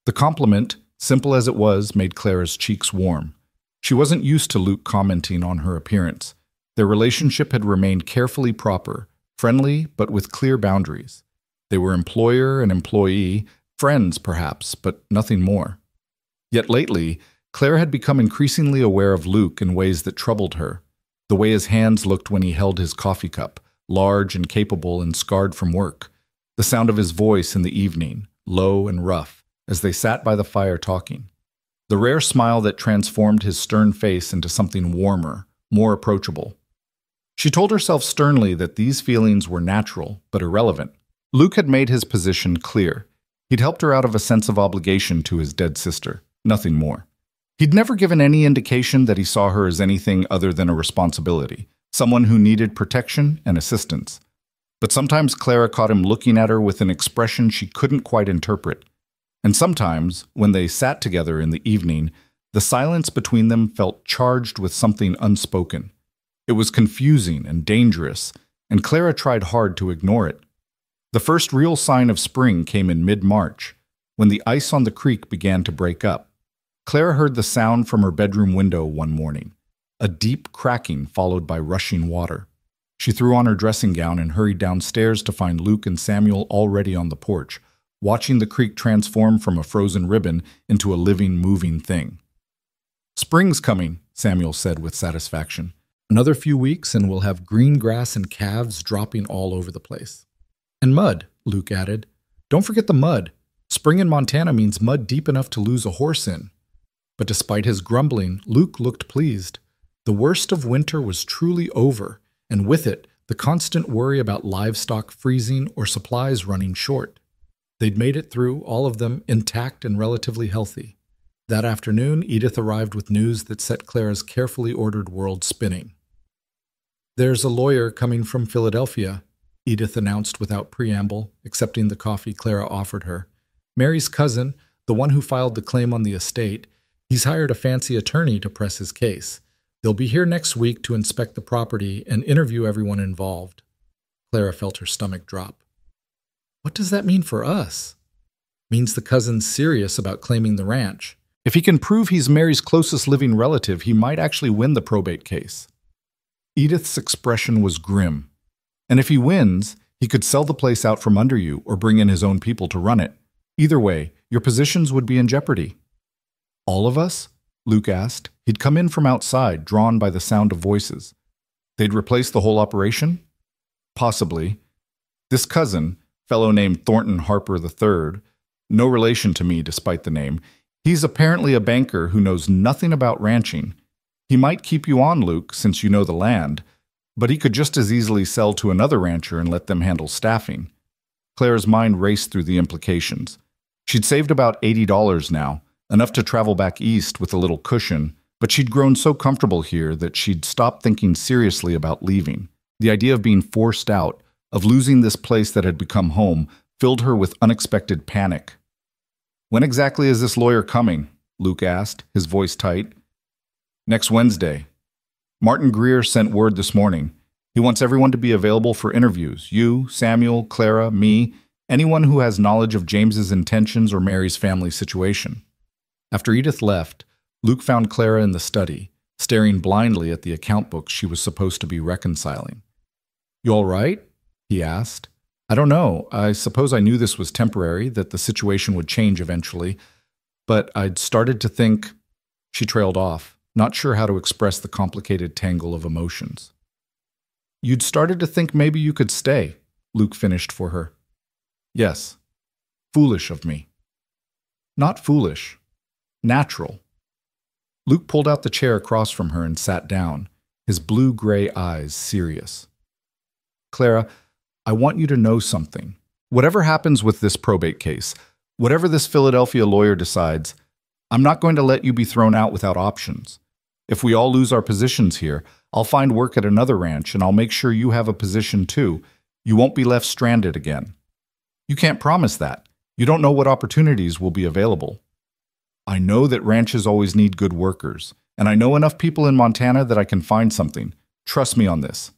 Speaker 1: The compliment, simple as it was, made Clara's cheeks warm. She wasn't used to Luke commenting on her appearance. Their relationship had remained carefully proper, friendly but with clear boundaries. They were employer and employee, friends perhaps, but nothing more. Yet lately, Clara had become increasingly aware of Luke in ways that troubled her. The way his hands looked when he held his coffee cup, large and capable and scarred from work. The sound of his voice in the evening, low and rough, as they sat by the fire talking. The rare smile that transformed his stern face into something warmer, more approachable. She told herself sternly that these feelings were natural, but irrelevant. Luke had made his position clear. He'd helped her out of a sense of obligation to his dead sister, nothing more. He'd never given any indication that he saw her as anything other than a responsibility, someone who needed protection and assistance. But sometimes Clara caught him looking at her with an expression she couldn't quite interpret. And sometimes, when they sat together in the evening, the silence between them felt charged with something unspoken. It was confusing and dangerous, and Clara tried hard to ignore it. The first real sign of spring came in mid-March, when the ice on the creek began to break up. Clara heard the sound from her bedroom window one morning, a deep cracking followed by rushing water. She threw on her dressing gown and hurried downstairs to find Luke and Samuel already on the porch, watching the creek transform from a frozen ribbon into a living, moving thing. "Spring's coming," Samuel said with satisfaction. "Another few weeks and we'll have green grass and calves dropping all over the place." "And mud," Luke added. "Don't forget the mud. Spring in Montana means mud deep enough to lose a horse in." But despite his grumbling, Luke looked pleased. The worst of winter was truly over, and with it, the constant worry about livestock freezing or supplies running short. They'd made it through, all of them intact and relatively healthy. That afternoon, Edith arrived with news that set Clara's carefully ordered world spinning. "There's a lawyer coming from Philadelphia," Edith announced without preamble, accepting the coffee Clara offered her. "Mary's cousin, the one who filed the claim on the estate, he's hired a fancy attorney to press his case. They'll be here next week to inspect the property and interview everyone involved." Clara felt her stomach drop. "What does that mean for us?" "Means the cousin's serious about claiming the ranch. If he can prove he's Mary's closest living relative, he might actually win the probate case. Edith's expression was grim. And if he wins, he could sell the place out from under you or bring in his own people to run it. Either way, your positions would be in jeopardy. All of us? Luke asked. He'd come in from outside, drawn by the sound of voices. They'd replace the whole operation? Possibly. This cousin, fellow named Thornton Harper III, no relation to me despite the name, he's apparently a banker who knows nothing about ranching. He might keep you on, Luke, since you know the land, but he could just as easily sell to another rancher and let them handle staffing. Clara's mind raced through the implications. She'd saved about $80 now, enough to travel back east with a little cushion, but she'd grown so comfortable here that she'd stopped thinking seriously about leaving. The idea of being forced out, of losing this place that had become home, filled her with unexpected panic. "When exactly is this lawyer coming?" Luke asked, his voice tight. "Next Wednesday. Martin Greer sent word this morning. He wants everyone to be available for interviews. You, Samuel, Clara, me, anyone who has knowledge of James's intentions or Mary's family situation." After Edith left, Luke found Clara in the study, staring blindly at the account books she was supposed to be reconciling. "You all right?" he asked. "I don't know. I suppose I knew this was temporary, that the situation would change eventually, but I'd started to think—" She trailed off, not sure how to express the complicated tangle of emotions. "You'd started to think maybe you could stay," Luke finished for her. "Yes. Foolish of me." "Not foolish. Natural." Luke pulled out the chair across from her and sat down, his blue-gray eyes serious. "Clara, I want you to know something. Whatever happens with this probate case, whatever this Philadelphia lawyer decides, I'm not going to let you be thrown out without options. If we all lose our positions here, I'll find work at another ranch and I'll make sure you have a position too. You won't be left stranded again. You can't promise that. You don't know what opportunities will be available. I know that ranches always need good workers, and I know enough people in Montana that I can find something. Trust me on this."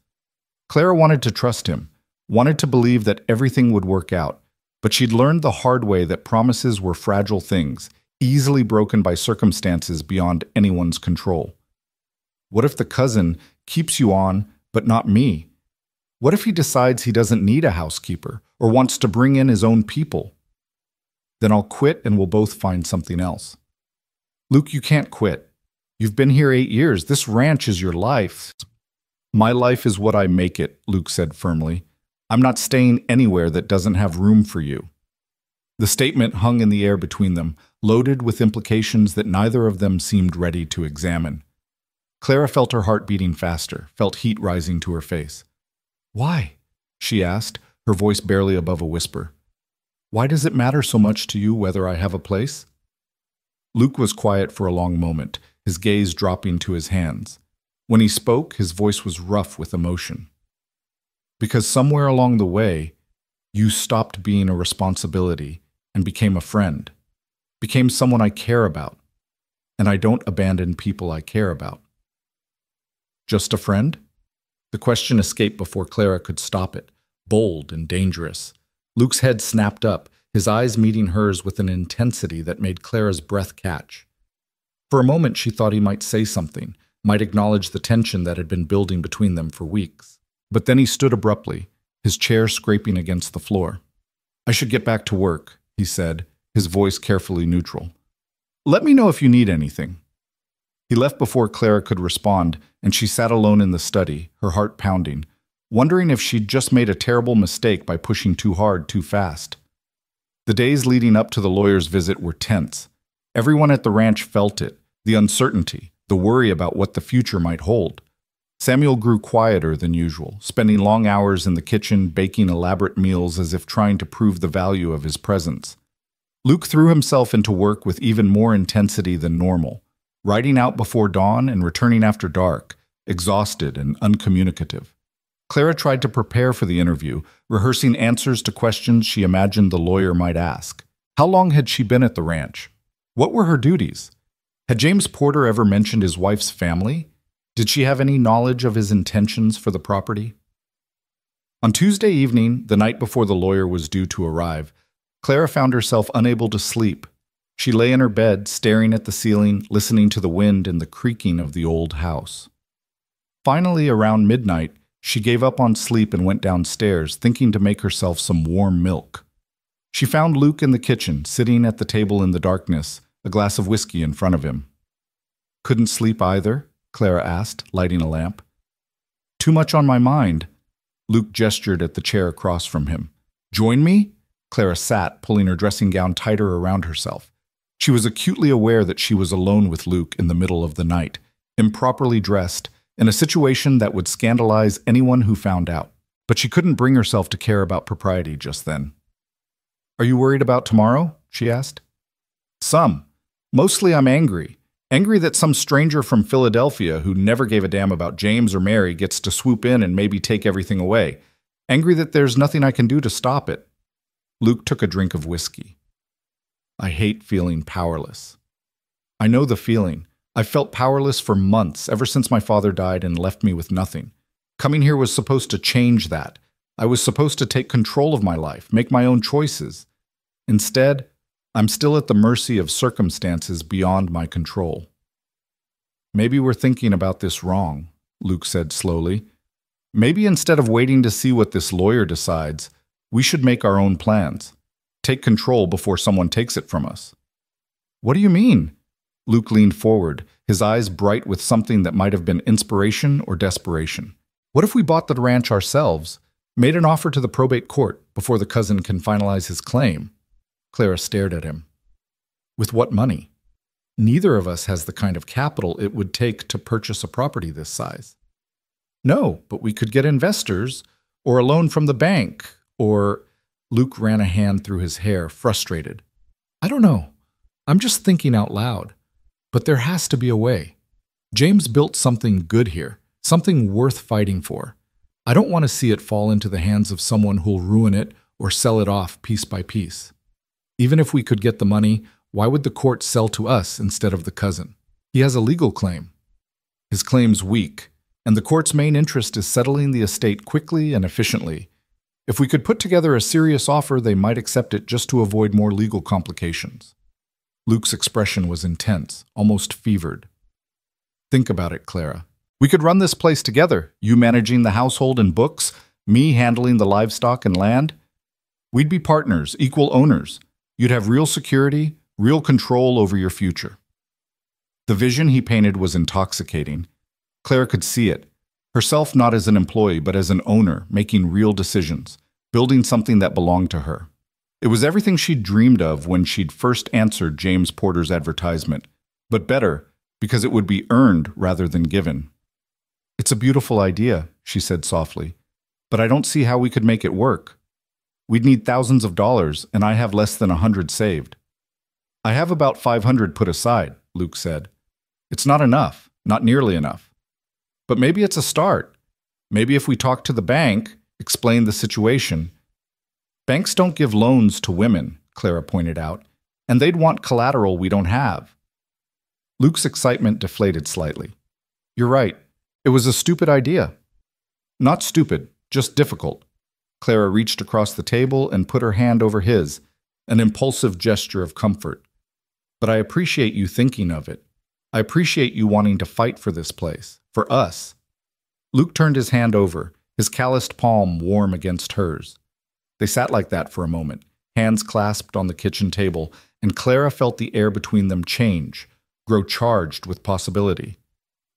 Speaker 1: Clara wanted to trust him, wanted to believe that everything would work out, but she'd learned the hard way that promises were fragile things, easily broken by circumstances beyond anyone's control. What if the cousin keeps you on, but not me? What if he decides he doesn't need a housekeeper or wants to bring in his own people? Then I'll quit and we'll both find something else. Luke, you can't quit. You've been here 8 years. This ranch is your life. My life is what I make it, Luke said firmly. I'm not staying anywhere that doesn't have room for you. The statement hung in the air between them, loaded with implications that neither of them seemed ready to examine. Clara felt her heart beating faster, felt heat rising to her face. "Why?" she asked, her voice barely above a whisper. "Why does it matter so much to you whether I have a place?" Luke was quiet for a long moment, his gaze dropping to his hands. When he spoke, his voice was rough with emotion. "Because somewhere along the way, you stopped being a responsibility and became a friend, became someone I care about, and I don't abandon people I care about." "Just a friend?" The question escaped before Clara could stop it, bold and dangerous. Luke's head snapped up, his eyes meeting hers with an intensity that made Clara's breath catch. For a moment she thought he might say something, might acknowledge the tension that had been building between them for weeks. But then he stood abruptly, his chair scraping against the floor. "I should get back to work," he said, his voice carefully neutral. "Let me know if you need anything." He left before Clara could respond, and she sat alone in the study, her heart pounding, wondering if she'd just made a terrible mistake by pushing too hard too fast. The days leading up to the lawyer's visit were tense. Everyone at the ranch felt it, the uncertainty, the worry about what the future might hold. Samuel grew quieter than usual, spending long hours in the kitchen baking elaborate meals as if trying to prove the value of his presence. Luke threw himself into work with even more intensity than normal, riding out before dawn and returning after dark, exhausted and uncommunicative. Clara tried to prepare for the interview, rehearsing answers to questions she imagined the lawyer might ask. How long had she been at the ranch? What were her duties? Had James Porter ever mentioned his wife's family? Did she have any knowledge of his intentions for the property? On Tuesday evening, the night before the lawyer was due to arrive, Clara found herself unable to sleep. She lay in her bed, staring at the ceiling, listening to the wind and the creaking of the old house. Finally, around midnight, she gave up on sleep and went downstairs, thinking to make herself some warm milk. She found Luke in the kitchen, sitting at the table in the darkness, a glass of whiskey in front of him. "Couldn't sleep either?" Clara asked, lighting a lamp. "Too much on my mind." Luke gestured at the chair across from him. "Join me?" Clara sat, pulling her dressing gown tighter around herself. She was acutely aware that she was alone with Luke in the middle of the night, improperly dressed, in a situation that would scandalize anyone who found out. But she couldn't bring herself to care about propriety just then. "Are you worried about tomorrow?" she asked. "Some. Mostly I'm angry. Angry that some stranger from Philadelphia who never gave a damn about James or Mary gets to swoop in and maybe take everything away. Angry that there's nothing I can do to stop it." Luke took a drink of whiskey. "I hate feeling powerless." "I know the feeling. I've felt powerless for months, ever since my father died and left me with nothing. Coming here was supposed to change that. I was supposed to take control of my life, make my own choices. Instead, I'm still at the mercy of circumstances beyond my control." "Maybe we're thinking about this wrong," Luke said slowly. "Maybe instead of waiting to see what this lawyer decides, we should make our own plans. Take control before someone takes it from us." "What do you mean?" Luke leaned forward, his eyes bright with something that might have been inspiration or desperation. "What if we bought the ranch ourselves, made an offer to the probate court before the cousin can finalize his claim?" Clara stared at him. "With what money? Neither of us has the kind of capital it would take to purchase a property this size." "No, but we could get investors, or a loan from the bank, or—" Luke ran a hand through his hair, frustrated. "I don't know. I'm just thinking out loud. But there has to be a way. James built something good here, something worth fighting for. I don't want to see it fall into the hands of someone who'll ruin it or sell it off piece by piece. Even if we could get the money, why would the court sell to us instead of the cousin? He has a legal claim. His claim's weak, and the court's main interest is settling the estate quickly and efficiently. If we could put together a serious offer, they might accept it just to avoid more legal complications." Luke's expression was intense, almost fevered. "Think about it, Clara. We could run this place together, you managing the household and books, me handling the livestock and land. We'd be partners, equal owners. You'd have real security, real control over your future." The vision he painted was intoxicating. Clara could see it, herself not as an employee but as an owner, making real decisions, building something that belonged to her. It was everything she'd dreamed of when she'd first answered James Porter's advertisement, but better because it would be earned rather than given. "It's a beautiful idea," she said softly, "but I don't see how we could make it work. We'd need thousands of dollars, and I have less than 100 saved." "I have about 500 put aside," Luke said. "It's not enough, not nearly enough. But maybe it's a start. Maybe if we talk to the bank, explain the situation—" "Banks don't give loans to women," Clara pointed out, "and they'd want collateral we don't have." Luke's excitement deflated slightly. "You're right. It was a stupid idea." "Not stupid, just difficult." Clara reached across the table and put her hand over his, an impulsive gesture of comfort. "But I appreciate you thinking of it. I appreciate you wanting to fight for this place, for us." Luke turned his hand over, his calloused palm warm against hers. They sat like that for a moment, hands clasped on the kitchen table, and Clara felt the air between them change, grow charged with possibility.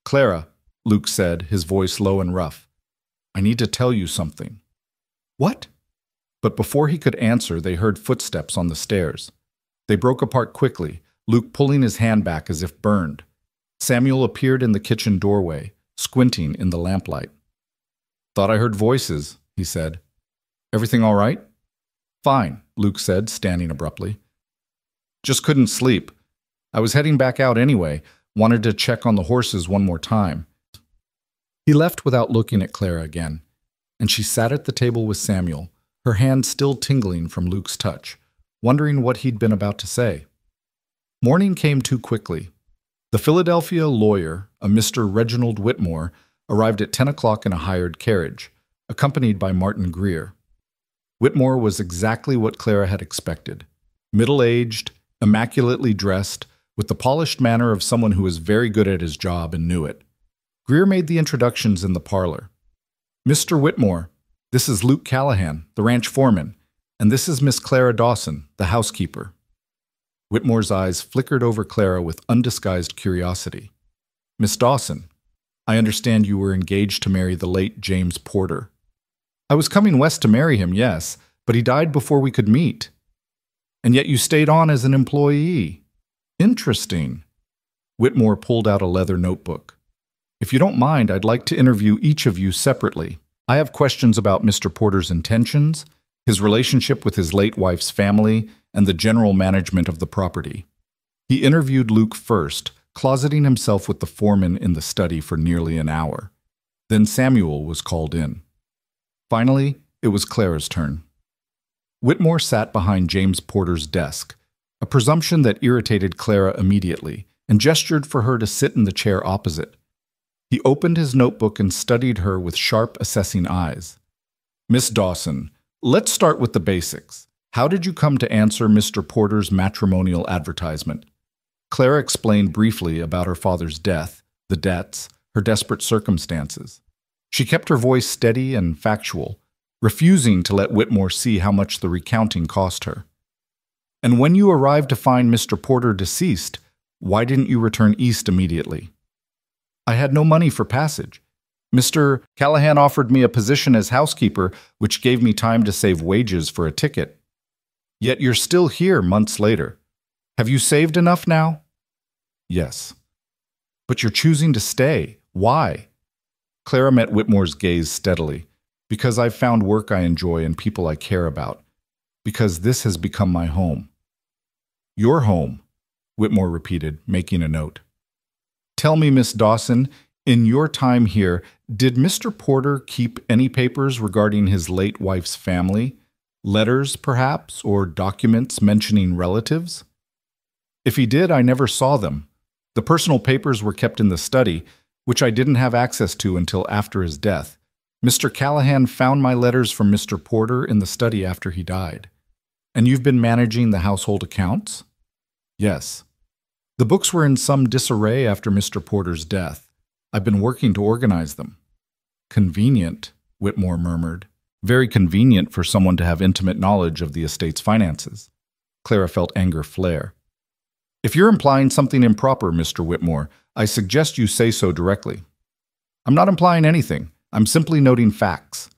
Speaker 1: "Clara," Luke said, his voice low and rough, "I need to tell you something." "What?" But before he could answer, they heard footsteps on the stairs. They broke apart quickly, Luke pulling his hand back as if burned. Samuel appeared in the kitchen doorway, squinting in the lamplight. "Thought I heard voices," he said. "Everything all right?" "Fine," Luke said, standing abruptly. "Just couldn't sleep. I was heading back out anyway, wanted to check on the horses one more time." He left without looking at Clara again, and she sat at the table with Samuel, her hand still tingling from Luke's touch, wondering what he'd been about to say. Morning came too quickly. The Philadelphia lawyer, a Mr. Reginald Whitmore, arrived at 10 o'clock in a hired carriage, accompanied by Martin Greer. Whitmore was exactly what Clara had expected. Middle-aged, immaculately dressed, with the polished manner of someone who was very good at his job and knew it. Greer made the introductions in the parlor. "Mr. Whitmore, this is Luke Callahan, the ranch foreman, and this is Miss Clara Dawson, the housekeeper." Whitmore's eyes flickered over Clara with undisguised curiosity. "Miss Dawson, I understand you were engaged to marry the late James Porter." "I was coming west to marry him, yes, but he died before we could meet." "And yet you stayed on as an employee. Interesting." Whitmore pulled out a leather notebook. "If you don't mind, I'd like to interview each of you separately. I have questions about Mr. Porter's intentions, his relationship with his late wife's family, and the general management of the property." He interviewed Luke first, closeting himself with the foreman in the study for nearly an hour. Then Samuel was called in. Finally, it was Clara's turn. Whitmore sat behind James Porter's desk, a presumption that irritated Clara immediately, and gestured for her to sit in the chair opposite. He opened his notebook and studied her with sharp, assessing eyes. "Miss Dawson, let's start with the basics. How did you come to answer Mr. Porter's matrimonial advertisement?" Clara explained briefly about her father's death, the debts, her desperate circumstances. She kept her voice steady and factual, refusing to let Whitmore see how much the recounting cost her. "And when you arrived to find Mr. Porter deceased, why didn't you return east immediately?" "I had no money for passage. Mr. Callahan offered me a position as housekeeper, which gave me time to save wages for a ticket." "Yet you're still here months later. Have you saved enough now?" "Yes." "But you're choosing to stay. Why?" Clara met Whitmore's gaze steadily. "Because I've found work I enjoy and people I care about. Because this has become my home." "Your home," Whitmore repeated, making a note. "Tell me, Miss Dawson, in your time here, did Mr. Porter keep any papers regarding his late wife's family? Letters, perhaps, or documents mentioning relatives?" "If he did, I never saw them. The personal papers were kept in the study, which I didn't have access to until after his death. Mr. Callahan found my letters from Mr. Porter in the study after he died." "And you've been managing the household accounts?" "Yes. The books were in some disarray after Mr. Porter's death. I've been working to organize them." "Convenient," Whitmore murmured. "Very convenient for someone to have intimate knowledge of the estate's finances." Clara felt anger flare. "If you're implying something improper, Mr. Whitmore, I suggest you say so directly." "I'm not implying anything. I'm simply noting facts."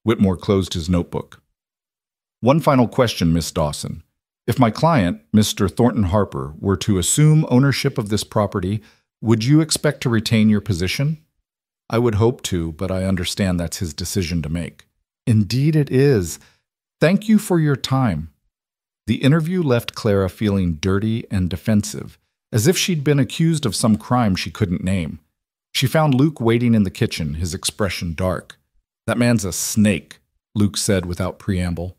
Speaker 1: Whitmore closed his notebook. "One final question, Miss Dawson. If my client, Mr. Thornton Harper, were to assume ownership of this property, would you expect to retain your position?" "I would hope to, but I understand that's his decision to make." "Indeed it is. Thank you for your time." The interview left Clara feeling dirty and defensive, as if she'd been accused of some crime she couldn't name. She found Luke waiting in the kitchen, his expression dark. "That man's a snake," Luke said without preamble.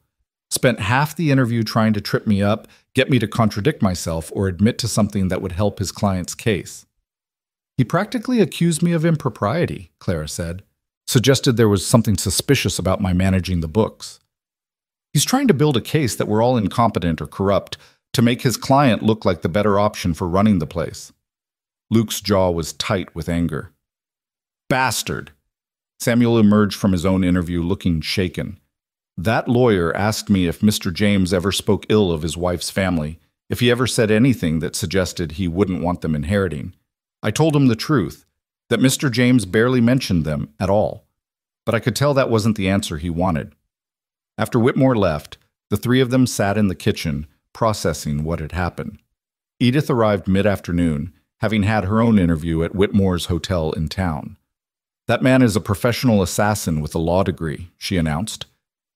Speaker 1: "Spent half the interview trying to trip me up, get me to contradict myself, or admit to something that would help his client's case." "He practically accused me of impropriety," Clara said. "Suggested there was something suspicious about my managing the books. He's trying to build a case that we're all incompetent or corrupt to make his client look like the better option for running the place." Luke's jaw was tight with anger. "Bastard!" Samuel emerged from his own interview looking shaken. "That lawyer asked me if Mr. James ever spoke ill of his wife's family, if he ever said anything that suggested he wouldn't want them inheriting. I told him the truth, that Mr. James barely mentioned them at all. But I could tell that wasn't the answer he wanted." After Whitmore left, the three of them sat in the kitchen, processing what had happened. Edith arrived mid-afternoon, having had her own interview at Whitmore's hotel in town. "That man is a professional assassin with a law degree," she announced.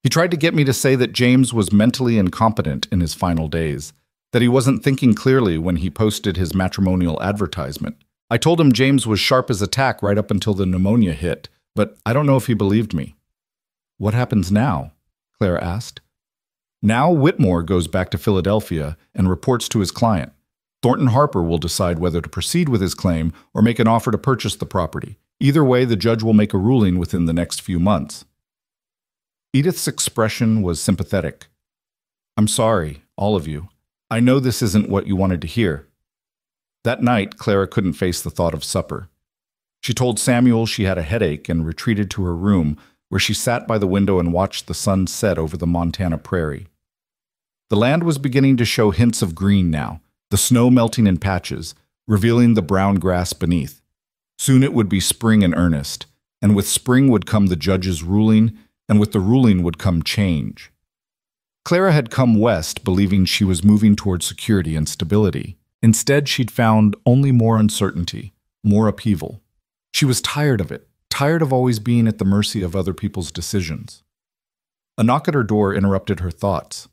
Speaker 1: "He tried to get me to say that James was mentally incompetent in his final days, that he wasn't thinking clearly when he posted his matrimonial advertisement. I told him James was sharp as a tack right up until the pneumonia hit, but I don't know if he believed me." "What happens now?" Clara asked. "Now Whitmore goes back to Philadelphia and reports to his client. Thornton Harper will decide whether to proceed with his claim or make an offer to purchase the property. Either way, the judge will make a ruling within the next few months." Edith's expression was sympathetic. "I'm sorry, all of you. I know this isn't what you wanted to hear. That night, Clara couldn't face the thought of supper. She told Samuel she had a headache and retreated to her room, where she sat by the window and watched the sun set over the Montana prairie. The land was beginning to show hints of green now, the snow melting in patches, revealing the brown grass beneath. Soon it would be spring in earnest, and with spring would come the judge's ruling, and with the ruling would come change. Clara had come west believing she was moving toward security and stability. Instead, she'd found only more uncertainty, more upheaval. She was tired of it, tired of always being at the mercy of other people's decisions. A knock at her door interrupted her thoughts.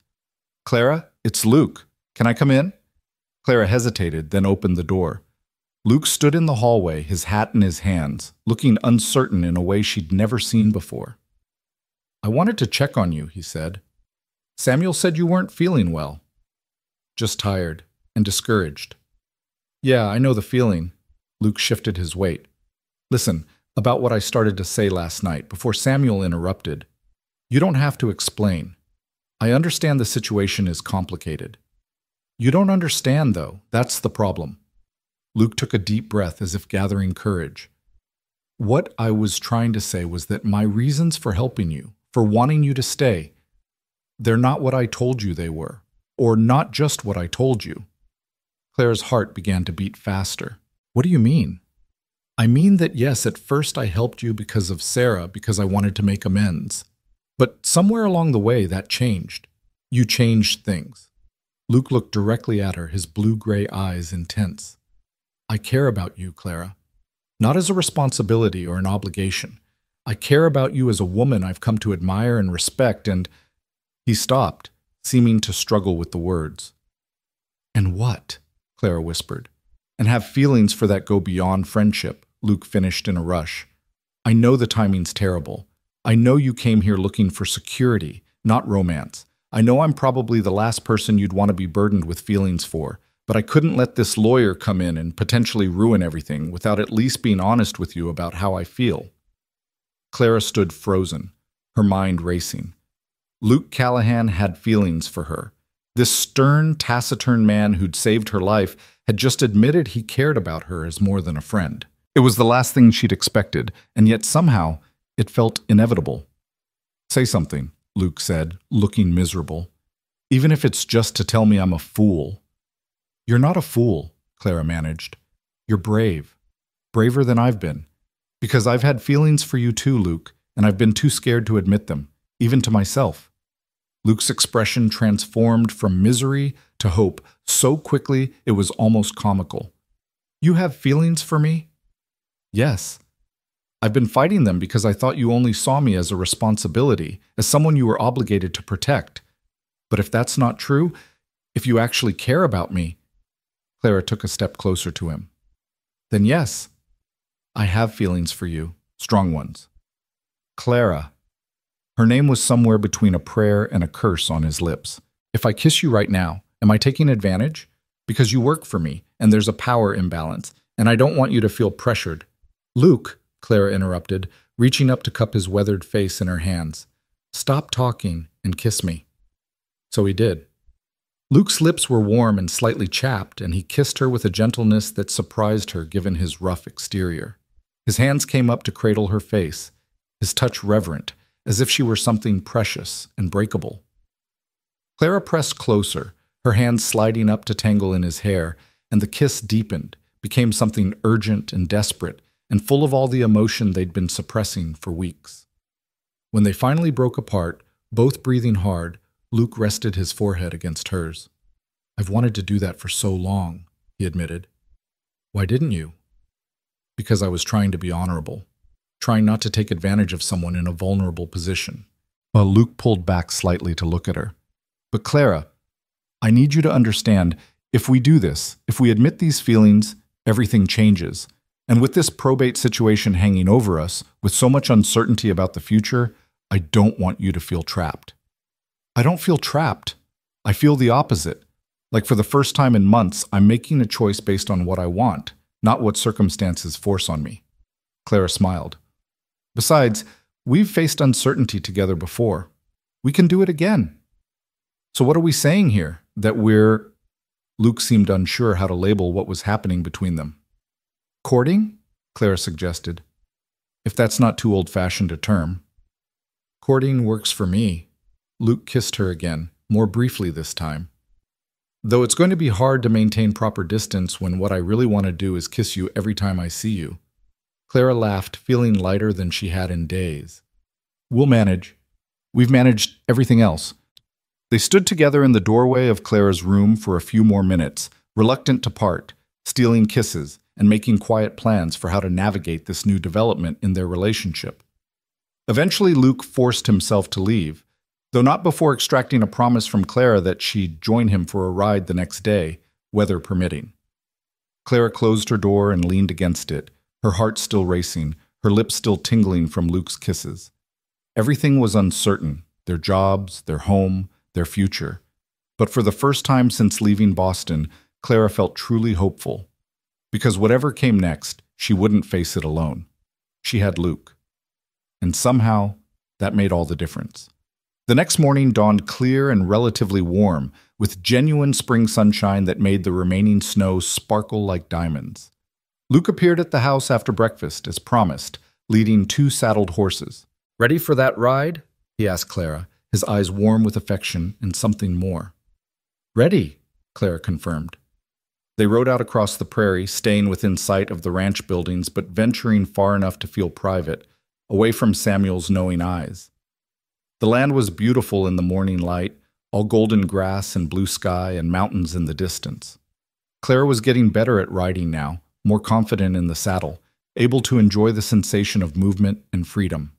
Speaker 1: "Clara, it's Luke. Can I come in?" Clara hesitated, then opened the door. Luke stood in the hallway, his hat in his hands, looking uncertain in a way she'd never seen before. "I wanted to check on you," he said. "Samuel said you weren't feeling well." "Just tired and discouraged." "Yeah, I know the feeling." Luke shifted his weight. "Listen, about what I started to say last night, before Samuel interrupted. You don't have to explain. I understand the situation is complicated. You don't understand, though. That's the problem." Luke took a deep breath as if gathering courage. "What I was trying to say was that my reasons for helping you, for wanting you to stay, they're not what I told you they were, or not just what I told you." Clara's heart began to beat faster. "What do you mean?" "I mean that yes, at first I helped you because of Sarah, because I wanted to make amends. But somewhere along the way that changed. You changed things." Luke looked directly at her, his blue-gray eyes intense. "I care about you, Clara. Not as a responsibility or an obligation. I care about you as a woman I've come to admire and respect, and—" He stopped, seeming to struggle with the words. "And what?" Clara whispered. "And have feelings for that go beyond friendship," Luke finished in a rush. "I know the timing's terrible. I know you came here looking for security, not romance. I know I'm probably the last person you'd want to be burdened with feelings for, but I couldn't let this lawyer come in and potentially ruin everything without at least being honest with you about how I feel." Clara stood frozen, her mind racing. Luke Callahan had feelings for her. This stern, taciturn man who'd saved her life had just admitted he cared about her as more than a friend. It was the last thing she'd expected, and yet somehow it felt inevitable. "Say something," Luke said, looking miserable. "Even if it's just to tell me I'm a fool." "You're not a fool," Clara managed. "You're brave. Braver than I've been. Because I've had feelings for you too, Luke, and I've been too scared to admit them, even to myself." Luke's expression transformed from misery to hope so quickly it was almost comical. "You have feelings for me?" "Yes. I've been fighting them because I thought you only saw me as a responsibility, as someone you were obligated to protect. But if that's not true, if you actually care about me—" Clara took a step closer to him. "Then yes, I have feelings for you, strong ones." "Clara." Her name was somewhere between a prayer and a curse on his lips. "If I kiss you right now, am I taking advantage? Because you work for me, and there's a power imbalance, and I don't want you to feel pressured." "Luke," Clara interrupted, reaching up to cup his weathered face in her hands. "Stop talking and kiss me." So he did. Luke's lips were warm and slightly chapped, and he kissed her with a gentleness that surprised her given his rough exterior. His hands came up to cradle her face, his touch reverent, as if she were something precious and breakable. Clara pressed closer, her hands sliding up to tangle in his hair, and the kiss deepened, became something urgent and desperate, and full of all the emotion they'd been suppressing for weeks. When they finally broke apart, both breathing hard, Luke rested his forehead against hers. "I've wanted to do that for so long," he admitted. "Why didn't you?" "Because I was trying to be honorable, trying not to take advantage of someone in a vulnerable position." Luke pulled back slightly to look at her. "But Clara, I need you to understand, if we do this, if we admit these feelings, everything changes. And with this probate situation hanging over us, with so much uncertainty about the future, I don't want you to feel trapped." "I don't feel trapped. I feel the opposite. Like for the first time in months, I'm making a choice based on what I want, not what circumstances force on me." Clara smiled. "Besides, we've faced uncertainty together before. We can do it again." "So what are we saying here? That we're—" Luke seemed unsure how to label what was happening between them. Courting? Clara suggested. If that's not too old-fashioned a term. Courting works for me. Luke kissed her again, more briefly this time. Though it's going to be hard to maintain proper distance when what I really want to do is kiss you every time I see you. Clara laughed, feeling lighter than she had in days. We'll manage. We've managed everything else. They stood together in the doorway of Clara's room for a few more minutes, reluctant to part, stealing kisses, and making quiet plans for how to navigate this new development in their relationship. Eventually, Luke forced himself to leave, though not before extracting a promise from Clara that she'd join him for a ride the next day, weather permitting. Clara closed her door and leaned against it, her heart still racing, her lips still tingling from Luke's kisses. Everything was uncertain, their jobs, their home, their future. But for the first time since leaving Boston, Clara felt truly hopeful. Because whatever came next, she wouldn't face it alone. She had Luke. And somehow, that made all the difference. The next morning dawned clear and relatively warm, with genuine spring sunshine that made the remaining snow sparkle like diamonds. Luke appeared at the house after breakfast, as promised, leading 2 saddled horses. "Ready for that ride?" he asked Clara, his eyes warm with affection and something more. "Ready," Clara confirmed. They rode out across the prairie, staying within sight of the ranch buildings but venturing far enough to feel private, away from Samuel's knowing eyes. The land was beautiful in the morning light, all golden grass and blue sky and mountains in the distance. Clara was getting better at riding now, more confident in the saddle, able to enjoy the sensation of movement and freedom.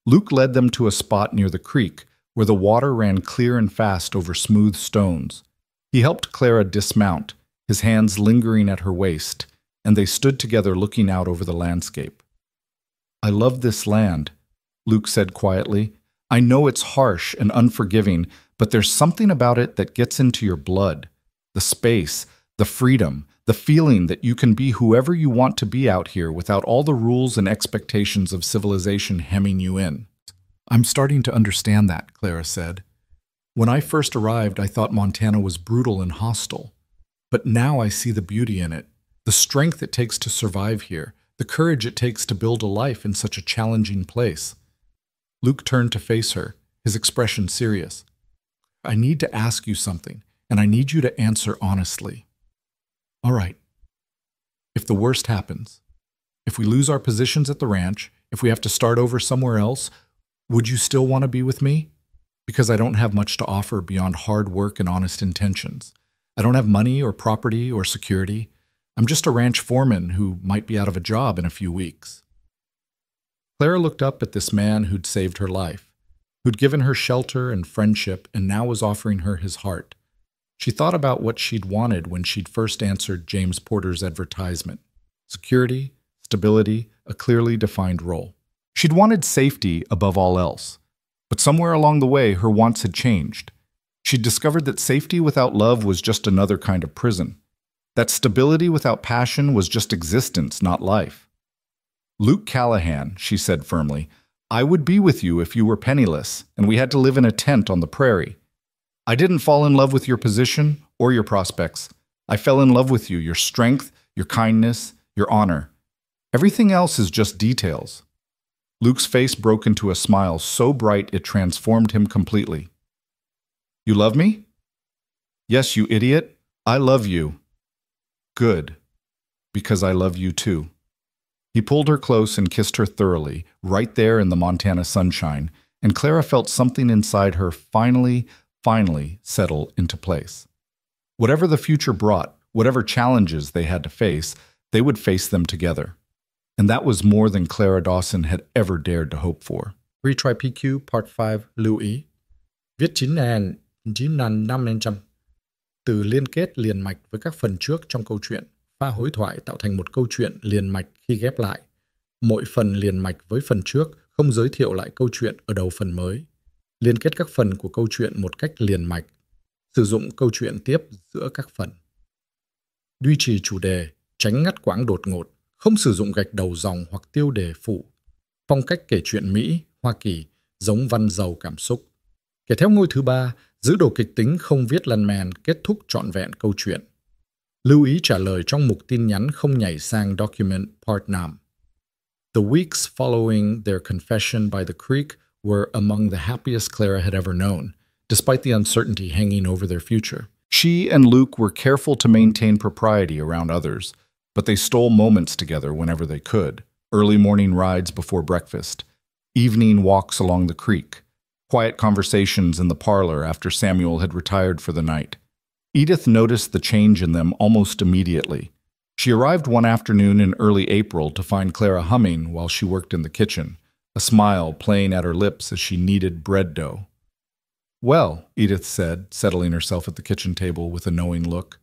Speaker 1: Luke led them to a spot near the creek, where the water ran clear and fast over smooth stones. He helped Clara dismount, his hands lingering at her waist, and they stood together looking out over the landscape. "I love this land," Luke said quietly. "I know it's harsh and unforgiving, but there's something about it that gets into your blood. The space, the freedom, the feeling that you can be whoever you want to be out here without all the rules and expectations of civilization hemming you in." "I'm starting to understand that," Clara said. "When I first arrived, I thought Montana was brutal and hostile. But now I see the beauty in it, the strength it takes to survive here, the courage it takes to build a life in such a challenging place." Luke turned to face her, his expression serious. "I need to ask you something, and I need you to answer honestly." "All right. If the worst happens, if we lose our positions at the ranch, if we have to start over somewhere else, would you still want to be with me? Because I don't have much to offer beyond hard work and honest intentions. I don't have money or property or security. I'm just a ranch foreman who might be out of a job in a few weeks." Clara looked up at this man who'd saved her life, who'd given her shelter and friendship and now was offering her his heart. She thought about what she'd wanted when she'd first answered James Porter's advertisement. Security, stability, a clearly defined role. She'd wanted safety above all else. But somewhere along the way, her wants had changed. She'd discovered that safety without love was just another kind of prison. That stability without passion was just existence, not life. "Luke Callahan," she said firmly, "I would be with you if you were penniless, and we had to live in a tent on the prairie. I didn't fall in love with your position or your prospects. I fell in love with you, your strength, your kindness, your honor. Everything else is just details." Luke's face broke into a smile so bright it transformed him completely. "You love me?" "Yes, you idiot. I love you." "Good. Because I love you too." He pulled her close and kissed her thoroughly, right there in the Montana sunshine, and Clara felt something inside her finally settle into place. Whatever the future brought, whatever challenges they had to face, they would face them together. And that was more than Clara Dawson had ever dared to hope for. Retry PQ Part 5 lưu ý. Viết 9.500 từ liên kết liền mạch với các phần trước trong câu chuyện. Pha hối thoại tạo thành một câu chuyện liền mạch khi ghép lại. Mỗi phần liền mạch với phần trước không giới thiệu lại câu chuyện ở đầu phần mới. Liên kết các phần của câu chuyện một cách liền mạch. Sử dụng câu chuyện tiếp giữa các phần. Duy trì chủ đề, tránh ngắt quãng đột ngột, không sử dụng gạch đầu dòng hoặc tiêu đề phụ. Phong cách kể chuyện Mỹ, Hoa Kỳ, giống văn giàu cảm xúc. Kể theo ngôi thứ 3,
Speaker 2: giữ đồ kịch tính không viết lan man kết thúc trọn vẹn câu chuyện. Lưu ý trả lời trong mục tin nhắn không nhảy sang document part 5. The weeks following their confession by the creek were among the happiest Clara had ever known, despite the uncertainty hanging over their future.
Speaker 1: She and Luke were careful to maintain propriety around others, but they stole moments together whenever they could. Early morning rides before breakfast, evening walks along the creek, quiet conversations in the parlor after Samuel had retired for the night. Edith noticed the change in them almost immediately. She arrived one afternoon in early April to find Clara humming while she worked in the kitchen, a smile playing at her lips as she kneaded bread dough. "Well," Edith said, settling herself at the kitchen table with a knowing look.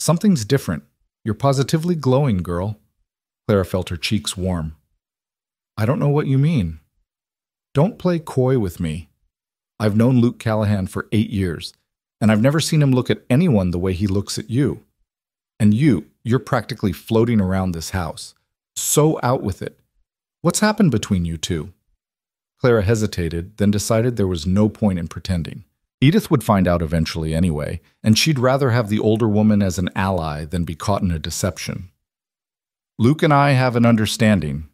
Speaker 1: "Something's different. You're positively glowing, girl." Clara felt her cheeks warm. "I don't know what you mean." "Don't play coy with me. I've known Luke Callahan for 8 years, and I've never seen him look at anyone the way he looks at you. And you're practically floating around this house. So out with it. What's happened between you two?" Clara hesitated, then decided there was no point in pretending. Edith would find out eventually anyway, and she'd rather have the older woman as an ally than be caught in a deception. "Luke and I have an understanding.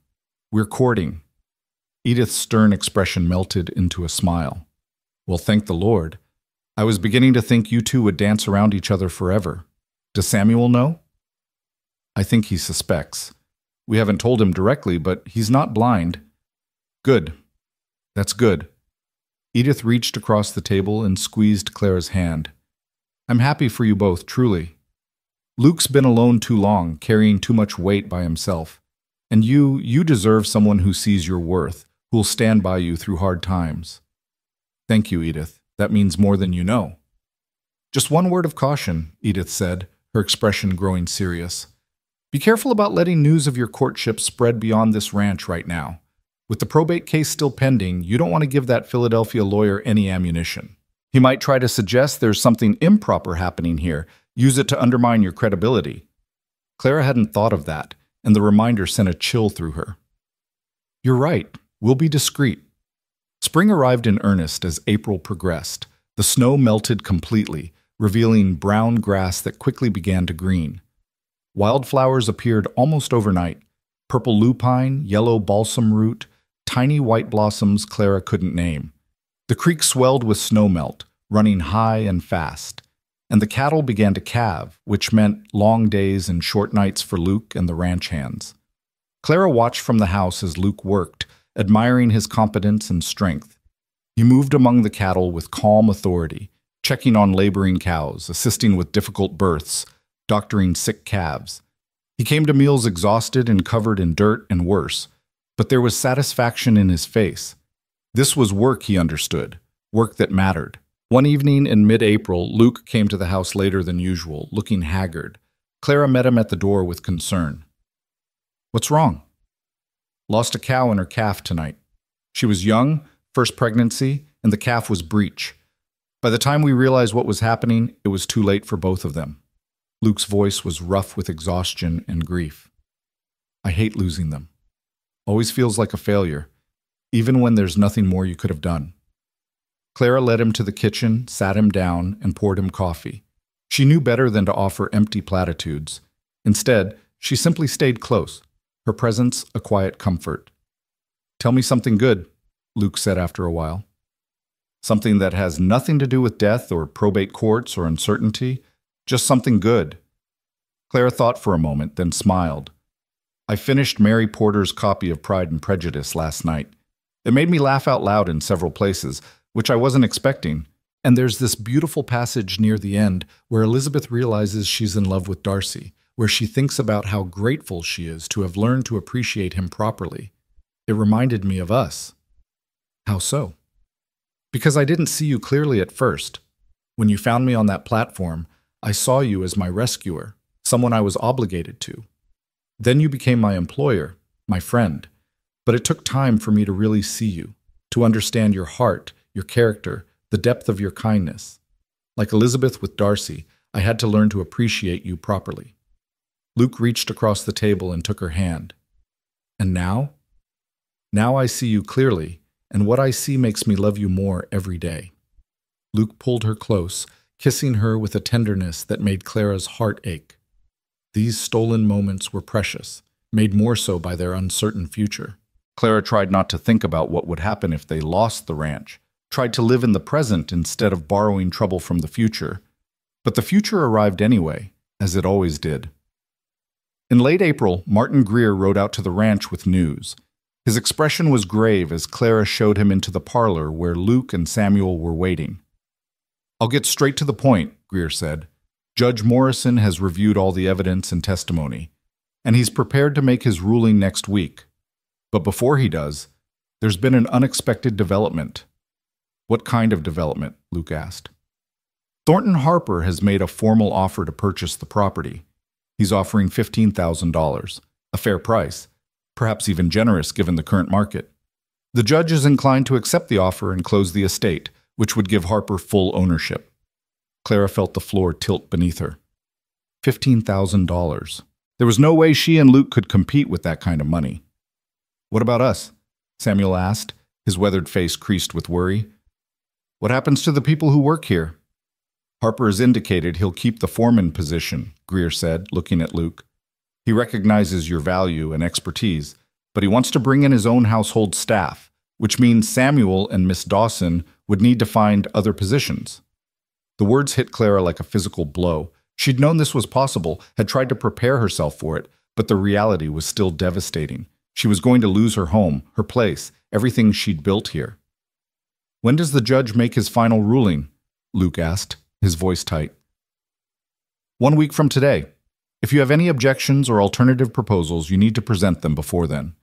Speaker 1: We're courting." Edith's stern expression melted into a smile. "Well, thank the Lord. I was beginning to think you two would dance around each other forever. Does Samuel know?" "I think he suspects. We haven't told him directly, but he's not blind." "Good. That's good." Edith reached across the table and squeezed Clara's hand. "I'm happy for you both, truly. Luke's been alone too long, carrying too much weight by himself. And you deserve someone who sees your worth, who'll stand by you through hard times." "Thank you, Edith. That means more than you know." "Just one word of caution," Edith said, her expression growing serious. "Be careful about letting news of your courtship spread beyond this ranch right now. With the probate case still pending, you don't want to give that Philadelphia lawyer any ammunition. He might try to suggest there's something improper happening here, use it to undermine your credibility." Clara hadn't thought of that, and the reminder sent a chill through her. "You're right. We'll be discreet." Spring arrived in earnest as April progressed. The snow melted completely, revealing brown grass that quickly began to green. Wildflowers appeared almost overnight: purple lupine, yellow balsam root, tiny white blossoms Clara couldn't name. The creek swelled with snowmelt, running high and fast, and the cattle began to calve, which meant long days and short nights for Luke and the ranch hands. Clara watched from the house as Luke worked, admiring his competence and strength. He moved among the cattle with calm authority, checking on laboring cows, assisting with difficult births, doctoring sick calves. He came to meals exhausted and covered in dirt and worse, but there was satisfaction in his face. This was work he understood, work that mattered. One evening in mid-April, Luke came to the house later than usual, looking haggard. Clara met him at the door with concern. "What's wrong?" "Lost a cow and her calf tonight. She was young, first pregnancy, and the calf was breech. By the time we realized what was happening, it was too late for both of them." Luke's voice was rough with exhaustion and grief. "I hate losing them. Always feels like a failure, even when there's nothing more you could have done." Clara led him to the kitchen, sat him down, and poured him coffee. She knew better than to offer empty platitudes. Instead, she simply stayed close, her presence a quiet comfort. "Tell me something good," Luke said after a while. "Something that has nothing to do with death or probate courts or uncertainty, just something good." Clara thought for a moment, then smiled. "I finished Mary Porter's copy of Pride and Prejudice last night. It made me laugh out loud in several places, which I wasn't expecting. And there's this beautiful passage near the end where Elizabeth realizes she's in love with Darcy, where she thinks about how grateful she is to have learned to appreciate him properly. It reminded me of us." "How so?" "Because I didn't see you clearly at first. When you found me on that platform, I saw you as my rescuer, someone I was obligated to. Then you became my employer, my friend. But it took time for me to really see you, to understand your heart, your character, the depth of your kindness. Like Elizabeth with Darcy, I had to learn to appreciate you properly." Luke reached across the table and took her hand. "And now? Now I see you clearly, and what I see makes me love you more every day."
Speaker 2: Luke pulled her close, kissing her with a tenderness that made Clara's heart ache. These stolen moments were precious, made more so by their uncertain future.
Speaker 1: Clara tried not to think about what would happen if they lost the ranch, tried to live in the present instead of borrowing trouble from the future. But the future arrived anyway, as it always did. In late April, Martin Greer rode out to the ranch with news. His expression was grave as Clara showed him into the parlor where Luke and Samuel were waiting. "I'll get straight to the point," Greer said. "Judge Morrison has reviewed all the evidence and testimony, and he's prepared to make his ruling next week. But before he does, there's been an unexpected development." "What kind of development?" Luke asked. "Thornton Harper has made a formal offer to purchase the property. He's offering $15,000, a fair price, perhaps even generous given the current market. The judge is inclined to accept the offer and close the estate, which would give Harper full ownership." Clara felt the floor tilt beneath her. $15,000. There was no way she and Luke could compete with that kind of money. "What about us?" Samuel asked, his weathered face creased with worry. "What happens to the people who work here?" "Harper has indicated he'll keep the foreman position," Greer said, looking at Luke. "He recognizes your value and expertise, but he wants to bring in his own household staff, which means Samuel and Miss Dawson would need to find other positions." The words hit Clara like a physical blow. She'd known this was possible, had tried to prepare herself for it, but the reality was still devastating. She was going to lose her home, her place, everything she'd built here. "When does the judge make his final ruling?" Luke asked, his voice tight. "1 week from today. If you have any objections or alternative proposals, you need to present them before then."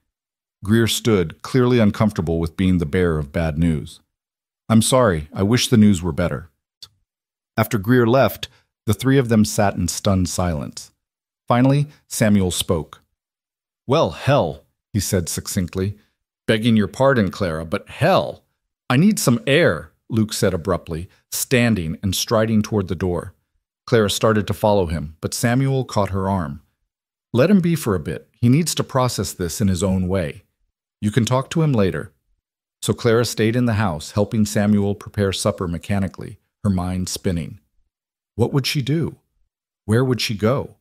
Speaker 1: Greer stood, clearly uncomfortable with being the bearer of bad news. "I'm sorry, I wish the news were better." After Greer left, the three of them sat in stunned silence. Finally, Samuel spoke. "Well, hell," he said succinctly. "Begging your pardon, Clara, but hell! I need some air," Luke said abruptly, standing and striding toward the door. Clara started to follow him, but Samuel caught her arm. "Let him be for a bit. He needs to process this in his own way. You can talk to him later." So Clara stayed in the house, helping Samuel prepare supper mechanically, her mind spinning. What would she do? Where would she go?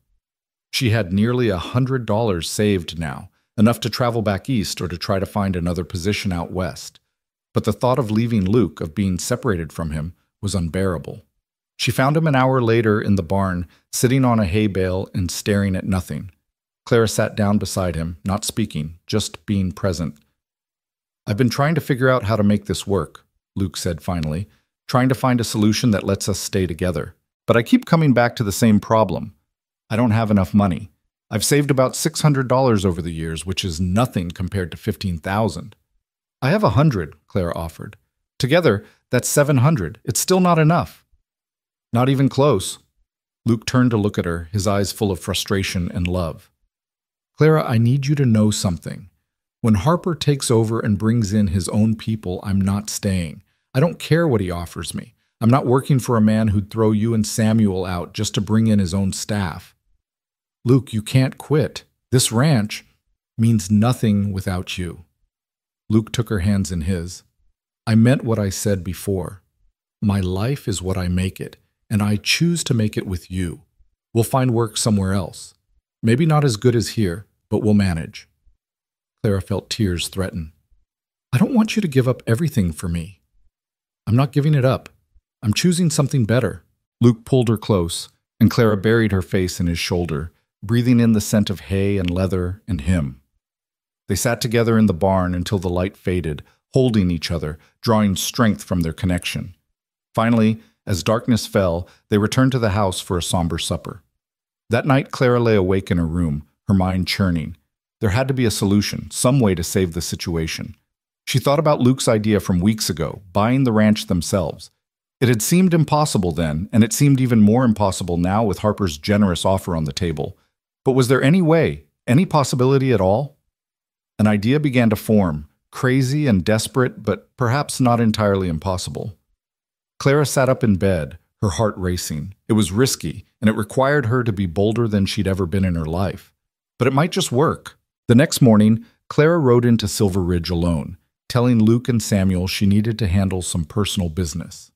Speaker 1: She had nearly $100 saved now, enough to travel back east or to try to find another position out west. But the thought of leaving Luke, of being separated from him, was unbearable. She found him an hour later in the barn, sitting on a hay bale and staring at nothing. Clara sat down beside him, not speaking, just being present. "I've been trying to figure out how to make this work," Luke said finally, "trying to find a solution that lets us stay together. But I keep coming back to the same problem. I don't have enough money. I've saved about $600 over the years, which is nothing compared to $15,000. "I have 100, Clara offered. "Together, that's 700. It's still not enough." "Not even close." Luke turned to look at her, his eyes full of frustration and love. "Clara, I need you to know something. When Harper takes over and brings in his own people, I'm not staying. I don't care what he offers me. I'm not working for a man who'd throw you and Samuel out just to bring in his own staff. Luke, you can't quit. This ranch means nothing without you." Luke took her hands in his. "I meant what I said before. My life is what I make it, and I choose to make it with you. We'll find work somewhere else. Maybe not as good as here, but we'll manage." Clara felt tears threaten. "I don't want you to give up everything for me." "I'm not giving it up. I'm choosing something better." Luke pulled her close, and Clara buried her face in his shoulder, breathing in the scent of hay and leather and him. They sat together in the barn until the light faded, holding each other, drawing strength from their connection. Finally, as darkness fell, they returned to the house for a somber supper. That night, Clara lay awake in her room, her mind churning. There had to be a solution, some way to save the situation. She thought about Luke's idea from weeks ago, buying the ranch themselves. It had seemed impossible then, and it seemed even more impossible now with Harper's generous offer on the table. But was there any way, any possibility at all? An idea began to form, crazy and desperate, but perhaps not entirely impossible. Clara sat up in bed, her heart racing. It was risky, and it required her to be bolder than she'd ever been in her life. But it might just work. The next morning, Clara rode into Silver Ridge alone, telling Luke and Samuel she needed to handle some personal business.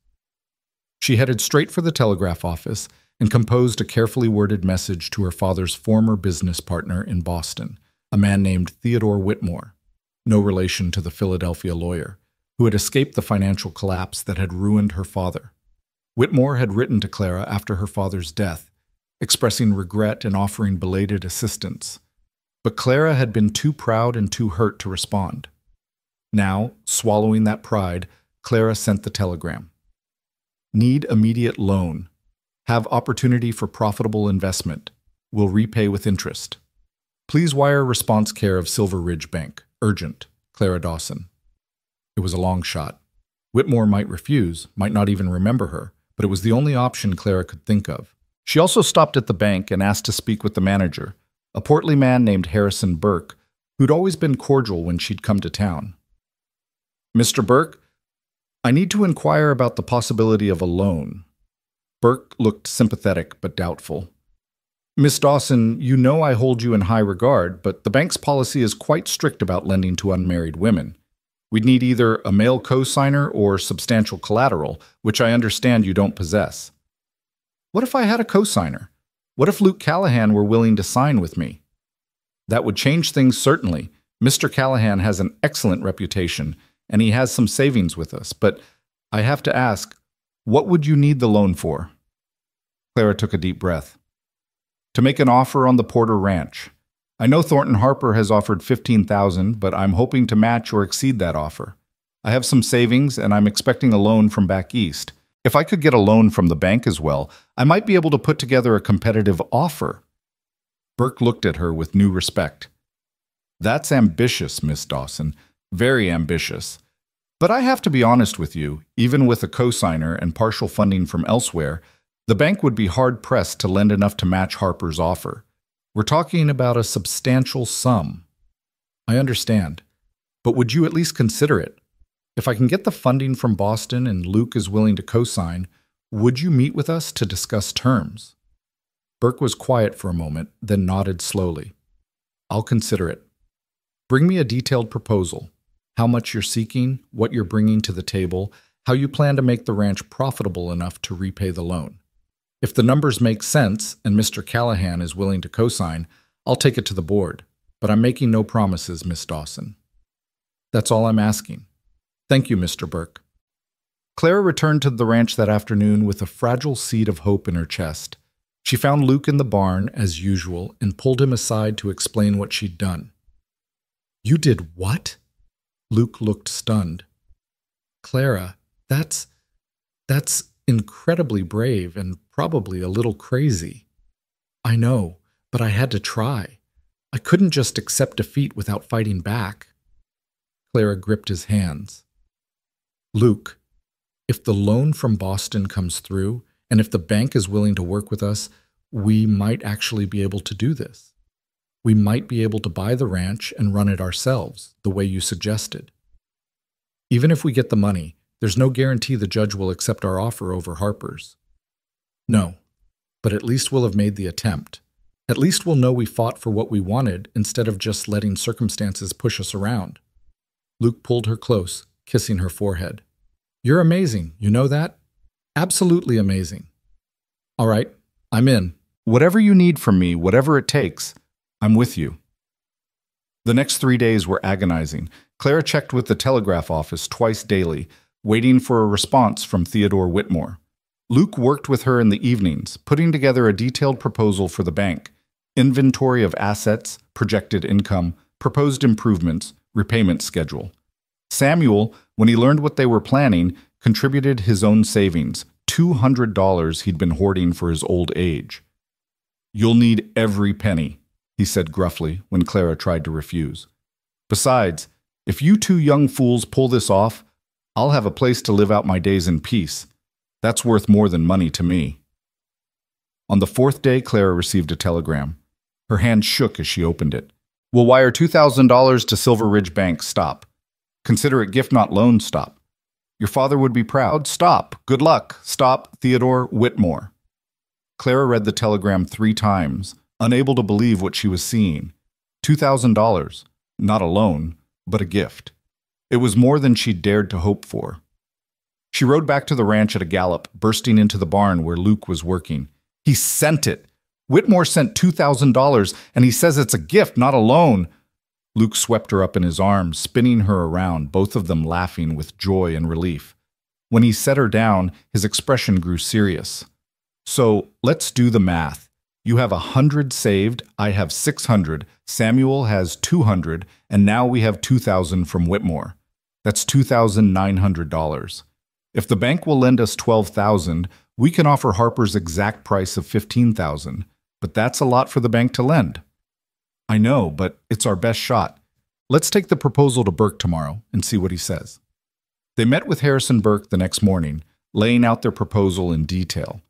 Speaker 1: She headed straight for the telegraph office and composed a carefully worded message to her father's former business partner in Boston, a man named Theodore Whitmore, no relation to the Philadelphia lawyer, who had escaped the financial collapse that had ruined her father. Whitmore had written to Clara after her father's death, expressing regret and offering belated assistance. But Clara had been too proud and too hurt to respond. Now, swallowing that pride, Clara sent the telegram. Need immediate loan. Have opportunity for profitable investment. Will repay with interest. Please wire response care of Silver Ridge Bank. Urgent. Clara Dawson. It was a long shot. Whitmore might refuse, might not even remember her, but it was the only option Clara could think of. She also stopped at the bank and asked to speak with the manager, a portly man named Harrison Burke, who'd always been cordial when she'd come to town. Mr. Burke, I need to inquire about the possibility of a loan. Burke looked sympathetic but doubtful. Miss Dawson, you know I hold you in high regard, but the bank's policy is quite strict about lending to unmarried women. We'd need either a male co-signer or substantial collateral, which I understand you don't possess. What if I had a co-signer? What if Luke Callahan were willing to sign with me? That would change things certainly. Mr. Callahan has an excellent reputation, and he has some savings with us, but I have to ask, what would you need the loan for? Clara took a deep breath. To make an offer on the Porter Ranch. I know Thornton Harper has offered $15,000, but I'm hoping to match or exceed that offer. I have some savings, and I'm expecting a loan from back east. If I could get a loan from the bank as well, I might be able to put together a competitive offer. Burke looked at her with new respect. That's ambitious, Miss Dawson. Very ambitious. But I have to be honest with you, even with a co-signer and partial funding from elsewhere, the bank would be hard-pressed to lend enough to match Harper's offer. We're talking about a substantial sum. I understand. But would you at least consider it? If I can get the funding from Boston and Luke is willing to co-sign, would you meet with us to discuss terms? Burke was quiet for a moment, then nodded slowly. I'll consider it. Bring me a detailed proposal. How much you're seeking, what you're bringing to the table, how you plan to make the ranch profitable enough to repay the loan. If the numbers make sense and Mr. Callahan is willing to co-sign, I'll take it to the board, but I'm making no promises, Miss Dawson. That's all I'm asking. Thank you, Mr. Burke. Clara returned to the ranch that afternoon with a fragile seed of hope in her chest. She found Luke in the barn, as usual, and pulled him aside to explain what she'd done. You did what? Luke looked stunned. Clara, that's incredibly brave and probably a little crazy. I know, but I had to try. I couldn't just accept defeat without fighting back. Clara gripped his hands. Luke, if the loan from Boston comes through, and if the bank is willing to work with us, we might actually be able to do this. We might be able to buy the ranch and run it ourselves, the way you suggested. Even if we get the money, there's no guarantee the judge will accept our offer over Harper's. No, but at least we'll have made the attempt. At least we'll know we fought for what we wanted instead of just letting circumstances push us around. Luke pulled her close, kissing her forehead. You're amazing, you know that? Absolutely amazing. All right, I'm in. Whatever you need from me, whatever it takes, I'm with you. The next 3 days were agonizing. Clara checked with the telegraph office twice daily, waiting for a response from Theodore Whitmore. Luke worked with her in the evenings, putting together a detailed proposal for the bank, inventory of assets, projected income, proposed improvements, repayment schedule. Samuel, when he learned what they were planning, contributed his own savings, $200 he'd been hoarding for his old age. You'll need every penny, he said gruffly when Clara tried to refuse. Besides, if you two young fools pull this off, I'll have a place to live out my days in peace. That's worth more than money to me. On the fourth day, Clara received a telegram. Her hand shook as she opened it. We'll wire $2,000 to Silver Ridge Bank. Stop. Consider it gift not loan. Stop. Your father would be proud. Stop. Good luck. Stop. Theodore Whitmore. Clara read the telegram 3 times, unable to believe what she was seeing. $2,000. Not a loan, but a gift. It was more than she dared to hope for. She rode back to the ranch at a gallop, bursting into the barn where Luke was working. He sent it. Whitmore sent $2,000, and he says it's a gift, not a loan. Luke swept her up in his arms, spinning her around, both of them laughing with joy and relief. When he set her down, his expression grew serious. So, let's do the math. You have 100 saved, I have 600, Samuel has 200, and now we have 2,000 from Whitmore. That's $2,900. If the bank will lend us $12,000, we can offer Harper's exact price of $15,000, but that's a lot for the bank to lend. I know, but it's our best shot. Let's take the proposal to Burke tomorrow and see what he says. They met with Harrison Burke the next morning, laying out their proposal in detail.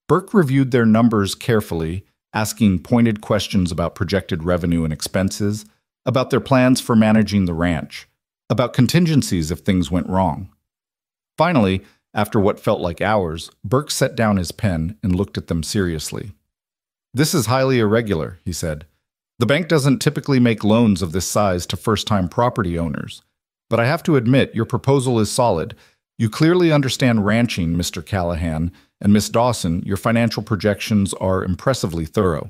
Speaker 1: Burke reviewed their numbers carefully, asking pointed questions about projected revenue and expenses, about their plans for managing the ranch, about contingencies if things went wrong. Finally, after what felt like hours, Burke set down his pen and looked at them seriously. "This is highly irregular," he said. "The bank doesn't typically make loans of this size to first-time property owners. But I have to admit, your proposal is solid. You clearly understand ranching, Mr. Callahan, and Miss Dawson, your financial projections are impressively thorough.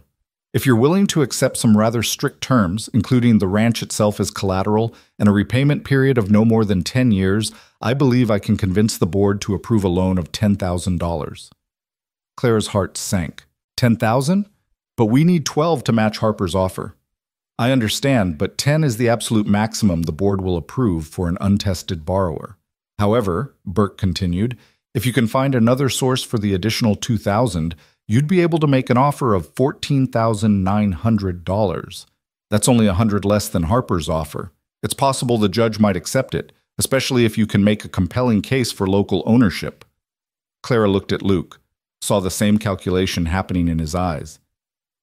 Speaker 1: If you're willing to accept some rather strict terms, including the ranch itself as collateral and a repayment period of no more than 10 years, I believe I can convince the board to approve a loan of $10,000. Clara's heart sank. $10,000? But we need 12 to match Harper's offer. I understand, but 10 is the absolute maximum the board will approve for an untested borrower. However, Burke continued, if you can find another source for the additional $2,000, you'd be able to make an offer of $14,900. That's only $100 less than Harper's offer. It's possible the judge might accept it, especially if you can make a compelling case for local ownership. Clara looked at Luke, saw the same calculation happening in his eyes.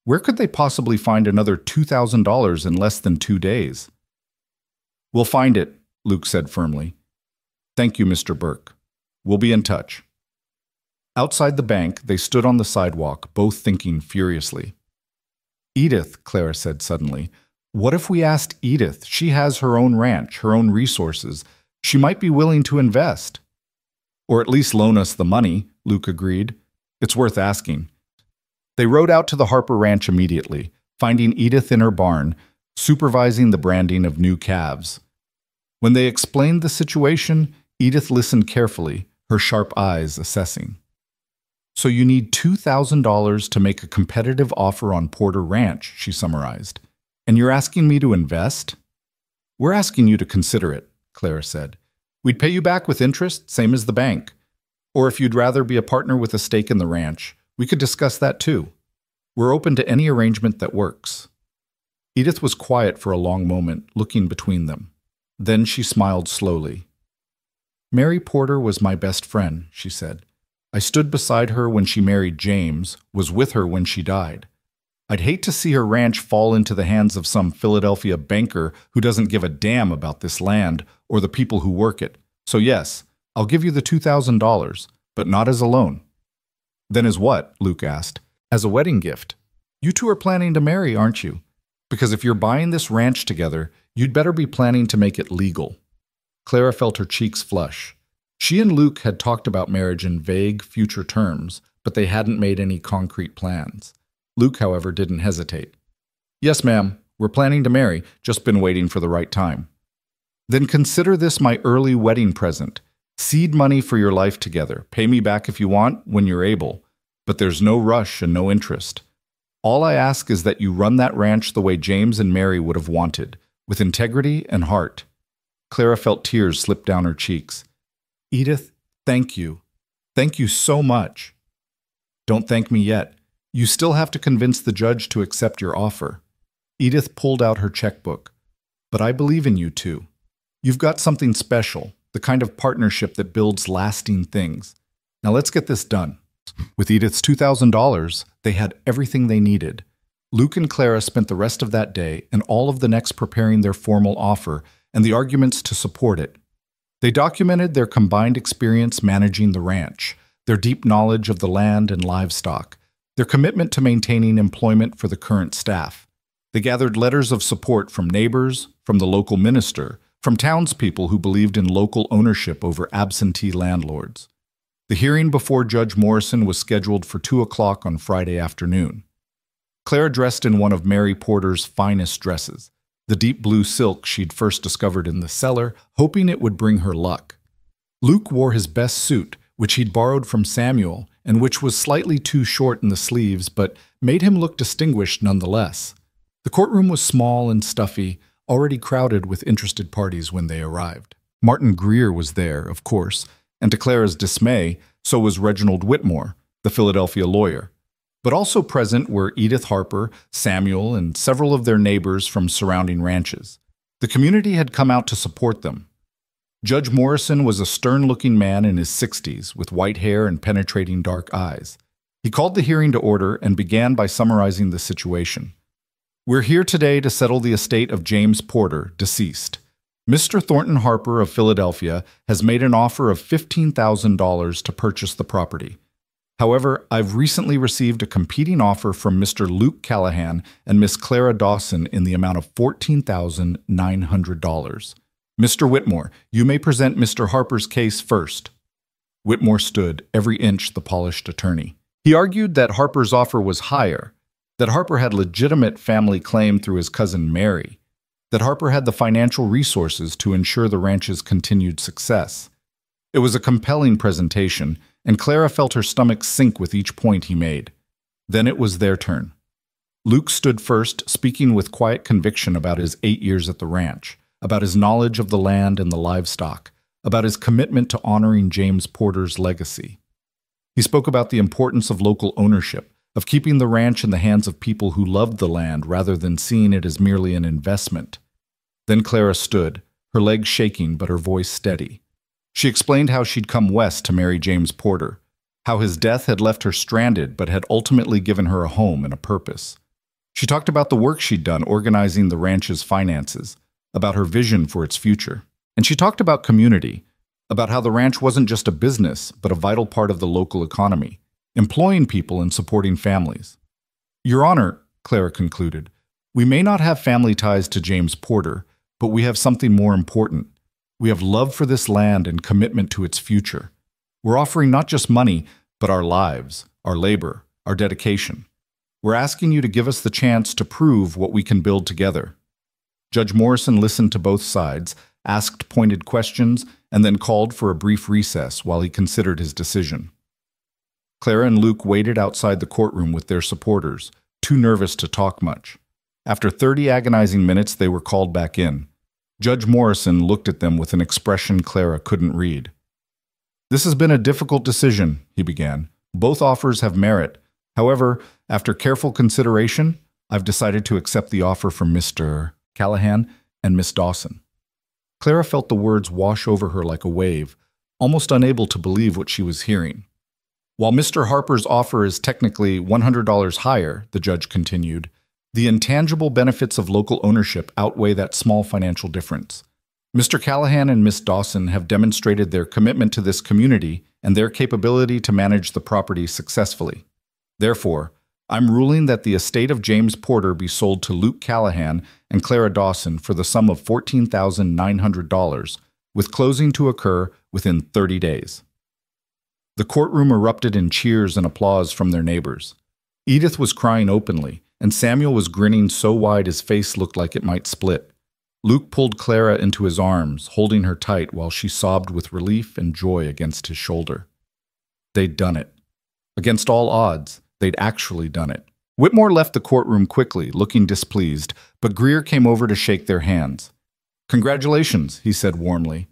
Speaker 1: Where could they possibly find another $2,000 in less than 2 days? We'll find it, Luke said firmly. Thank you, Mr. Burke. We'll be in touch. Outside the bank, they stood on the sidewalk, both thinking furiously. Edith, Clara said suddenly, what if we asked Edith? She has her own ranch, her own resources. She might be willing to invest. Or at least loan us the money, Luke agreed. It's worth asking. They rode out to the Harper Ranch immediately, finding Edith in her barn, supervising the branding of new calves. When they explained the situation, Edith listened carefully, her sharp eyes assessing. So you need $2,000 to make a competitive offer on Porter Ranch, she summarized. And you're asking me to invest? We're asking you to consider it, Clara said. We'd pay you back with interest, same as the bank. Or if you'd rather be a partner with a stake in the ranch, we could discuss that too. We're open to any arrangement that works. Edith was quiet for a long moment, looking between them. Then she smiled slowly. Mary Porter was my best friend, she said. I stood beside her when she married James, was with her when she died. I'd hate to see her ranch fall into the hands of some Philadelphia banker who doesn't give a damn about this land or the people who work it. So yes, I'll give you the $2,000, but not as a loan. Then as what? Luke asked. As a wedding gift. You two are planning to marry, aren't you? Because if you're buying this ranch together, you'd better be planning to make it legal. Clara felt her cheeks flush. She and Luke had talked about marriage in vague future terms, but they hadn't made any concrete plans. Luke, however, didn't hesitate. Yes, ma'am, we're planning to marry, just been waiting for the right time. Then consider this my early wedding present. Seed money for your life together. Pay me back if you want, when you're able. But there's no rush and no interest. All I ask is that you run that ranch the way James and Mary would have wanted, with integrity and heart. Clara felt tears slip down her cheeks. Edith, thank you. Thank you so much. Don't thank me yet. You still have to convince the judge to accept your offer. Edith pulled out her checkbook. But I believe in you two. You've got something special, the kind of partnership that builds lasting things. Now let's get this done. With Edith's $2,000, they had everything they needed. Luke and Clara spent the rest of that day and all of the next preparing their formal offer and the arguments to support it. They documented their combined experience managing the ranch, their deep knowledge of the land and livestock, their commitment to maintaining employment for the current staff. They gathered letters of support from neighbors, from the local minister, from townspeople who believed in local ownership over absentee landlords. The hearing before Judge Morrison was scheduled for 2 o'clock on Friday afternoon. Clara dressed in one of Mary Porter's finest dresses, the deep blue silk she'd first discovered in the cellar, hoping it would bring her luck. Luke wore his best suit, which he'd borrowed from Samuel, and which was slightly too short in the sleeves, but made him look distinguished nonetheless. The courtroom was small and stuffy, already crowded with interested parties when they arrived. Martin Greer was there, of course, and to Clara's dismay, so was Reginald Whitmore, the Philadelphia lawyer. But also present were Edith Harper, Samuel, and several of their neighbors from surrounding ranches. The community had come out to support them. Judge Morrison was a stern-looking man in his 60s, with white hair and penetrating dark eyes. He called the hearing to order and began by summarizing the situation. "We're here today to settle the estate of James Porter, deceased. Mr. Thornton Harper of Philadelphia has made an offer of $15,000 to purchase the property. However, I've recently received a competing offer from Mr. Luke Callahan and Miss Clara Dawson in the amount of $14,900. Mr. Whitmore, you may present Mr. Harper's case first." Whitmore stood, every inch the polished attorney. He argued that Harper's offer was higher, that Harper had legitimate family claim through his cousin Mary, that Harper had the financial resources to ensure the ranch's continued success. It was a compelling presentation, and Clara felt her stomach sink with each point he made. Then it was their turn. Luke stood first, speaking with quiet conviction about his 8 years at the ranch, about his knowledge of the land and the livestock, about his commitment to honoring James Porter's legacy. He spoke about the importance of local ownership, of keeping the ranch in the hands of people who loved the land rather than seeing it as merely an investment. Then Clara stood, her legs shaking but her voice steady. She explained how she'd come west to marry James Porter, how his death had left her stranded but had ultimately given her a home and a purpose. She talked about the work she'd done organizing the ranch's finances, about her vision for its future. And she talked about community, about how the ranch wasn't just a business, but a vital part of the local economy, employing people and supporting families. "Your Honor," Clara concluded, "we may not have family ties to James Porter, but we have something more important. We have love for this land and commitment to its future. We're offering not just money, but our lives, our labor, our dedication. We're asking you to give us the chance to prove what we can build together." Judge Morrison listened to both sides, asked pointed questions, and then called for a brief recess while he considered his decision. Clara and Luke waited outside the courtroom with their supporters, too nervous to talk much. After 30 agonizing minutes, they were called back in. Judge Morrison looked at them with an expression Clara couldn't read. "This has been a difficult decision," he began. "Both offers have merit. However, after careful consideration, I've decided to accept the offer from Mr. Callahan and Miss Dawson." Clara felt the words wash over her like a wave, almost unable to believe what she was hearing. "While Mr. Harper's offer is technically $100 higher," the judge continued, "the intangible benefits of local ownership outweigh that small financial difference. Mr. Callahan and Miss Dawson have demonstrated their commitment to this community and their capability to manage the property successfully. Therefore, I'm ruling that the estate of James Porter be sold to Luke Callahan and Clara Dawson for the sum of $14,900, with closing to occur within 30 days. The courtroom erupted in cheers and applause from their neighbors. Edith was crying openly, and Samuel was grinning so wide his face looked like it might split. Luke pulled Clara into his arms, holding her tight while she sobbed with relief and joy against his shoulder. They'd done it. Against all odds, they'd actually done it. Whitmore left the courtroom quickly, looking displeased, but Greer came over to shake their hands. "Congratulations," he said warmly.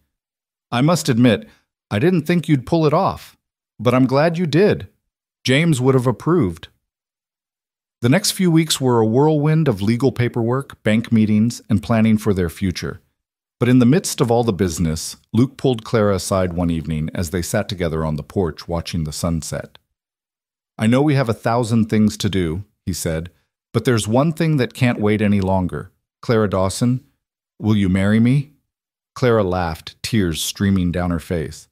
Speaker 1: "I must admit, I didn't think you'd pull it off, but I'm glad you did. James would have approved." The next few weeks were a whirlwind of legal paperwork, bank meetings, and planning for their future. But in the midst of all the business, Luke pulled Clara aside one evening as they sat together on the porch watching the sunset. "I know we have 1,000 things to do," he said, "but there's one thing that can't wait any longer. Clara Dawson, will you marry me?" Clara laughed, tears streaming down her face.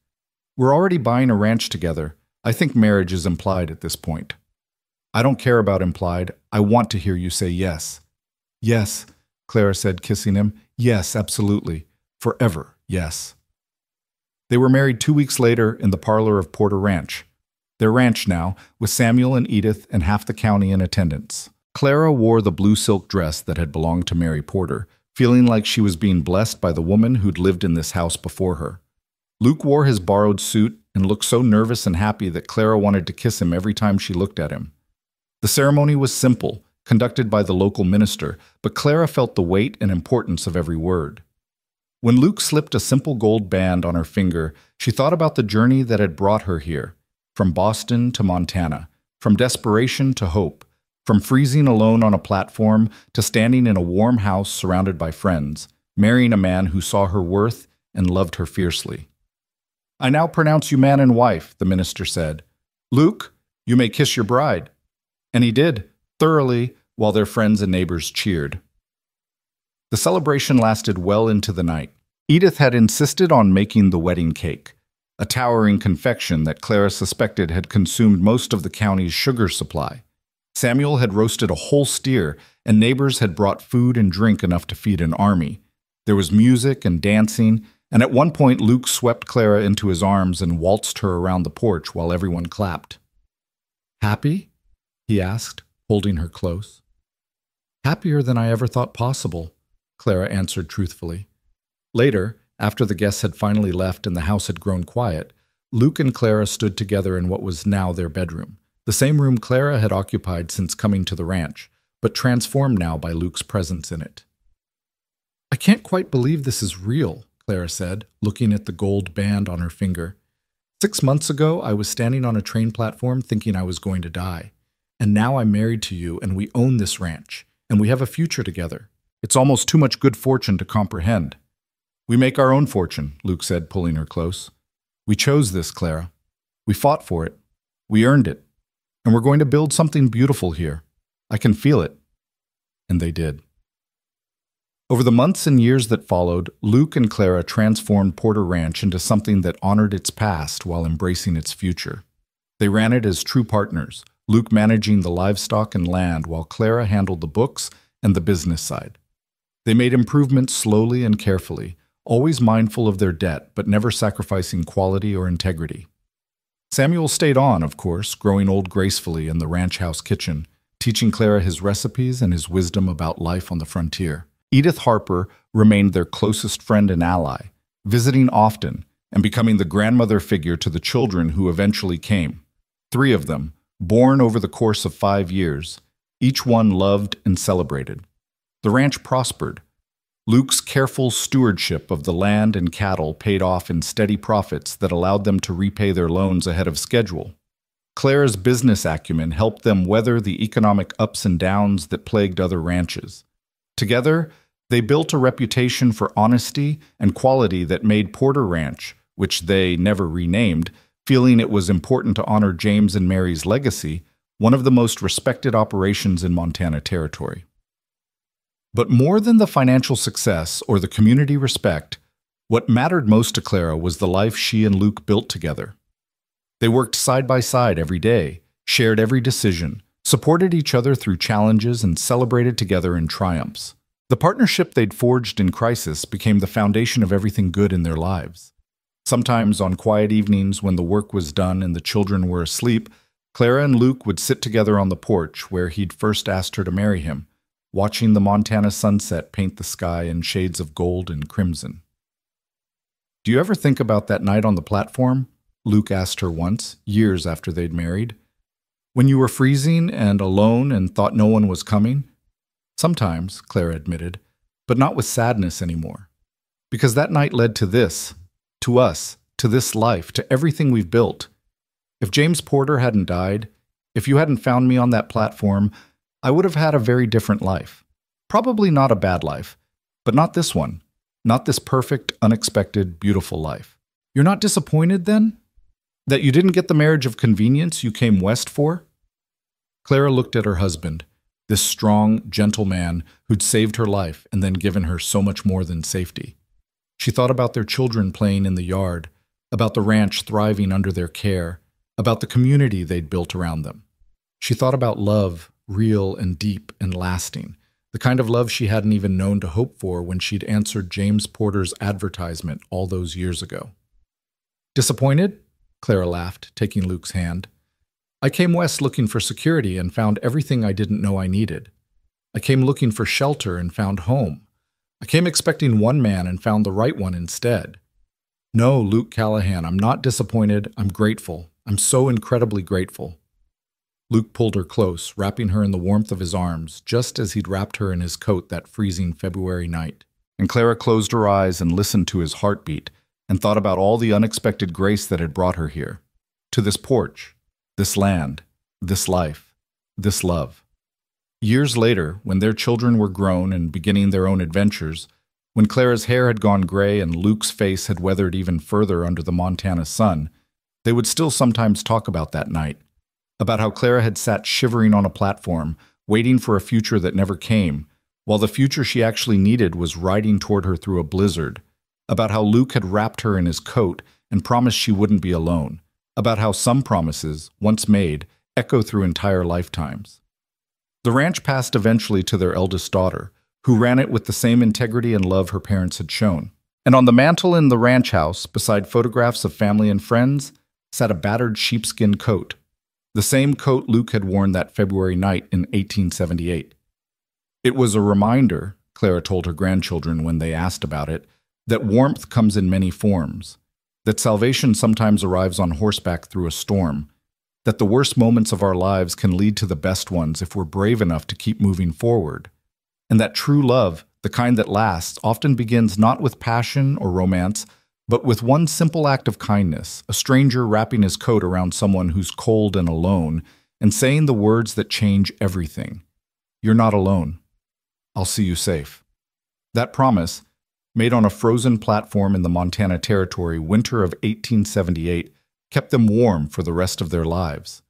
Speaker 1: "We're already buying a ranch together. I think marriage is implied at this point." "I don't care about implied. I want to hear you say yes." "Yes," Clara said, kissing him. "Yes, absolutely. Forever, yes. They were married 2 weeks later in the parlor of Porter Ranch. Their ranch now, with Samuel and Edith and half the county in attendance. Clara wore the blue silk dress that had belonged to Mary Porter, feeling like she was being blessed by the woman who'd lived in this house before her. Luke wore his borrowed suit and looked so nervous and happy that Clara wanted to kiss him every time she looked at him. The ceremony was simple, conducted by the local minister, but Clara felt the weight and importance of every word. When Luke slipped a simple gold band on her finger, she thought about the journey that had brought her here, from Boston to Montana, from desperation to hope, from freezing alone on a platform to standing in a warm house surrounded by friends, marrying a man who saw her worth and loved her fiercely. "I now pronounce you man and wife," the minister said. "Luke, you may kiss your bride." And he did, thoroughly, while their friends and neighbors cheered. The celebration lasted well into the night. Edith had insisted on making the wedding cake, a towering confection that Clara suspected had consumed most of the county's sugar supply. Samuel had roasted a whole steer, and neighbors had brought food and drink enough to feed an army. There was music and dancing, and at one point Luke swept Clara into his arms and waltzed her around the porch while everyone clapped. "Happy?" he asked, holding her close. "Happier than I ever thought possible," Clara answered truthfully. Later, after the guests had finally left and the house had grown quiet, Luke and Clara stood together in what was now their bedroom, the same room Clara had occupied since coming to the ranch, but transformed now by Luke's presence in it. "I can't quite believe this is real," Clara said, looking at the gold band on her finger. 6 months ago, I was standing on a train platform thinking I was going to die. And now I'm married to you, and we own this ranch, and we have a future together. It's almost too much good fortune to comprehend." "We make our own fortune," Luke said, pulling her close. "We chose this, Clara. We fought for it. We earned it. And we're going to build something beautiful here. I can feel it." And they did. Over the months and years that followed, Luke and Clara transformed Porter Ranch into something that honored its past while embracing its future. They ran it as true partners, Luke managing the livestock and land while Clara handled the books and the business side. They made improvements slowly and carefully, always mindful of their debt, but never sacrificing quality or integrity. Samuel stayed on, of course, growing old gracefully in the ranch house kitchen, teaching Clara his recipes and his wisdom about life on the frontier. Edith Harper remained their closest friend and ally, visiting often and becoming the grandmother figure to the children who eventually came. 3 of them, born over the course of 5 years, each one loved and celebrated. The ranch prospered. Luke's careful stewardship of the land and cattle paid off in steady profits that allowed them to repay their loans ahead of schedule. Clara's business acumen helped them weather the economic ups and downs that plagued other ranches. Together, they built a reputation for honesty and quality that made Porter Ranch, which they never renamed, feeling it was important to honor James and Mary's legacy, one of the most respected operations in Montana Territory. But more than the financial success or the community respect, what mattered most to Clara was the life she and Luke built together. They worked side by side every day, shared every decision, supported each other through challenges, and celebrated together in triumphs. The partnership they'd forged in crisis became the foundation of everything good in their lives. Sometimes on quiet evenings when the work was done and the children were asleep, Clara and Luke would sit together on the porch where he'd first asked her to marry him, watching the Montana sunset paint the sky in shades of gold and crimson. "Do you ever think about that night on the platform?" Luke asked her once, years after they'd married. "When you were freezing and alone and thought no one was coming?" "Sometimes," Clara admitted, "but not with sadness anymore. Because that night led to this, to us, to this life, to everything we've built. If James Porter hadn't died, if you hadn't found me on that platform, I would have had a very different life. Probably not a bad life, but not this one. Not this perfect, unexpected, beautiful life. You're not disappointed, then? That you didn't get the marriage of convenience you came west for?" Clara looked at her husband, this strong, gentle man who'd saved her life and then given her so much more than safety. She thought about their children playing in the yard, about the ranch thriving under their care, about the community they'd built around them. She thought about love, real and deep and lasting,
Speaker 2: The kind of love she hadn't even known to hope for when she'd answered James Porter's advertisement all those years ago. Disappointed? Clara laughed, taking Luke's hand. I came west looking for security and found everything I didn't know I needed. I came looking for shelter and found home. I came expecting one man and found the right one instead. No, Luke Callahan, I'm not disappointed. I'm grateful. I'm so incredibly grateful. Luke pulled her close, wrapping her in the warmth of his arms, just as he'd wrapped her in his coat that freezing February night. And Clara closed her eyes and listened to his heartbeat and thought about all the unexpected grace that had brought her here. To this porch, this land, this life, this love. Years later, when their children were grown and beginning their own adventures, when Clara's hair had gone gray and Luke's face had weathered even further under the Montana sun, they would still sometimes talk about that night, about how Clara had sat shivering on a platform, waiting for a future that never came, while the future she actually needed was riding toward her through a blizzard, about how Luke had wrapped her in his coat and promised she wouldn't be alone, about how some promises, once made, echo through entire lifetimes. The ranch passed eventually to their eldest daughter, who ran it with the same integrity and love her parents had shown. And on the mantel in the ranch house, beside photographs of family and friends, sat a battered sheepskin coat, the same coat Luke had worn that February night in 1878. It was a reminder, Clara told her grandchildren when they asked about it, that warmth comes in many forms, that salvation sometimes arrives on horseback through a storm, that the worst moments of our lives can lead to the best ones if we're brave enough to keep moving forward, and that true love, the kind that lasts, often begins not with passion or romance, but with one simple act of kindness, a stranger wrapping his coat around someone who's cold and alone, and saying the words that change everything. You're not alone. I'll see you safe. That promise, made on a frozen platform in the Montana Territory winter of 1878, kept them warm for the rest of their lives.